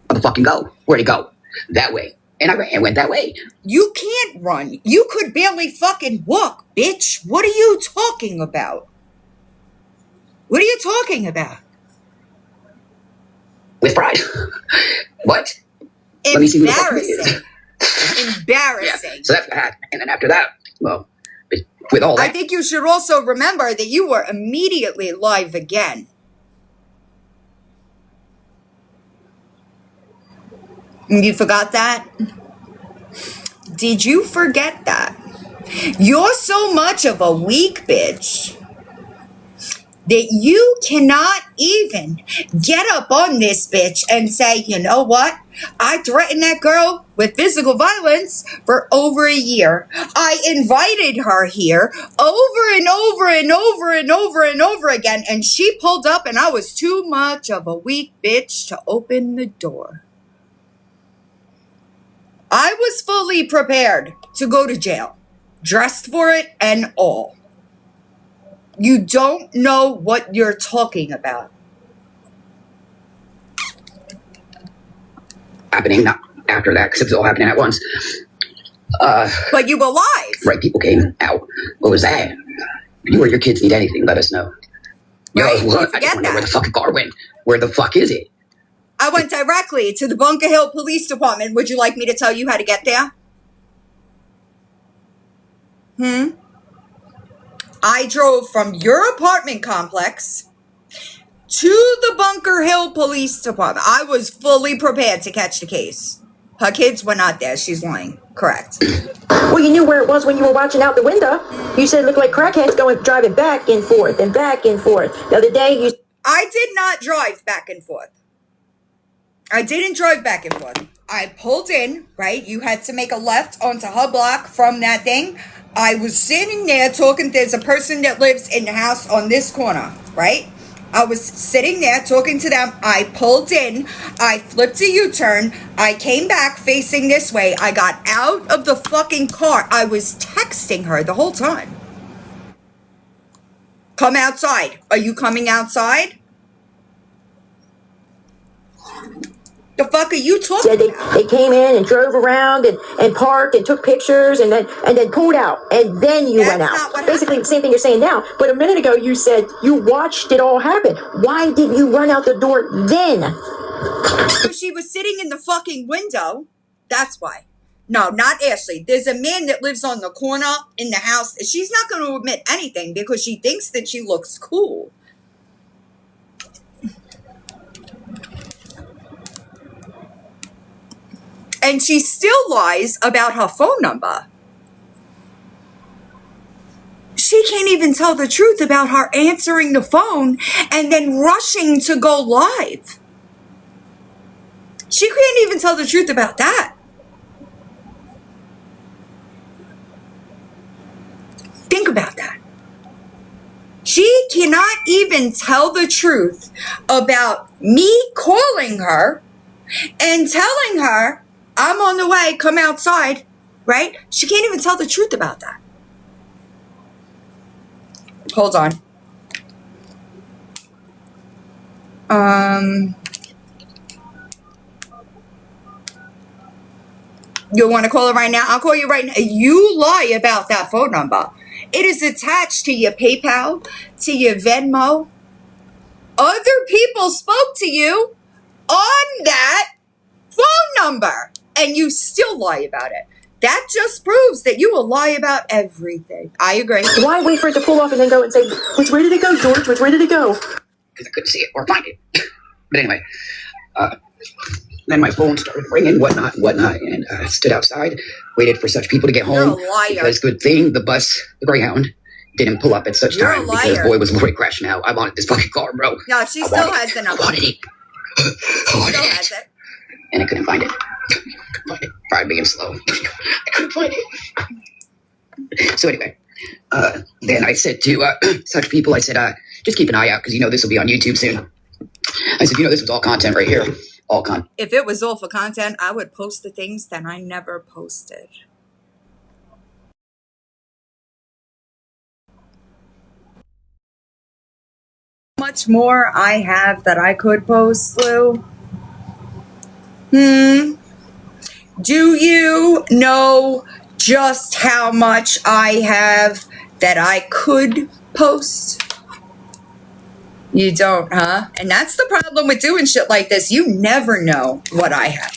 Speaker 8: Where'd the fucking go? Where'd it go? That way. And I ran and went that way.
Speaker 2: You can't run. You could barely fucking walk, bitch. What are you talking about? What are you talking about?
Speaker 8: With pride. What?
Speaker 2: Embarrassing.
Speaker 8: Let me see who the fuck it is.
Speaker 2: Embarrassing.
Speaker 8: Yeah, so that's bad. And then after that, well, with all that.
Speaker 2: I think you should also remember that you were immediately live again. You forgot that? Did you forget that? You're so much of a weak bitch that you cannot even get up on this bitch and say, you know what? I threatened that girl with physical violence for over a year. I invited her here over and over and over and over and over again, and she pulled up and I was too much of a weak bitch to open the door. I was fully prepared to go to jail, dressed for it and all. You don't know what you're talking about.
Speaker 8: Happening, not after that, because it was all happening at once.
Speaker 2: But you were live.
Speaker 8: Right, people came out. What was that? If you or your kids need anything, let us know.
Speaker 2: Right,
Speaker 8: Yo, look, I just want to know where the fucking car went. Where the fuck is it?
Speaker 2: I went directly to the Bunker Hill Police Department. Would you like me to tell you how to get there? I drove from your apartment complex to the Bunker Hill Police Department. I was fully prepared to catch the case. Her kids were not there. She's lying. Correct.
Speaker 7: Well, you knew where it was when you were watching out the window. You said it looked like crackheads driving back and forth and back and forth. The other day you...
Speaker 2: I did not drive back and forth. I didn't drive back and forth. I pulled in, right? You had to make a left onto her block from that thing. I was sitting there talking. There's a person that lives in the house on this corner, right? I was sitting there talking to them. I pulled in. I flipped a U-turn. I came back facing this way. I got out of the fucking car. I was texting her the whole time. Come outside. Are you coming outside? The fuck are you talking about?
Speaker 7: They came in and drove around and parked and took pictures and then pulled out. And then you went out. Basically the same thing you're saying now. But a minute ago you said you watched it all happen. Why didn't you run out the door then?
Speaker 2: She was sitting in the fucking window. That's why. No, not Ashley. There's a man that lives on the corner in the house. She's not going to admit anything because she thinks that she looks cool. And she still lies about her phone number. She can't even tell the truth about her answering the phone and then rushing to go live. She can't even tell the truth about that. Think about that. She cannot even tell the truth about me calling her and telling her, I'm on the way, come outside, right? She can't even tell the truth about that. Hold on. You want to call her right now? I'll call you right now. You lie about that phone number. It is attached to your PayPal, to your Venmo. Other people spoke to you on that phone number. And you still lie about it. That just proves that you will lie about everything. I agree.
Speaker 7: Why wait for it to pull off and then go and say, which way did it go, George? Which way did it go?
Speaker 8: Because I couldn't see it or find it. But anyway, then my phone started ringing, whatnot, and I stood outside, waited for such people to get home.
Speaker 2: You're a liar.
Speaker 8: Because good thing the Greyhound, didn't pull up at such
Speaker 2: You're
Speaker 8: time.
Speaker 2: a liar.
Speaker 8: Because boy, was Lori crashing out. I wanted this fucking car, bro.
Speaker 2: No, she still has the number.
Speaker 8: I wanted it.
Speaker 2: She still has it.
Speaker 8: And I couldn't find it. find it. Probably being slow. I couldn't find it. So anyway, then I said to such people, I said, just keep an eye out because this will be on YouTube soon. I said, this was all content right here. All content.
Speaker 2: If it was all for content, I would post the things that I never posted. Much more I have that I could post, Lou. Do you know just how much I have that I could post? You don't, huh? And that's the problem with doing shit like this. You never know what I have.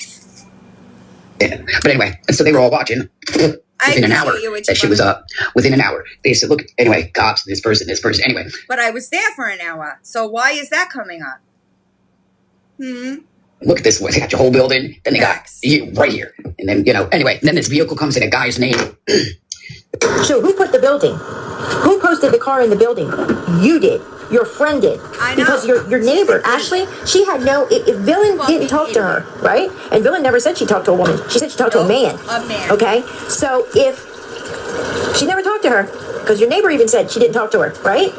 Speaker 8: Yeah. But anyway, so they were all watching. Within an hour that she was up. Within an hour. They said, look, anyway, cops, this person. Anyway.
Speaker 2: But I was there for an hour. So why is that coming up?
Speaker 8: Look at this one. They got your whole building. Then they got you right here. And then, anyway, then this vehicle comes in a guy's name.
Speaker 7: So who put the building? Who posted the car in the building? You did. Your friend did.
Speaker 2: I know.
Speaker 7: Because your neighbor, Ashley, she had no... If Villain didn't talk to her, right? And Villain never said she talked to a woman. She said she talked to a man.
Speaker 2: A man.
Speaker 7: Okay? So if... She never talked to her, because your neighbor even said she didn't talk to her, right?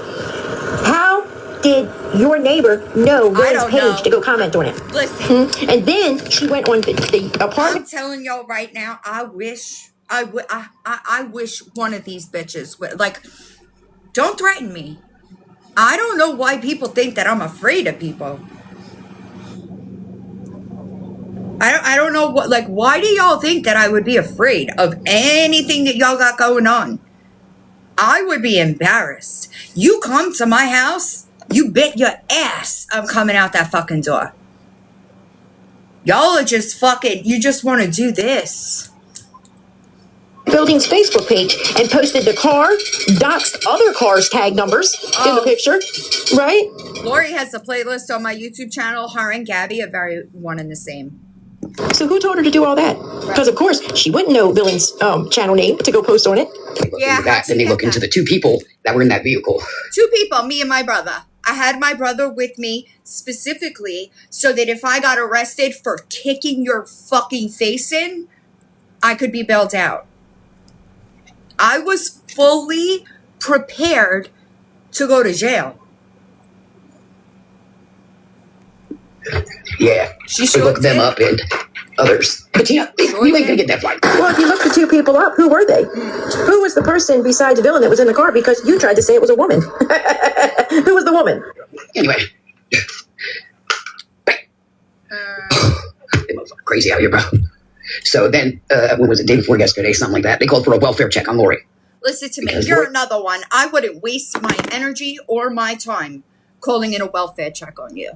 Speaker 7: How did your neighbor know Villain's page to go comment on it?
Speaker 2: Listen.
Speaker 7: And then she went on the apartment...
Speaker 2: I'm telling y'all right now, I wish one of these bitches would... Like, don't threaten me. I don't know why people think that I'm afraid of people. I don't know what, like, why do y'all think that I would be afraid of anything that y'all got going on? I would be embarrassed. You come to my house, you bet your ass I'm coming out that fucking door. Y'all are just fucking, you just want to do this.
Speaker 7: Building's Facebook page and posted the car, doxed other cars' tag numbers in the picture, right?
Speaker 2: Lori has a playlist on my YouTube channel. Her and Gabi are very one and the same.
Speaker 7: So who told her to do all that? Because of course she wouldn't know Villain's channel name to go post on it.
Speaker 2: Yeah.
Speaker 8: Then they look into the two people that were in that vehicle.
Speaker 2: Two people, me and my brother. I had my brother with me specifically so that if I got arrested for kicking your fucking face in, I could be bailed out. I was fully prepared to go to jail.
Speaker 8: Yeah.
Speaker 2: She sure
Speaker 8: looked them up and others. But you ain't gonna get that flight.
Speaker 7: Well, if you look the two people up, who were they? Who was the person besides Villain that was in the car? Because you tried to say it was a woman. Who was the woman?
Speaker 8: Anyway. Crazy out here, bro. So then, when was it, day before yesterday, something like that, they called for a welfare check on Lori.
Speaker 2: Listen to me, you're another one. I wouldn't waste my energy or my time calling in a welfare check on you.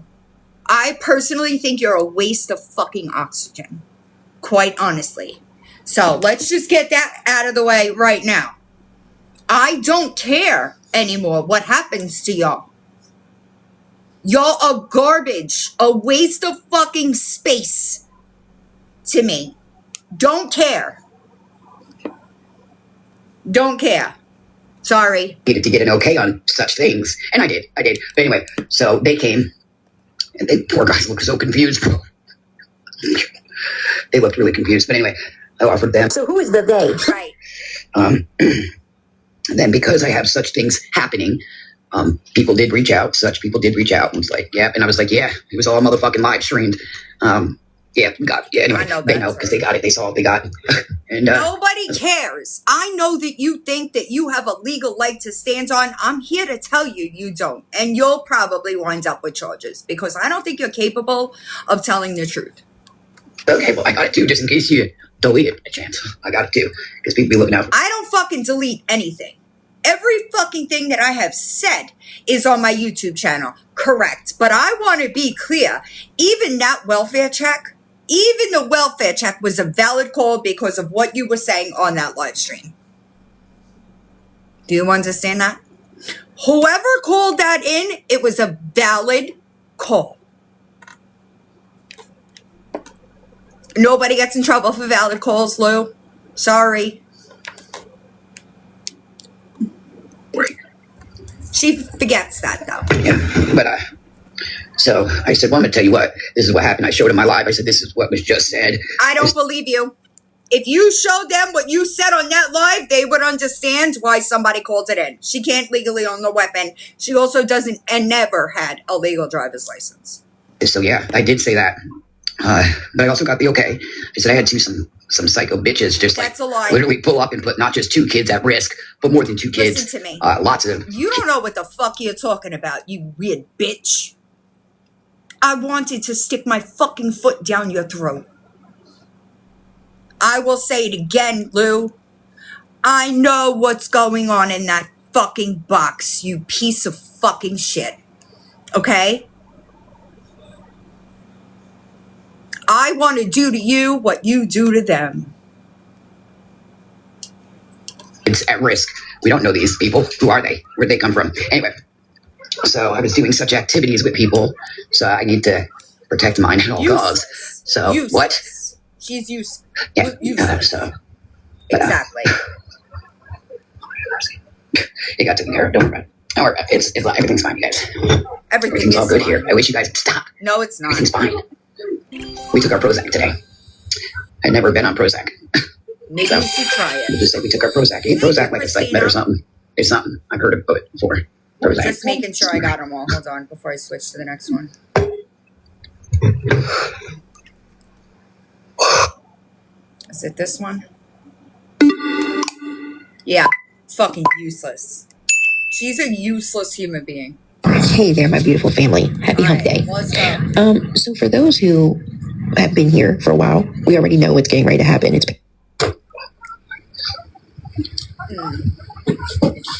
Speaker 2: I personally think you're a waste of fucking oxygen. Quite honestly. So let's just get that out of the way right now. I don't care anymore what happens to y'all. Y'all are garbage. A waste of fucking space to me. Don't care. Don't care. Sorry.
Speaker 8: Needed to get an okay on such things. And I did. But anyway, so they came. And they poor guys looked so confused. They looked really confused. But anyway, I offered them.
Speaker 7: So who is the they?
Speaker 2: Right.
Speaker 8: Then because I have such things happening, people did reach out. Such people did reach out and was like, yeah. And I was like, yeah, it was all motherfucking live streamed. Anyway, they know because they got it. They saw it. They got it. And
Speaker 2: nobody cares. I know that you think that you have a legal leg to stand on. I'm here to tell you, you don't. And you'll probably wind up with charges because I don't think you're capable of telling the truth.
Speaker 8: Okay, well, I got it too, just in case you delete it a chance. I got it too, because people be looking out.
Speaker 2: I don't fucking delete anything. Every fucking thing that I have said is on my YouTube channel. Correct. But I want to be clear. Even that welfare check, even the welfare check was a valid call because of what you were saying on that live stream. Do you understand that? Whoever called that in, it was a valid call. Nobody gets in trouble for valid calls, Lou. Sorry. She forgets that, though.
Speaker 8: Yeah, but So I said, well, I'm going to tell you what. This is what happened. I showed him my live. I said, this is what was just said.
Speaker 2: I don't believe you. If you showed them what you said on that live, they would understand why somebody called it in. She can't legally own the weapon. She also doesn't and never had a legal driver's license.
Speaker 8: So, yeah, I did say that. But I also got the okay. I said I had some psycho bitches just
Speaker 2: That's
Speaker 8: like
Speaker 2: a lie.
Speaker 8: literally pull up and put not just 2 kids at risk, but more than 2 kids.
Speaker 2: Listen to me.
Speaker 8: Lots of
Speaker 2: You don't know what the fuck you're talking about, you weird bitch. I wanted to stick my fucking foot down your throat. I will say it again, Lou. I know what's going on in that fucking box, you piece of fucking shit. Okay? I want to do to you what you do to them.
Speaker 8: kids at risk. We don't know these people. Who are they? Where'd they come from? Anyway, so I was doing such activities with people, so I need to protect mine at all costs. So
Speaker 2: useless.
Speaker 8: What?
Speaker 2: She's useless.
Speaker 8: Yeah.
Speaker 2: Useless.
Speaker 8: Exactly. It got to me here. Don't worry. Don't worry about it. It's everything's fine, you guys. Everything's all good
Speaker 2: fine.
Speaker 8: here. I wish you guys would stop.
Speaker 2: No, it's not.
Speaker 8: Everything's fine. We took our Prozac today. I'd never been on Prozac.
Speaker 2: Maybe you should try it.
Speaker 8: We'll just say we took our Prozac. Hey, Prozac like a psych med or something. It's something. I've heard of it before. Prozac.
Speaker 2: Just making sure I got them all. Hold on before I switch to the next one. Is it this one? Yeah. It's fucking useless. She's a useless human being.
Speaker 7: Hey there, my beautiful family. Happy hump day.
Speaker 2: Let's go.
Speaker 7: So for those who have been here for a while, we already know what's getting ready to happen. It's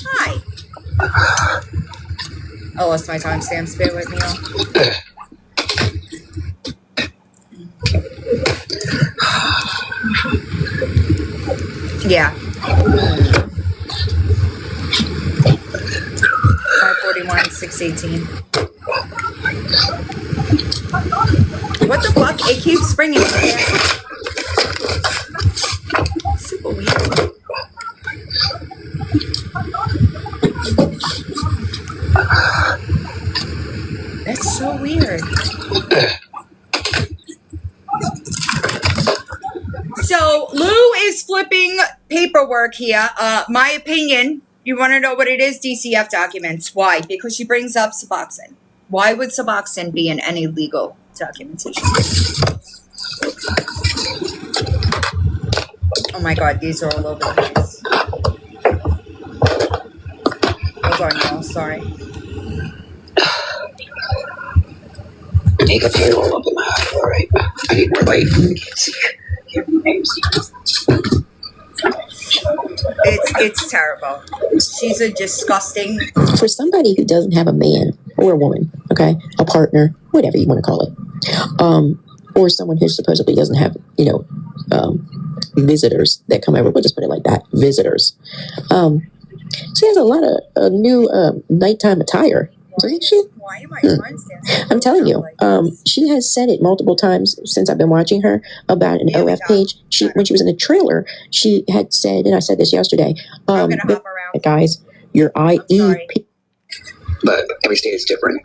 Speaker 2: Hi. I lost my timestamps. Bear with me, y'all. Yeah. 541, 618. What the fuck? It keeps springing. Super weird. That's so weird. So Lou is flipping paperwork here. My opinion, you want to know what it is? DCF documents. Why? Because she brings up Suboxone. Why would Suboxone be in any legal documentation? Oh my God, these are all over the place. Hold on, y'all. Sorry.
Speaker 8: Take a tail all up in my eye. All right. I need more light.
Speaker 2: It's terrible. She's a disgusting.
Speaker 7: for somebody who doesn't have a man or a woman, okay, a partner, whatever you want to call it, or someone who supposedly doesn't have, visitors that come over. We'll just put it like that, visitors. She has a lot of new nighttime attire. Doesn't she?
Speaker 2: Why am I timestamps?
Speaker 7: I'm telling you, she has said it multiple times since I've been watching her about an OF page. When she was in the trailer, she had said, and I said this yesterday,
Speaker 2: I'm gonna hop around.
Speaker 7: guys, your IEP.
Speaker 8: But every state is different.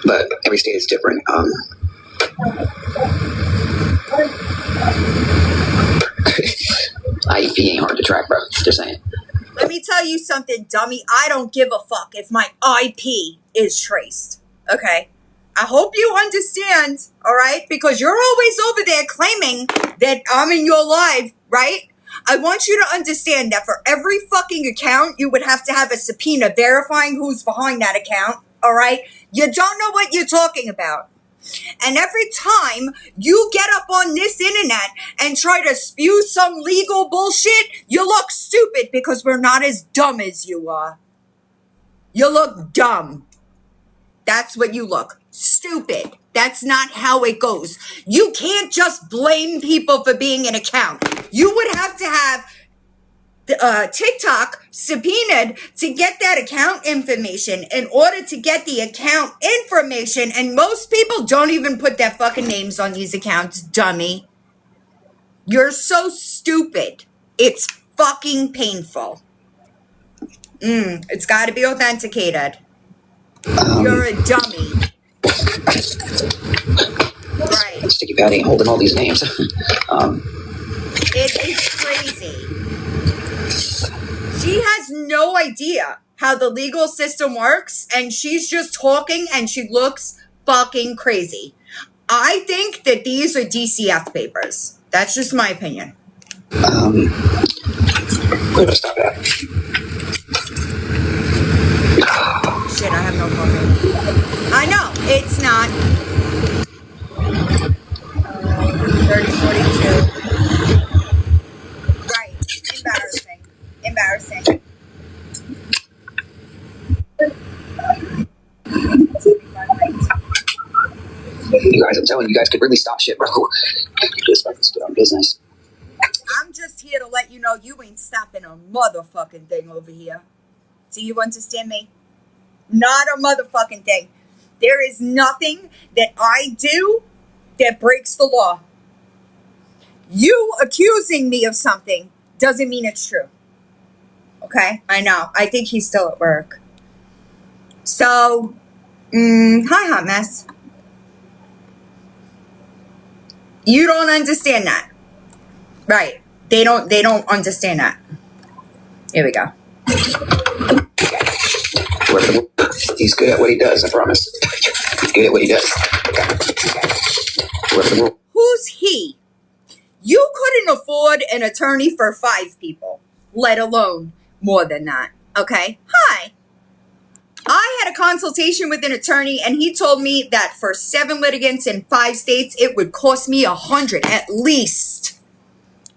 Speaker 8: But every state is different. IEP ain't hard to track, bro. Just saying.
Speaker 2: Let me tell you something, dummy. I don't give a fuck if my IP is traced. Okay? I hope you understand, all right? Because you're always over there claiming that I'm in your live, right? I want you to understand that for every fucking account, you would have to have a subpoena verifying who's behind that account, all right? You don't know what you're talking about. And every time you get up on this internet and try to spew some legal bullshit, you look stupid because we're not as dumb as you are. You look dumb. That's what you look. Stupid. That's not how it goes. You can't just blame people for being an account. You would have to have TikTok subpoenaed to get that account information in order to get the account information, and most people don't even put their fucking names on these accounts, dummy. You're so stupid. It's fucking painful. It's got to be authenticated. You're a dummy. Right.
Speaker 8: Sticky Patty holding all these names.
Speaker 2: It is crazy. She has no idea how the legal system works, and she's just talking, and she looks fucking crazy. I think that these are DCF papers. That's just my opinion.
Speaker 8: Where do I stop at?
Speaker 2: Shit, I have no coffee. I know, it's not. 3042. Right. Embarrassing.
Speaker 8: You guys, I'm telling you, guys could really stop shit, bro. Just fucking get on business.
Speaker 2: I'm just here to let you know you ain't stopping a motherfucking thing over here. Do you understand me? Not a motherfucking thing. There is nothing that I do that breaks the law. You accusing me of something doesn't mean it's true. Okay? I know. I think he's still at work. So, hi, hot mess. You don't understand that. Right. They don't understand that. Here we go.
Speaker 8: He's good at what he does, I promise. He's good at what he does.
Speaker 2: Who's he? You couldn't afford an attorney for 5 people, let alone more than that. Okay? Hi. I had a consultation with an attorney, and he told me that for 7 litigants in 5 states, it would cost me at least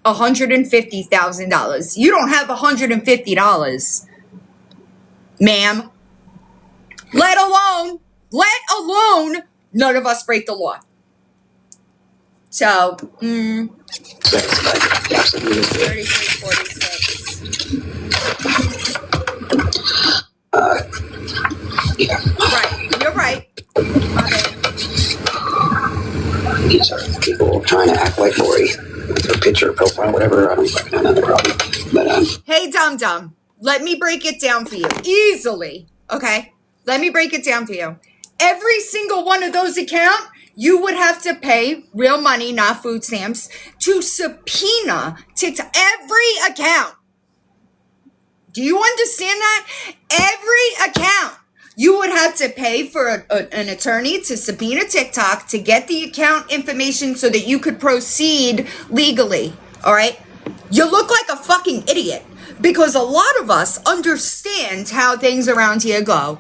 Speaker 2: $150,000. You don't have $150, ma'am. Let alone, none of us break the law. So, 3346.
Speaker 8: Yeah.
Speaker 2: Right, you're right.
Speaker 8: These are people trying to act like Lori. Their picture, profile, whatever. I don't fucking know the problem. But,
Speaker 2: Hey, dum-dum, let me break it down for you. Easily, okay? Let me break it down for you. Every single one of those accounts, you would have to pay real money, not food stamps, to subpoena every account. Do you understand that? Every account. You would have to pay for an attorney to subpoena TikTok to get the account information so that you could proceed legally. All right? You look like a fucking idiot because a lot of us understand how things around here go.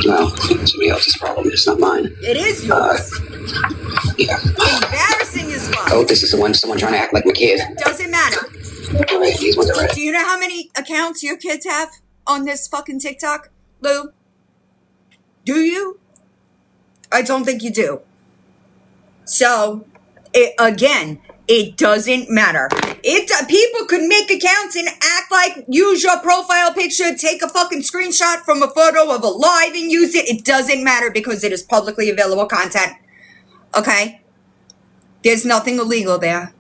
Speaker 8: well, somebody else's problem. It's not mine.
Speaker 2: It is yours.
Speaker 8: Yeah.
Speaker 2: Embarrassing as fuck.
Speaker 8: Oh, this is someone trying to act like my kid.
Speaker 2: Doesn't matter.
Speaker 8: All right, these ones are right.
Speaker 2: Do you know how many accounts your kids have on this fucking TikTok, Lou? Do you? I don't think you do. So, it doesn't matter. People could make accounts and act like, use your profile picture, take a fucking screenshot from a photo of a live and use it. It doesn't matter because it is publicly available content. Okay? There's nothing illegal there.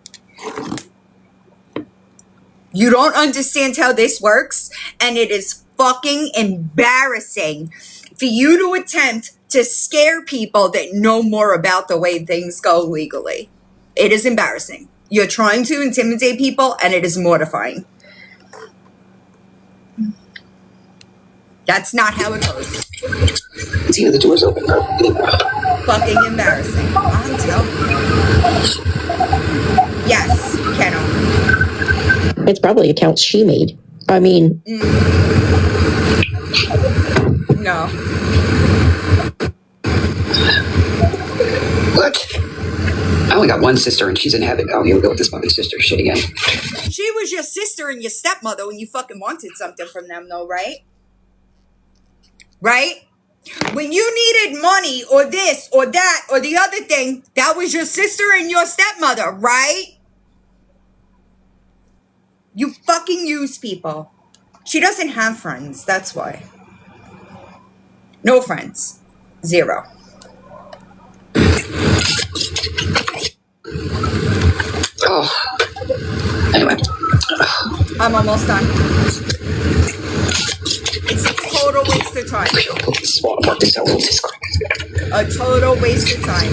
Speaker 2: You don't understand how this works, and it is fucking embarrassing for you to attempt to scare people that know more about the way things go legally. It is embarrassing. You're trying to intimidate people, and it is mortifying. That's not how it goes.
Speaker 8: Tina, the door's open.
Speaker 2: Fucking embarrassing. I'm telling you. Yes, Kennel.
Speaker 7: It's probably accounts she made. I mean...
Speaker 2: No.
Speaker 8: What? I only got one sister and she's in heaven. Oh, here we go with this fucking sister shit again.
Speaker 2: She was your sister and your stepmother when you fucking wanted something from them, though, right? Right? When you needed money or this or that or the other thing, that was your sister and your stepmother, right? You fucking use people. She doesn't have friends, that's why. No friends. 0.
Speaker 8: Oh. Anyway.
Speaker 2: I'm almost done. It's a total waste of time. A total waste of time.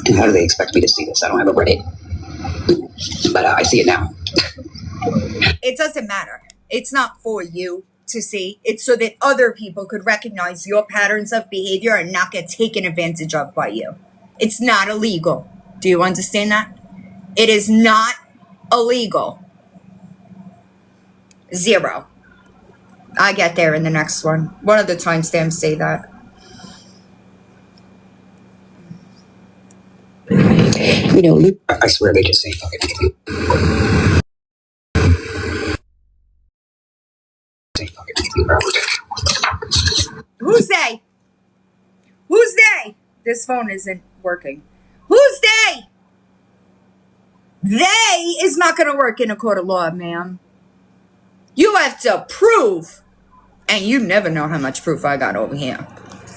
Speaker 8: And how do they expect me to see this? I don't have a Reddit. But I see it now.
Speaker 2: It doesn't matter. It's not for you to see. It's so that other people could recognize your patterns of behavior and not get taken advantage of by you. It's not illegal. Do you understand that? It is not illegal. 0. I get there in the next one. One of the timestamps say that.
Speaker 7: You know,
Speaker 8: I swear they just say fucking anything.
Speaker 2: Who's they? Who's they? This phone isn't working. Who's they? They is not going to work in a court of law, ma'am. You have to prove. And you never know how much proof I got over here.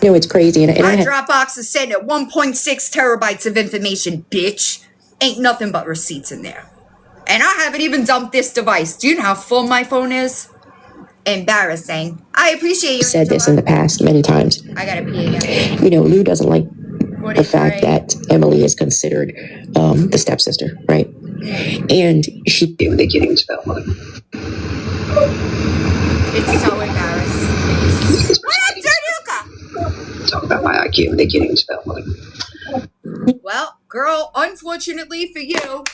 Speaker 7: you know, it's crazy. And
Speaker 2: My Dropbox is sent at 1.6 terabytes of information, bitch. Ain't nothing but receipts in there. And I haven't even dumped this device. Do you know how full my phone is? Embarrassing. I appreciate you.
Speaker 7: said this in the past many times.
Speaker 2: I gotta pee again.
Speaker 7: You know, Lou doesn't like the fact that Emily is considered the stepsister, right? And she
Speaker 8: They can't even spell money.
Speaker 2: It's so embarrassing. What up, Januka?
Speaker 8: Talk about my IQ. They can't even spell money.
Speaker 2: Well, girl, unfortunately for you,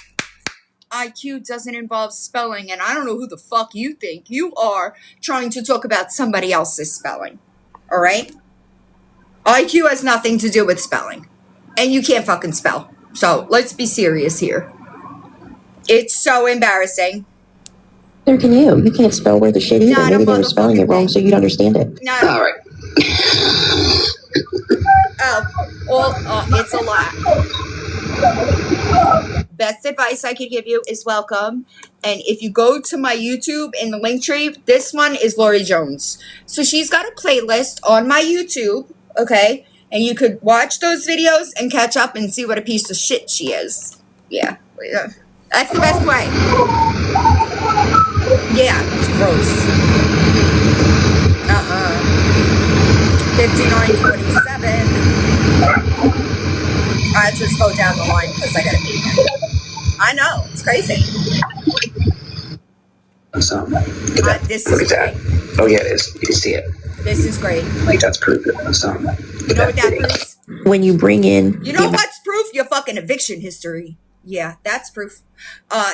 Speaker 2: IQ doesn't involve spelling, and I don't know who the fuck you think you are trying to talk about somebody else's spelling. All right? IQ has nothing to do with spelling, and you can't fucking spell. So let's be serious here. It's so embarrassing.
Speaker 7: Neither can you. You can't spell where the shit either.
Speaker 2: Not
Speaker 7: Maybe they were spelling it wrong so you'd understand it.
Speaker 2: No.
Speaker 8: All right.
Speaker 2: It's a lot. Best advice I could give you is welcome. And if you go to my YouTube in the link tree, this one is Lori Jones. So she's got a playlist on my YouTube, okay? And you could watch those videos and catch up and see what a piece of shit she is. Yeah. That's the best way. Yeah, it's gross. 5947. I just go down the line because I gotta pee. I know, it's crazy.
Speaker 8: So, look at
Speaker 2: This is
Speaker 8: that. Oh yeah, it is. You can see it.
Speaker 2: This is great.
Speaker 8: Like that's proof. So,
Speaker 2: You know what that proves?
Speaker 7: When you bring in...
Speaker 2: You know what's proof? Your fucking eviction history. Yeah, that's proof.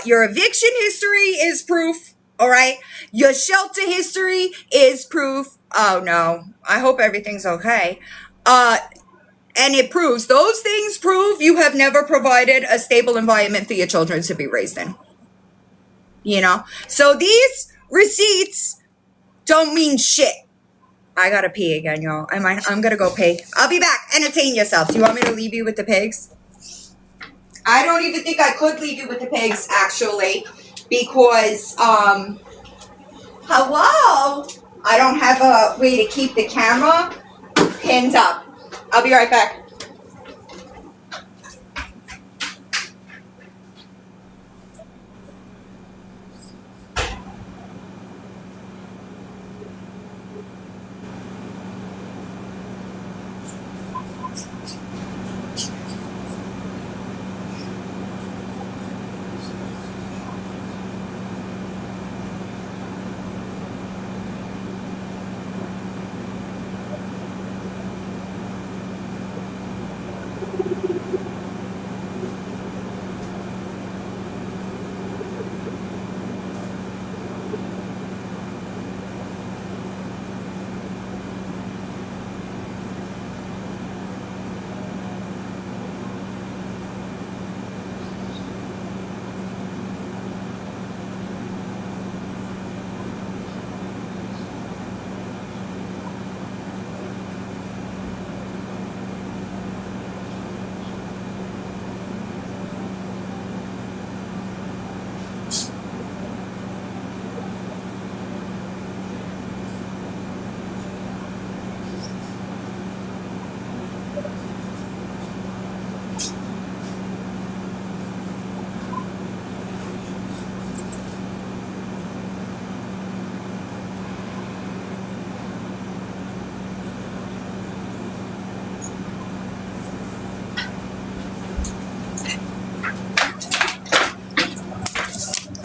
Speaker 2: Your eviction history is proof. All right. Your shelter history is proof. Oh no. I hope everything's okay. And it proves, those things prove you have never provided a stable environment for your children to be raised in. You know? So these receipts don't mean shit. I gotta pee again, y'all. I'm gonna go pee. I'll be back. Entertain yourself. Do you want me to leave you with the pigs? I don't even think I could leave you with the pigs, actually, because, hello? I don't have a way to keep the camera pinned up. I'll be right back.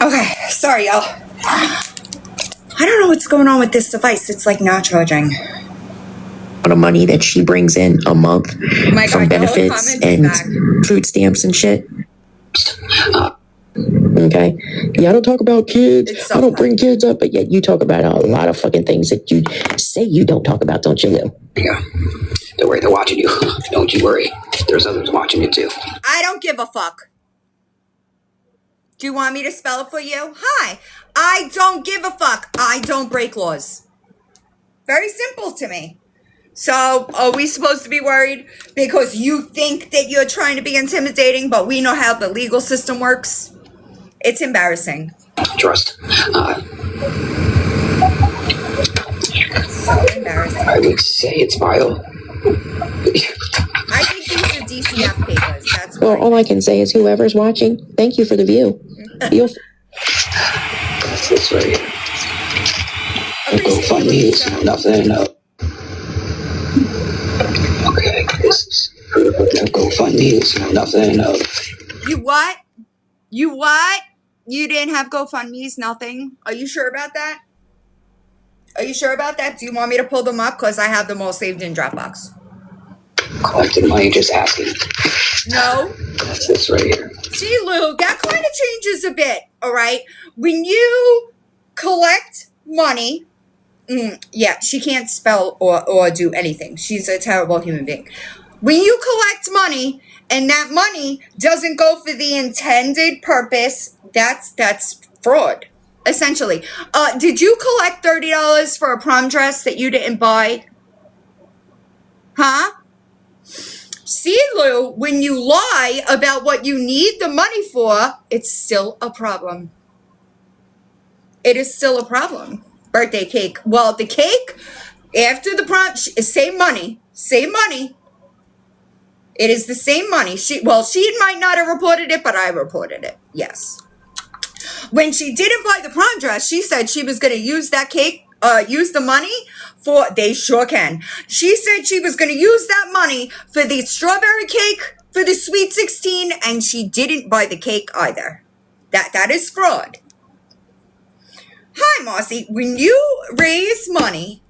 Speaker 2: Okay, sorry, y'all. I don't know what's going on with this device. It's like not charging.
Speaker 7: Of money that she brings in a month from benefits and food stamps and shit. Okay. Yeah, I don't talk about kids. I don't bring kids up, but yet you talk about a lot of fucking things that you say you don't talk about, don't you, Lou?
Speaker 8: Yeah. Don't worry, they're watching you. Don't you worry. There's others watching you too.
Speaker 2: I don't give a fuck. Do you want me to spell it for you? Hi. I don't give a fuck. I don't break laws. Very simple to me. So, are we supposed to be worried because you think that you're trying to be intimidating, but we know how the legal system works? It's embarrassing.
Speaker 8: Trust.
Speaker 2: So embarrassing.
Speaker 8: I would say it's vile.
Speaker 2: I think these are DCF papers. That's
Speaker 7: well, all I can say is whoever's watching, thank you for the view.
Speaker 8: That's this right here. GoFundMe is nothing. Okay, this is GoFundMe is nothing.
Speaker 2: You what? You what? You didn't have GoFundMe's, nothing? Are you sure about that? Are you sure about that? Do you want me to pull them up? Because I have them all saved in Dropbox.
Speaker 8: Collecting money, just asking.
Speaker 2: No.
Speaker 8: That's this right here.
Speaker 2: See, Lou, that kind of changes a bit, all right? When you collect money, yeah, she can't spell or do anything. She's a terrible human being. When you collect money and that money doesn't go for the intended purpose, that's fraud, essentially. Did you collect $30 for a prom dress that you didn't buy? Huh? See, Lou, when you lie about what you need the money for, it's still a problem. It is still a problem. Birthday cake. Well, the cake, after the prom, is same money. Same money. It is the same money. She might not have reported it, but I reported it. Yes. When she didn't buy the prom dress, she said she was going to use that cake, use the money for, they sure can. She said she was going to use that money for the strawberry cake, for the sweet 16, and she didn't buy the cake either. That is fraud. Hi, Marcy. When you raise money,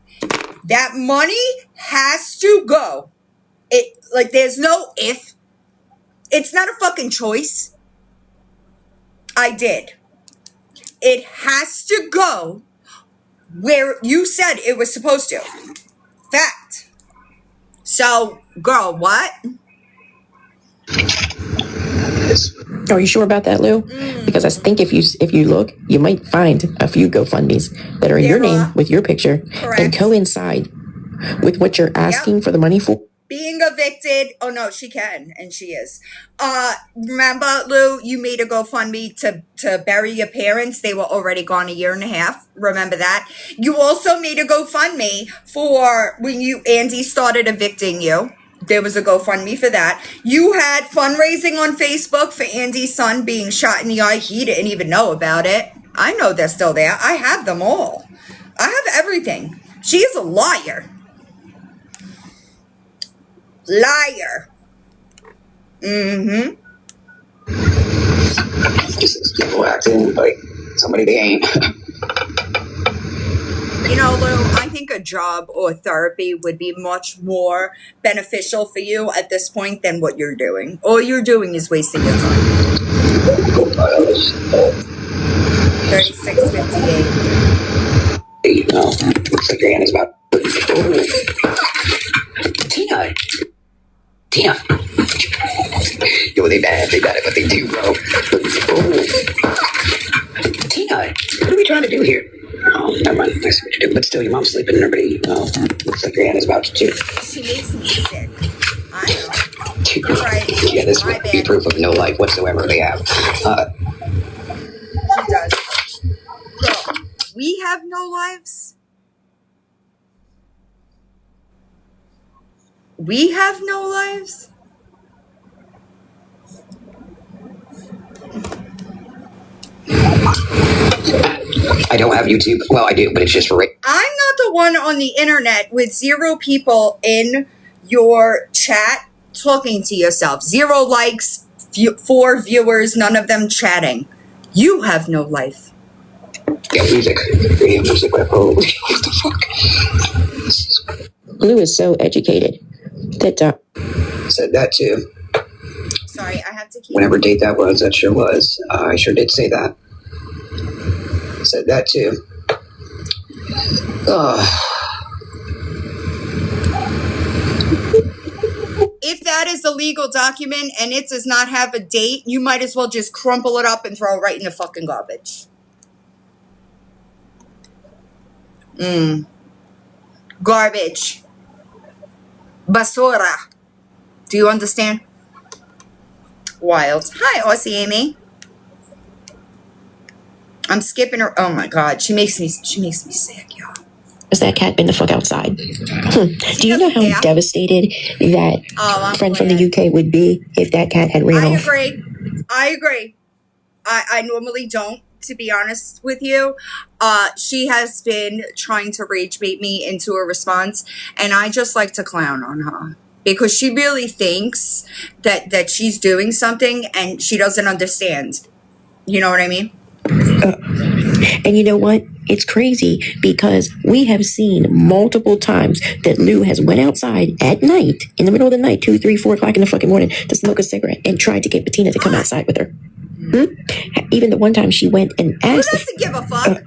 Speaker 2: that money has to go. There's no if. It's not a fucking choice. I did. It has to go where you said it was supposed to. Fact. So, girl, what?
Speaker 7: Are you sure about that, Lou? Because I think if you look, you might find a few GoFundMes that are in your name with your picture. Correct. And coincide with what you're asking for the money for.
Speaker 2: Being evicted. Oh, no, she can, and she is. Remember, Lou, you made a GoFundMe to bury your parents. They were already gone 1.5 years. Remember that? You also made a GoFundMe for when Andy started evicting you. There was a GoFundMe for that. You had fundraising on Facebook for Andy's son being shot in the eye. He didn't even know about it. I know they're still there. I have them all. I have everything. She is a liar. Liar. Mm-hmm.
Speaker 8: Just people acting like somebody they ain't.
Speaker 2: You know, Lou, I think a job or therapy would be much more beneficial for you at this point than what you're doing. All you're doing is wasting your time. 36.58.
Speaker 8: No, looks like your hand is about. Tina. Yo, they bad at what they do, bro. Tina, what are we trying to do here? Oh, never mind. I see what you do. But still, your mom's sleeping and everybody. Looks like your hand is about to too.
Speaker 2: She makes me sick. I know. You're right.
Speaker 8: Yeah, this would be proof of no life whatsoever they have.
Speaker 2: She does. Girl, we have no lives. We have no lives?
Speaker 8: I don't have YouTube. Well, I do, but it's just for...
Speaker 2: I'm not the one on the internet with 0 people in your chat talking to yourself. 0 likes, 4 viewers, none of them chatting. You have no life.
Speaker 8: Yeah, music. Radio music. Oh, what the fuck?
Speaker 7: Lou is so educated. That
Speaker 8: Said that too.
Speaker 2: Sorry, I have to keep.
Speaker 8: Whatever date that was, that sure was. I sure did say that. Said that too.
Speaker 2: If that is a legal document and it does not have a date, you might as well just crumple it up and throw it right in the fucking garbage. Garbage. Basura. Do you understand? Wild. Hi, Aussie Amy. I'm skipping her. Oh my God. She makes me sick, y'all.
Speaker 7: has that cat been the fuck outside? Do you know how devastated that friend from the UK would be if that cat had ran off?
Speaker 2: I agree. I normally don't, to be honest with you. She has been trying to rage bait me into a response, and I just like to clown on her because she really thinks that she's doing something and she doesn't understand. You know what I mean?
Speaker 7: And you know what? It's crazy because we have seen multiple times that Lou has went outside at night, in the middle of the night, 2, 3, 4 o'clock in the fucking morning, to smoke a cigarette and tried to get Bettina to come outside with her. Even the one time she went and asked.
Speaker 2: Who doesn't give a fuck?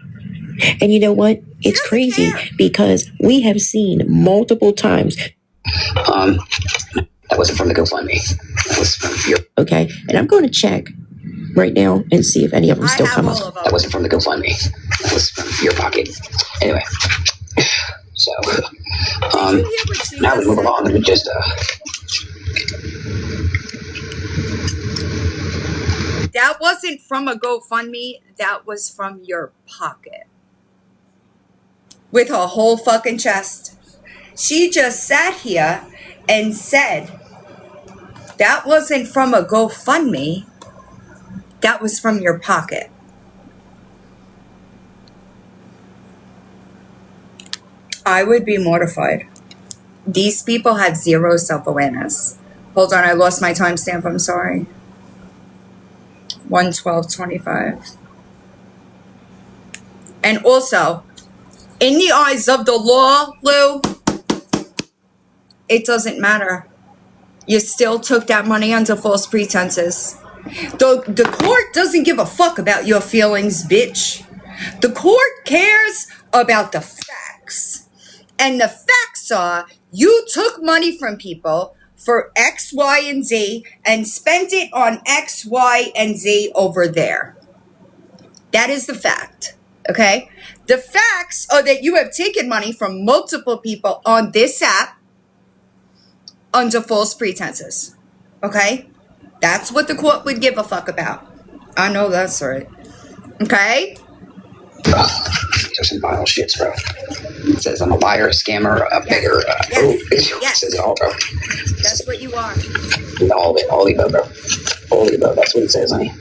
Speaker 7: And you know what? It's crazy because we have seen multiple times.
Speaker 8: That wasn't from the GoFundMe. That was from your.
Speaker 7: Okay, and I'm going to check right now and see if any of them still come up.
Speaker 8: That wasn't from the GoFundMe. That was from your pocket. Anyway, so now we move along and just
Speaker 2: That wasn't from a GoFundMe. That was from your pocket. With her whole fucking chest. She just sat here and said, that wasn't from a GoFundMe. That was from your pocket. I would be mortified. These people have zero self-awareness. Hold on, I lost my timestamp. I'm sorry. 1:12:25. And also, in the eyes of the law, Lou, it doesn't matter. You still took that money under false pretenses. The court doesn't give a fuck about your feelings, bitch. The court cares about the facts. And the facts are you took money from people for X, Y, and Z and spent it on X, Y, and Z over there. That is the fact, okay? The facts are that you have taken money from multiple people on this app under false pretenses, okay? That's what the court would give a fuck about. I know that's right. Okay?
Speaker 8: these are some vile shits, bro. It says I'm a liar, a scammer, a beggar. It says it all, bro.
Speaker 2: That's what you are.
Speaker 8: All of it, all the above, bro. All the above. That's what it says, honey.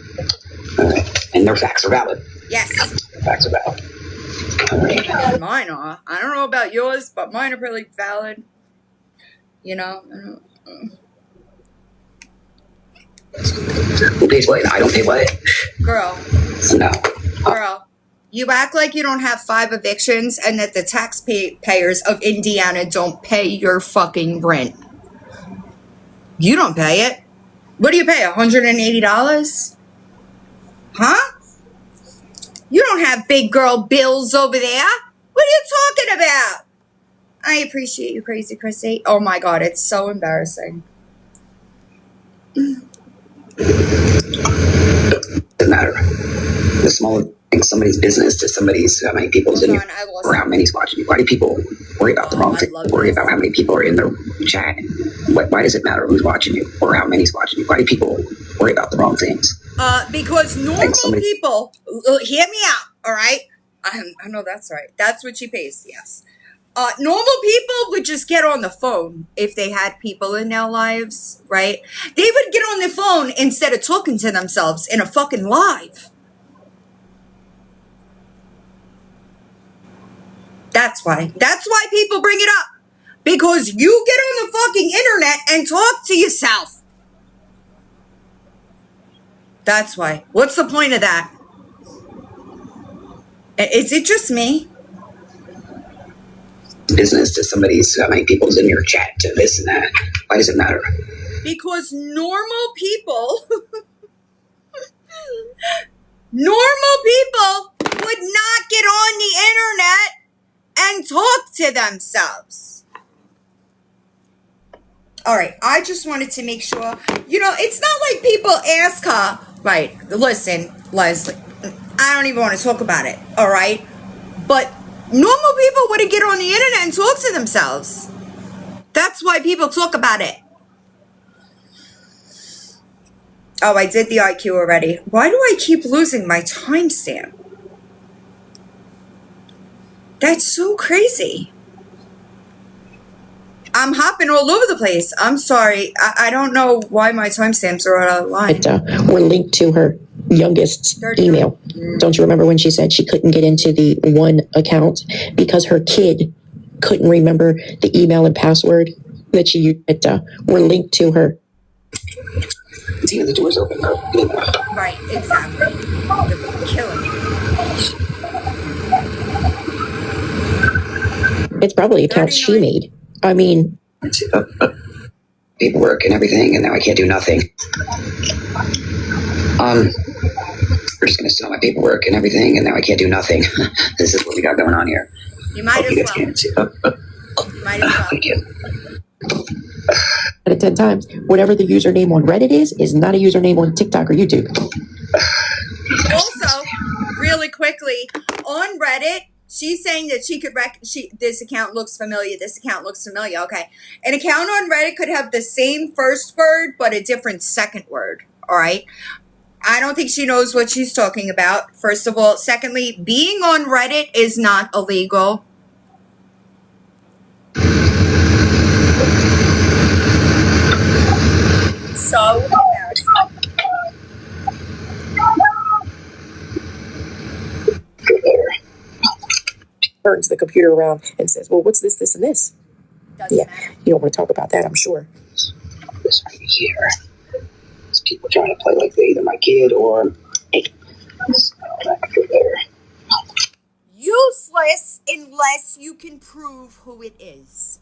Speaker 8: And their facts are valid.
Speaker 2: Yes.
Speaker 8: Their facts are valid.
Speaker 2: Mine are. I don't know about yours, but mine are pretty valid. You know?
Speaker 8: Who pays what? I don't pay what?
Speaker 2: Girl.
Speaker 8: No.
Speaker 2: Girl. You act like you don't have 5 evictions and that the taxpayers of Indiana don't pay your fucking rent. You don't pay it. What do you pay, $180? Huh? You don't have big girl bills over there. What are you talking about? I appreciate you, Crazy Chrissy. Oh my God, it's so embarrassing.
Speaker 8: Doesn't matter. The smaller thing, somebody's business to somebody's, how many people's in you, or how many's watching you. Why do people worry about the wrong thing? Worry about how many people are in the chat. Why does it matter who's watching you or how many's watching you? Why do people worry about the wrong things?
Speaker 2: Because normal people, hear me out, all right? I know that's right. That's what she pays, yes. Normal people would just get on the phone if they had people in their lives, right? They would get on the phone instead of talking to themselves in a fucking live. That's why. That's why people bring it up. Because you get on the fucking internet and talk to yourself. That's why. What's the point of that? Is it just me?
Speaker 8: Business to somebody's, how many people's in your chat to this and that. Why does it matter?
Speaker 2: Because normal people would not get on the internet and talk to themselves. All right, I just wanted to make sure, it's not like people ask her, right, listen, Leslie, I don't even want to talk about it, all right? But normal people wouldn't get on the internet and talk to themselves. That's why people talk about it. Oh, I did the IQ already. Why do I keep losing my timestamp? That's so crazy. I'm hopping all over the place. I'm sorry. I don't know why my timestamps are out of line.
Speaker 7: Were linked to her youngest email. Don't you remember when she said she couldn't get into the one account because her kid couldn't remember the email and password that she used? Were linked to her.
Speaker 8: See, the door's open.
Speaker 2: Right, exactly. They're killing me.
Speaker 7: It's probably accounts she made. I mean,
Speaker 8: paperwork and everything, and now I can't do nothing. We're just gonna steal my paperwork and everything, and now I can't do nothing. This is what we got going on here.
Speaker 2: You might as well. Might as well.
Speaker 8: Thank you.
Speaker 7: out of 10 times, whatever the username on Reddit is not a username on TikTok or YouTube.
Speaker 2: Also, really quickly, on Reddit, she's saying that she could this account looks familiar, this account looks familiar. Okay. An account on Reddit could have the same first word, but a different second word. All right. I don't think she knows what she's talking about, first of all. Secondly, being on Reddit is not illegal. So embarrassing.
Speaker 7: Turns the computer around and says, well, what's this, this, and this?
Speaker 2: Doesn't matter.
Speaker 7: You don't want to talk about that, I'm sure.
Speaker 8: This right here. There's people trying to play like they're either my kid or hey.
Speaker 2: Useless unless you can prove who it is.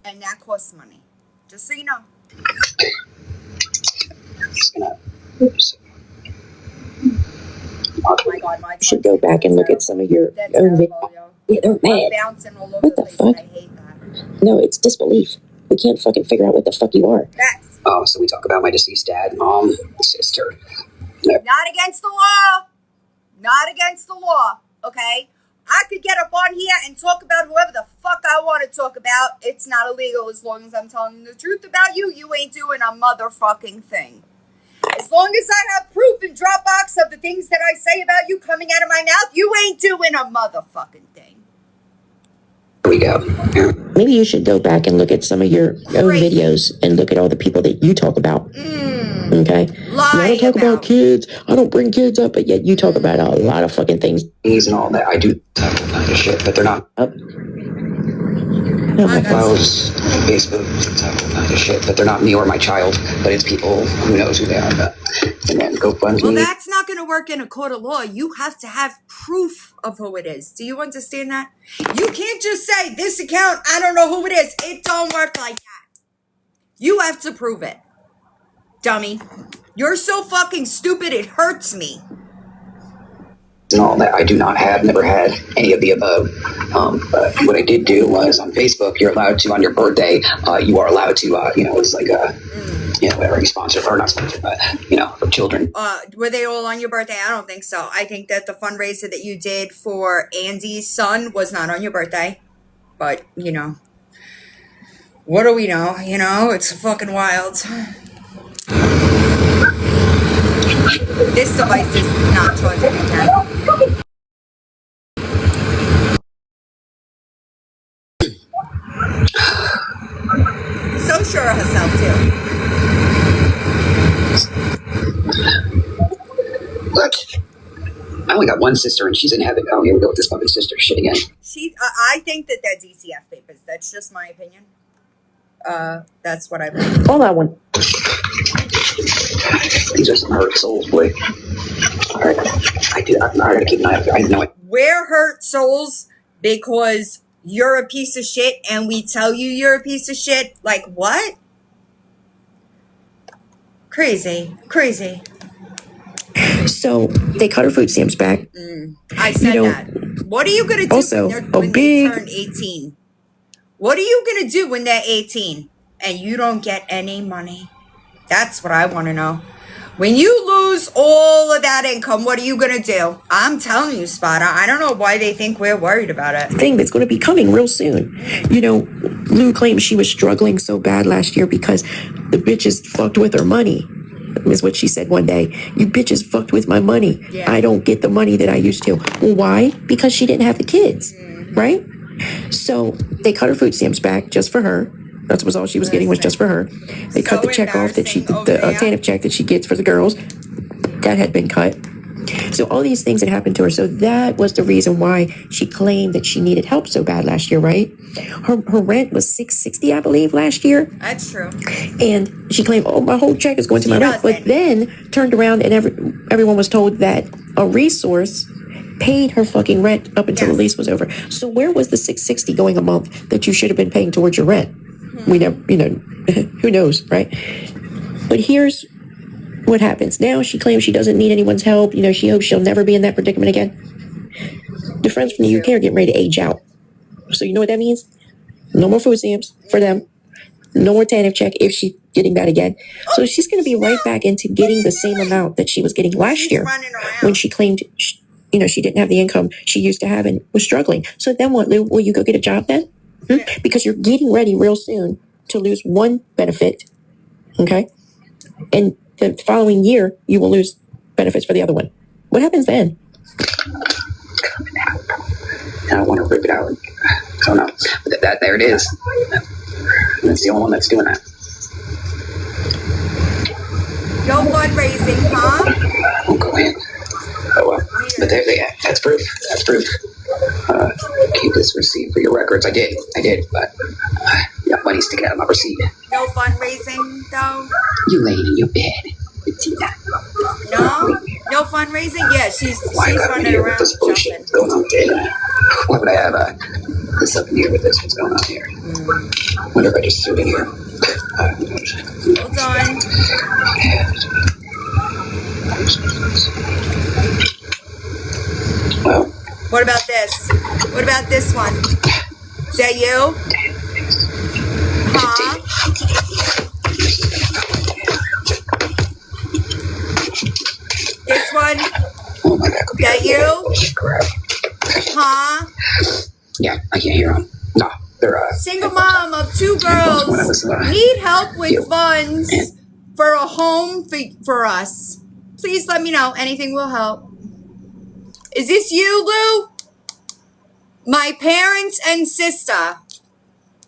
Speaker 2: And that costs money. Just so you know. Oh my God, my
Speaker 7: You should go back and look at some of your own videos. Yeah, they're mad.
Speaker 2: Bouncing all over
Speaker 7: What the fuck?
Speaker 2: I hate that.
Speaker 7: No, it's disbelief. We can't fucking figure out what the fuck you are.
Speaker 2: That's
Speaker 8: So we talk about my deceased dad, mom, sister.
Speaker 2: not against the law. Not against the law, okay? I could get up on here and talk about whoever the fuck I want to talk about. It's not illegal as long as I'm telling the truth about you. You ain't doing a motherfucking thing. As long as I have proof in Dropbox of the things that I say about you coming out of my mouth, you ain't doing a motherfucking thing.
Speaker 8: Here we go. Yeah.
Speaker 7: Maybe you should go back and look at some of your own videos and look at all the people that you talk about. Okay? I don't talk about kids. I don't bring kids up, but yet you talk about a lot of fucking things.
Speaker 8: And all that. I do type of kind of shit, but they're not.
Speaker 7: Oh my God.
Speaker 8: Files, Facebook, type of kind of shit, but they're not me or my child, but it's people who knows who they are. But, and then GoFundMe.
Speaker 2: Well, that's not going to work in a court of law. You have to have proof of who it is. Do you understand that? You can't just say, this account, I don't know who it is. It don't work like that. You have to prove it. Dummy. You're so fucking stupid, it hurts me.
Speaker 8: And all that. I do not have, never had any of the above. But what I did do was on Facebook, you're allowed to, on your birthday, you are allowed to, it's like a, whatever you sponsor, or not sponsor, but, for children.
Speaker 2: Were they all on your birthday? I don't think so. I think that the fundraiser that you did for Andy's son was not on your birthday. But, what do we know? It's fucking wild. This device is not charging again. So sure of herself, too.
Speaker 8: Look, I only got one sister and she's in heaven. Oh, here we go with this fucking sister shit again.
Speaker 2: I think that they're DCF papers. That's just my opinion. That's what I believe.
Speaker 7: All I want.
Speaker 8: These are some hurt souls, boy. I do. I'm not going to keep an eye out. I know it.
Speaker 2: We're hurt souls because you're a piece of shit and we tell you you're a piece of shit. Like, what? Crazy.
Speaker 7: So they cut her food stamps back.
Speaker 2: I said that. What are you going to do
Speaker 7: also,
Speaker 2: when they turn 18? What are you going to do when they're 18 and you don't get any money? That's what I want to know. When you lose all of that income, what are you going to do? I'm telling you, Spada, I don't know why they think we're worried about it.
Speaker 7: Thing that's going to be coming real soon. You know, Lou claims she was struggling so bad last year because the bitches fucked with her money. Is what she said one day. You bitches fucked with my money. Yeah. I don't get the money that I used to. Well, why? Because she didn't have the kids, right? So they cut her food stamps back just for her. That was all she was getting, was just for her. They cut the check off that the TANF check that she gets for the girls. That had been cut. So all these things had happened to her. So that was the reason why she claimed that she needed help so bad last year, right? Her rent was $660, I believe, last year.
Speaker 2: That's true.
Speaker 7: And she claimed, oh, my whole check is going to my rent. But then turned around and everyone was told that a resource paid her fucking rent up until the lease was over. So where was the $660 going a month that you should have been paying towards your rent? We never, who knows, right? But here's what happens. Now she claims she doesn't need anyone's help. She hopes she'll never be in that predicament again. The friends from the UK are getting ready to age out. So you know what that means? No more food stamps for them. No more TANF check if she's getting that again. So she's going to be right back into getting the same amount that she was getting last year when she claimed, she didn't have the income she used to have and was struggling. So then what, Lou? Will you go get a job then? Because you're getting ready real soon to lose one benefit, okay? And the following year, you will lose benefits for the other one. What happens then?
Speaker 8: I don't want to rip it out. I don't know. But there it is. That's the only one that's doing that.
Speaker 2: No fundraising, huh?
Speaker 8: I won't go in. Oh, well. But that's proof. That's proof. Keep this receipt for your records. I did. But yeah, money sticking out of my receipt.
Speaker 2: No fundraising, though?
Speaker 8: You laying in your bed. See that?
Speaker 2: No fundraising? Yeah, she's running around
Speaker 8: this bullshit
Speaker 2: jumping.
Speaker 8: Going on here. Why would I have this up in here with this? What's going on here? Wonder if I just threw it in here.
Speaker 2: Hold on.
Speaker 8: Well.
Speaker 2: What about this? What about this one? Is that you? Huh? This one?
Speaker 8: Oh my God.
Speaker 2: Is that you?
Speaker 8: Crap.
Speaker 2: Huh?
Speaker 8: Yeah, I can't hear them. No, they're
Speaker 2: single mom of 2 girls. Need help with funds for a home for us. Please let me know. Anything will help. Is this you, Lou? My parents and sister.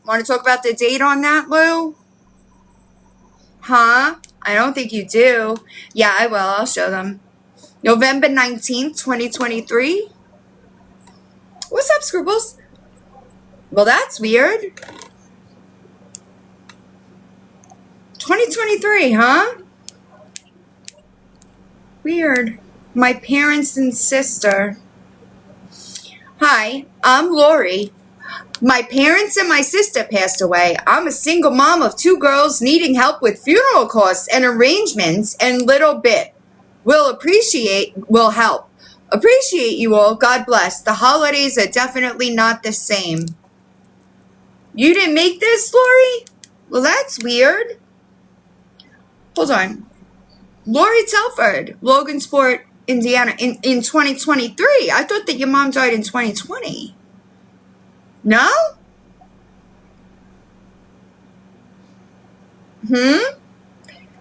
Speaker 2: Want to talk about the date on that, Lou? Huh? I don't think you do. Yeah, I will. I'll show them. November 19th, 2023. What's up, Scribbles? Well, that's weird. 2023, huh? Weird. My parents and sister. Hi, I'm Lori. My parents and my sister passed away. I'm a single mom of 2 girls needing help with funeral costs and arrangements and little bit. Will help. Appreciate you all. God bless. The holidays are definitely not the same. You didn't make this, Lori? Well, that's weird. Hold on. Lori Telford, Logansport, Indiana, in 2023. I thought that your mom died in 2020. No?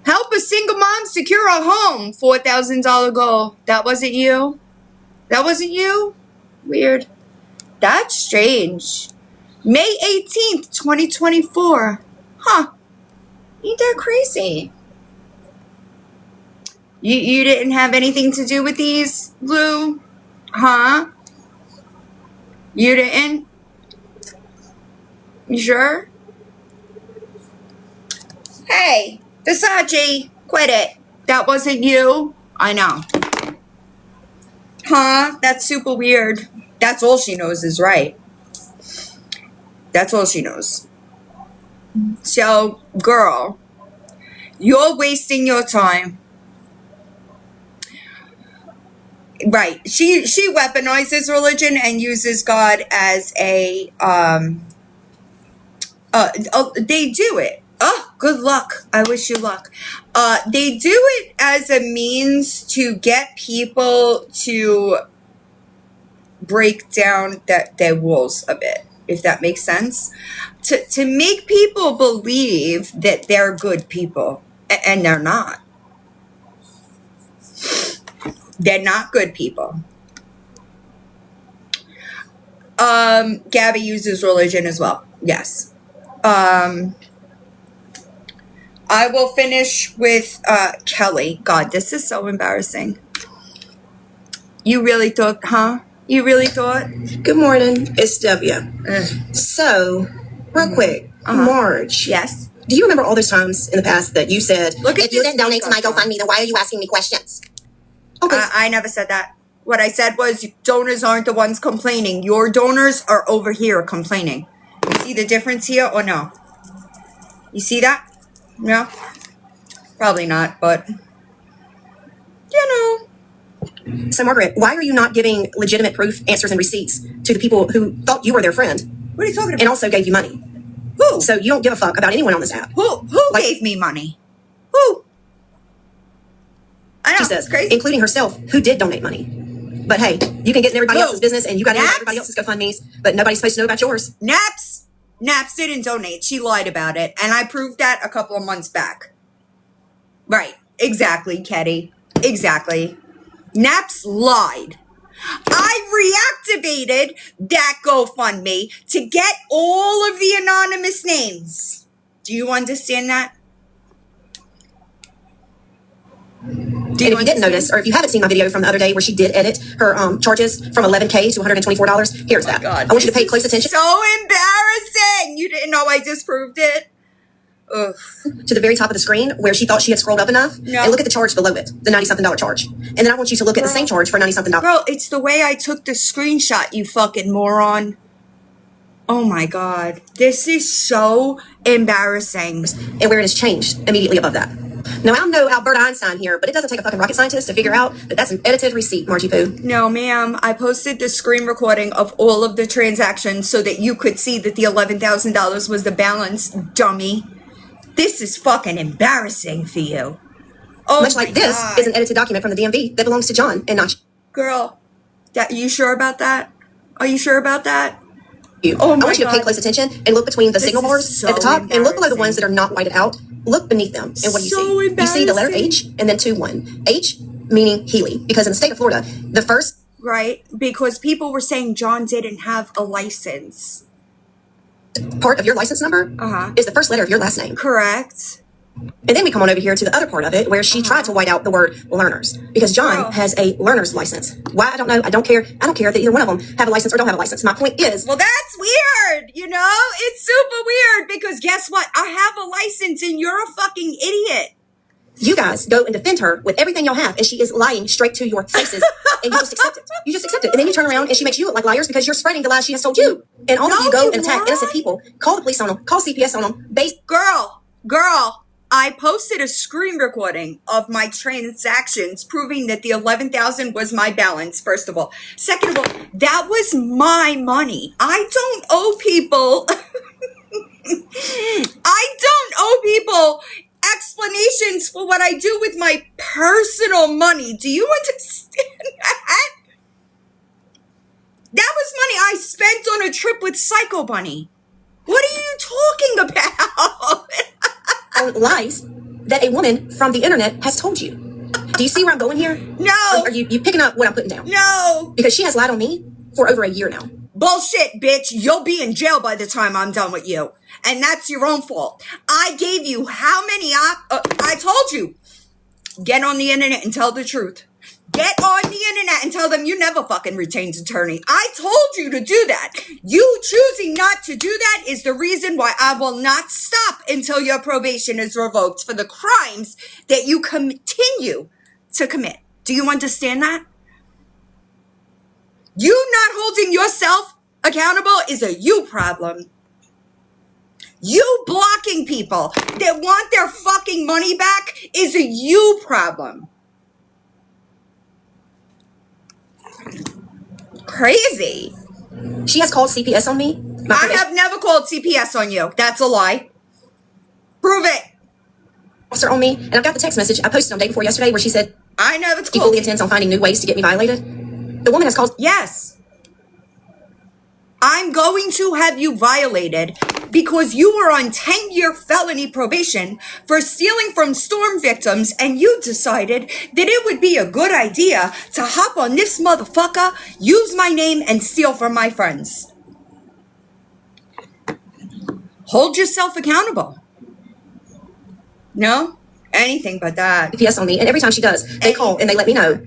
Speaker 2: Help a single mom secure a home. $4,000 goal. That wasn't you? That wasn't you? Weird. That's strange. May 18th, 2024. Huh. Ain't that crazy? You didn't have anything to do with these, Lou? Huh? You didn't? You sure? Hey, Versace, quit it. That wasn't you? I know. Huh? That's super weird. That's all she knows is right. That's all she knows. So, girl, you're wasting your time. Right. She weaponizes religion and uses God as a they do it. Oh, good luck. I wish you luck. They do it as a means to get people to break down their walls a bit, if that makes sense. To make people believe that they're good people, and they're not. They're not good people. Gabi uses religion as well. Yes. I will finish with Kelly. God, this is so embarrassing. You really thought, huh? You really thought?
Speaker 9: Good morning. It's W. So, real quick, Marge.
Speaker 2: Yes.
Speaker 9: Do you remember all those times in the past that you said,
Speaker 2: Look at
Speaker 9: if you didn't donate to my GoFundMe, then why are you asking me questions? Okay.
Speaker 2: I never said that. What I said was donors aren't the ones complaining. Your donors are over here complaining. You see the difference here or no? You see that? No? Probably not, but you know.
Speaker 9: So, Margaret, why are you not giving legitimate proof, answers, and receipts to the people who thought you were their friend?
Speaker 2: What are you talking about?
Speaker 9: And also gave you money.
Speaker 2: Who?
Speaker 9: So you don't give a fuck about anyone on this app.
Speaker 2: Who gave me money? Who? I know,
Speaker 9: She says,
Speaker 2: it's crazy.
Speaker 9: including herself, who did donate money. But hey, you can get in everybody else's business and you got to everybody else's GoFundMes, but nobody's supposed to know about yours.
Speaker 2: Naps didn't donate. She lied about it. And I proved that a couple of months back. Right. Exactly, Ketty. Exactly. Naps lied. I reactivated that GoFundMe to get all of the anonymous names. Do you understand that?
Speaker 9: And if you didn't notice, or if you haven't seen my video from the other day where she did edit her charges from $11K to $124, here's that.
Speaker 2: God,
Speaker 9: I want you to pay close attention.
Speaker 2: So embarrassing. You didn't know I disproved it? Ugh.
Speaker 9: To the very top of the screen where she thought she had scrolled up enough.
Speaker 2: No.
Speaker 9: And look at the charge below it, the $90-something charge. And then I want you to look at the same charge for $90-something.
Speaker 2: Girl, it's the way I took the screenshot, you fucking moron. Oh my God. This is so embarrassing.
Speaker 9: And where it has changed immediately above that. Now, I'm no Albert Einstein here, but it doesn't take a fucking rocket scientist to figure out that that's an edited receipt, Margie Poo.
Speaker 2: No, ma'am. I posted the screen recording of all of the transactions so that you could see that the $11,000 was the balance, dummy. This is fucking embarrassing for you. Oh,
Speaker 9: much like this is an edited document from the DMV that belongs to John and not
Speaker 2: girl. You sure about that? Are you sure about that?
Speaker 9: You.
Speaker 2: Oh my
Speaker 9: I want you to pay
Speaker 2: God.
Speaker 9: close attention and look between the signal bars
Speaker 2: so
Speaker 9: at the top and look below the ones that are not whited out. Look beneath them. And what do you
Speaker 2: So
Speaker 9: see? You see the letter H and then 2-1. H meaning Healy, because in the state of Florida, the first.
Speaker 2: Right, because people were saying John didn't have a license.
Speaker 9: Part of your license number is the first letter of your last name.
Speaker 2: Correct.
Speaker 9: And then we come on over here to the other part of it where she tried to white out the word learners because John has a learner's license. Why? I don't know. I don't care. I don't care that either one of them have a license or don't have a license. My point is.
Speaker 2: Well, that's weird. You know, it's super weird because guess what? I have a license and you're a fucking idiot.
Speaker 9: You guys go and defend her with everything y'all have and she is lying straight to your faces and you just accept it. You just accept it. And then you turn around and she makes you look like liars because you're spreading the lies she has told you. And all of you go and attack innocent people. Call the police on them. Call CPS on them.
Speaker 2: Girl. I posted a screen recording of my transactions proving that the $11,000 was my balance, first of all. Second of all, that was my money. I don't owe people. I don't owe people explanations for what I do with my personal money. Do you understand that? That was money I spent on a trip with Psycho Bunny. What are you talking about?
Speaker 9: Lies that a woman from the internet has told you. Do you see where I'm going here?
Speaker 2: No.
Speaker 9: Are you picking up what I'm putting down?
Speaker 2: No.
Speaker 9: Because she has lied on me for over a year now.
Speaker 2: Bullshit, bitch. You'll be in jail by the time I'm done with you. And that's your own fault. I gave you how many I told you. Get on the internet and tell the truth. Get on the internet and tell them you never fucking retained attorney. I told you to do that. You choosing not to do that is the reason why I will not stop until your probation is revoked for the crimes that you continue to commit. Do you understand that? You not holding yourself accountable is a you problem. You blocking people that want their fucking money back is a you problem. Crazy.
Speaker 9: She has called CPS on me.
Speaker 2: I have never called CPS on you. That's a lie. Prove it.
Speaker 9: Officer on me, and I've got the text message I posted on day before yesterday where she said,
Speaker 2: I never told
Speaker 9: he fully intends on finding new ways to get me violated. The woman has called.
Speaker 2: Yes. I'm going to have you violated because you were on 10-year felony probation for stealing from storm victims, and you decided that it would be a good idea to hop on this motherfucker, use my name, and steal from my friends. Hold yourself accountable. No? Anything but that.
Speaker 9: CPS on me, and every time she does, they call and they let me know,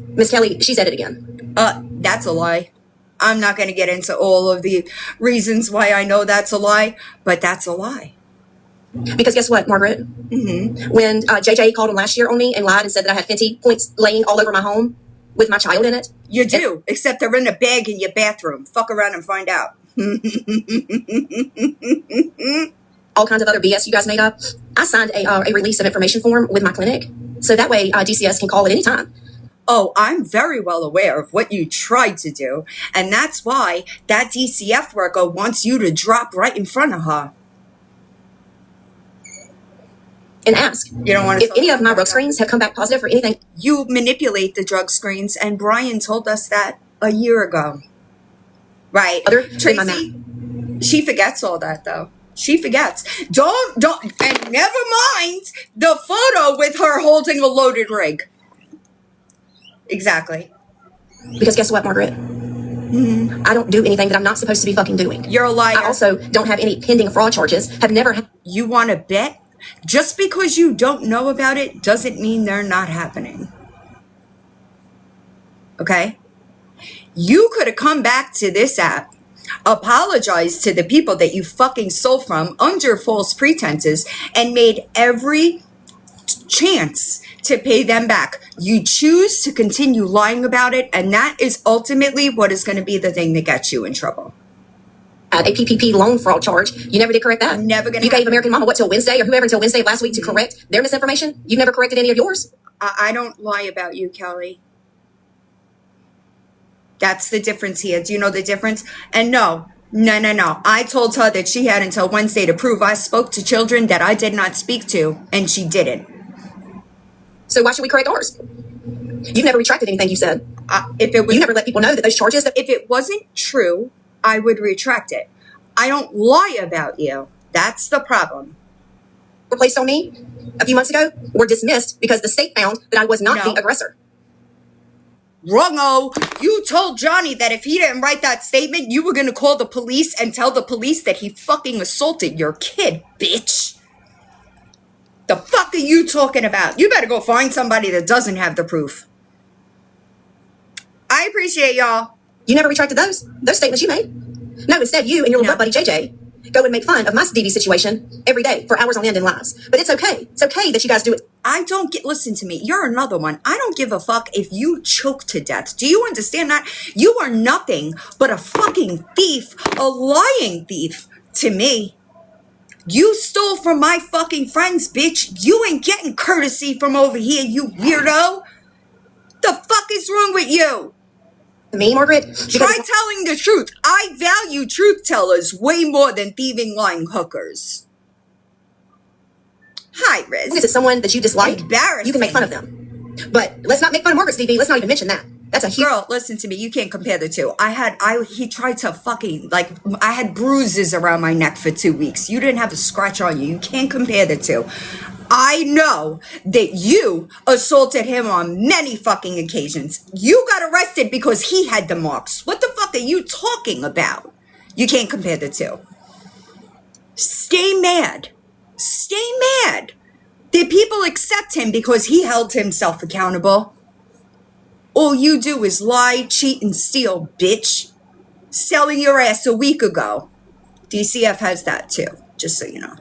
Speaker 9: Miss Kelly, she said it again.
Speaker 2: That's a lie. I'm not going to get into all of the reasons why I know that's a lie, but that's a lie.
Speaker 9: Because guess what, Margaret?
Speaker 2: Mm-hmm.
Speaker 9: When JJ called him last year on me and lied and said that I had Fenty points laying all over my home with my child in it.
Speaker 2: You do, except they're in a bag in your bathroom. Fuck around and find out.
Speaker 9: All kinds of other BS you guys made up. I signed a release of information form with my clinic, so that way DCS can call at any time.
Speaker 2: Oh, I'm very well aware of what you tried to do, and that's why that DCF worker wants you to drop right in front of her.
Speaker 9: And ask,
Speaker 2: you don't want to
Speaker 9: if any of my drug screens have come back positive for anything.
Speaker 2: You manipulate the drug screens, and Brian told us that a year ago. Right. Tracy, she forgets all that, though. She forgets. Don't, and never mind the photo with her holding a loaded rig. Exactly.
Speaker 9: Because guess what, Margaret? Mm-hmm. I don't do anything that I'm not supposed to be fucking doing.
Speaker 2: You're a liar.
Speaker 9: I also don't have any pending fraud charges. Have never.
Speaker 2: You want to bet? Just because you don't know about it doesn't mean they're not happening. Okay? You could have come back to this app, apologized to the people that you fucking stole from under false pretenses, and made every chance to pay them back. You choose to continue lying about it, and that is ultimately what is going to be the thing that gets you in trouble.
Speaker 9: A PPP loan fraud charge. You never did correct that.
Speaker 2: Never gonna.
Speaker 9: You gave American Mama what till Wednesday or whoever until Wednesday of last week to correct their misinformation. You've never corrected any of yours.
Speaker 2: I don't lie about you, Kelly. That's the difference here. Do you know the difference? And no. I told her that she had until Wednesday to prove I spoke to children that I did not speak to, and she didn't.
Speaker 9: So why should we correct ours? You've never retracted anything you said.
Speaker 2: If it was,
Speaker 9: you never let people know that those charges.
Speaker 2: If it wasn't true, I would retract it. I don't lie about you. That's the problem.
Speaker 9: Were placed on me a few months ago were dismissed because the state found that I was not the aggressor.
Speaker 2: Wrong-o. You told Johnny that if he didn't write that statement, you were going to call the police and tell the police that he fucking assaulted your kid, bitch. The fuck are you talking about? You better go find somebody that doesn't have the proof. I appreciate y'all.
Speaker 9: You never retracted those statements you made. No, instead you and your little butt buddy JJ go and make fun of my DV situation every day for hours on end in lies. But it's okay. It's okay that you guys do it.
Speaker 2: Listen to me. You're another one. I don't give a fuck if you choke to death. Do you understand that? You are nothing but a fucking thief, a lying thief to me. You stole from my fucking friends, bitch. You ain't getting courtesy from over here, you weirdo. The fuck is wrong with you?
Speaker 9: Me, Margaret?
Speaker 2: Try telling the truth. I value truth tellers way more than thieving, lying hookers. Hi, Riz.
Speaker 9: Is it someone that you dislike?
Speaker 2: Embarrassing.
Speaker 9: You can make fun of them. But let's not make fun of Margaret's DV. Let's not even mention that. That's a huge...
Speaker 2: Girl, listen to me. You can't compare the two. He tried to fucking, I had bruises around my neck for 2 weeks. You didn't have a scratch on you. You can't compare the two. I know that you assaulted him on many fucking occasions. You got arrested because he had the marks. What the fuck are you talking about? You can't compare the two. Stay mad. Stay mad. Did people accept him because he held himself accountable? All you do is lie, cheat, and steal, bitch. Selling your ass a week ago. DCF has that too, just so you know.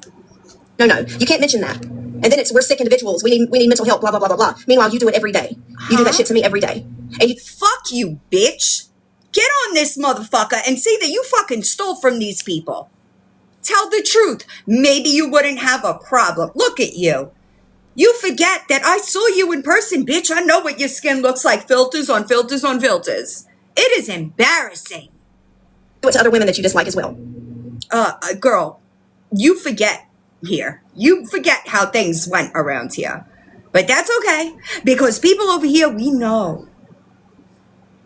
Speaker 9: No, you can't mention that. And then it's, we're sick individuals. We need mental help, blah, blah, blah, blah, blah. Meanwhile, you do it every day. You do that shit to me every day.
Speaker 2: And fuck you, bitch. Get on this motherfucker and say that you fucking stole from these people. Tell the truth. Maybe you wouldn't have a problem. Look at you. You forget that I saw you in person, bitch. I know what your skin looks like. Filters on filters on filters. It is embarrassing.
Speaker 9: Do it to other women that you dislike as well.
Speaker 2: Girl, you forget here. You forget how things went around here. But that's okay, because people over here, we know.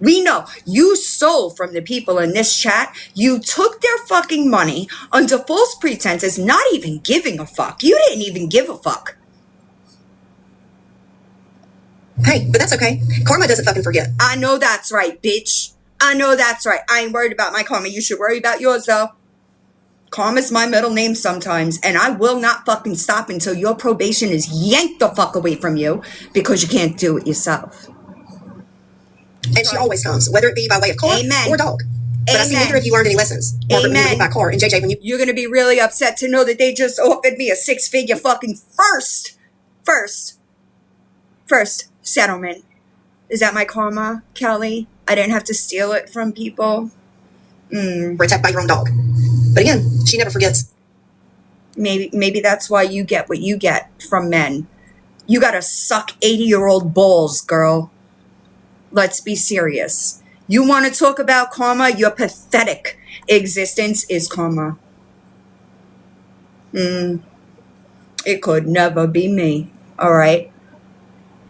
Speaker 2: We know. You stole from the people in this chat. You took their fucking money under false pretenses, not even giving a fuck. You didn't even give a fuck.
Speaker 9: Hey, but that's okay. Karma doesn't fucking forget.
Speaker 2: I know that's right, bitch. I know that's right. I ain't worried about my karma. You should worry about yours, though. Karma's my middle name sometimes, and I will not fucking stop until your probation is yanked the fuck away from you because you can't do it yourself.
Speaker 9: And she always comes, whether it be by way of car or dog. But I see neither of you learned any lessons. Or being hit by a car. And JJ, when
Speaker 2: you're gonna be really upset to know that they just offered me a 6-figure fucking first settlement. Is that my karma, Kelly? I didn't have to steal it from people.
Speaker 9: were attacked by your own dog. But again, she never forgets.
Speaker 2: Maybe that's why you get what you get from men. You gotta suck 80-year-old balls, girl. Let's be serious. You want to talk about karma? Your pathetic existence is karma. It could never be me, all right?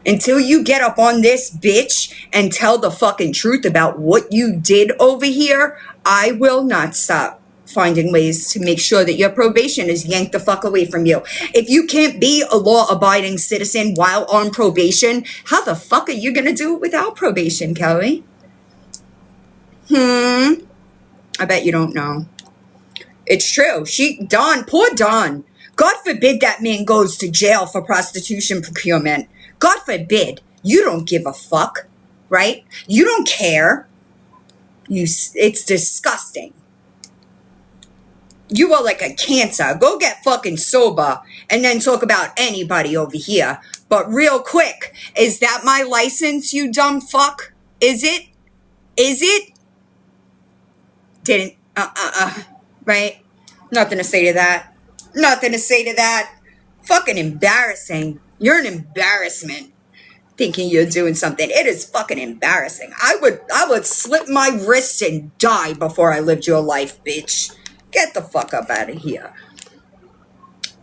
Speaker 2: Until you get up on this bitch and tell the fucking truth about what you did over here, I will not stop finding ways to make sure that your probation is yanked the fuck away from you. If you can't be a law-abiding citizen while on probation, how the fuck are you gonna do it without probation, Kelly? I bet you don't know. It's true. Poor Don. God forbid that man goes to jail for prostitution procurement. God forbid. You don't give a fuck, right? You don't care. It's disgusting. You are like a cancer. Go get fucking sober and then talk about anybody over here. But real quick, is that my license, you dumb fuck? Is it? Is it? Didn't. Right? Nothing to say to that. Nothing to say to that. Fucking embarrassing. You're an embarrassment. Thinking you're doing something. It is fucking embarrassing. I would slip my wrists and die before I lived your life, bitch. Get the fuck up out of here.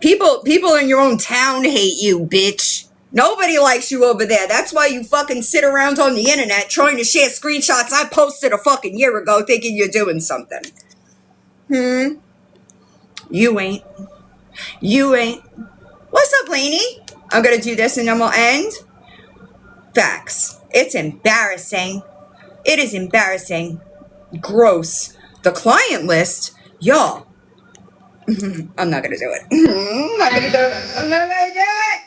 Speaker 2: People in your own town hate you, bitch. Nobody likes you over there. That's why you fucking sit around on the internet trying to share screenshots I posted a fucking year ago thinking you're doing something. You ain't. You ain't. What's up, Lainey? I'm gonna do this and then we'll end. Facts. It's embarrassing. It is embarrassing. Gross. The client list, y'all. I'm not gonna do it. I'm not gonna do it. I'm not gonna do it.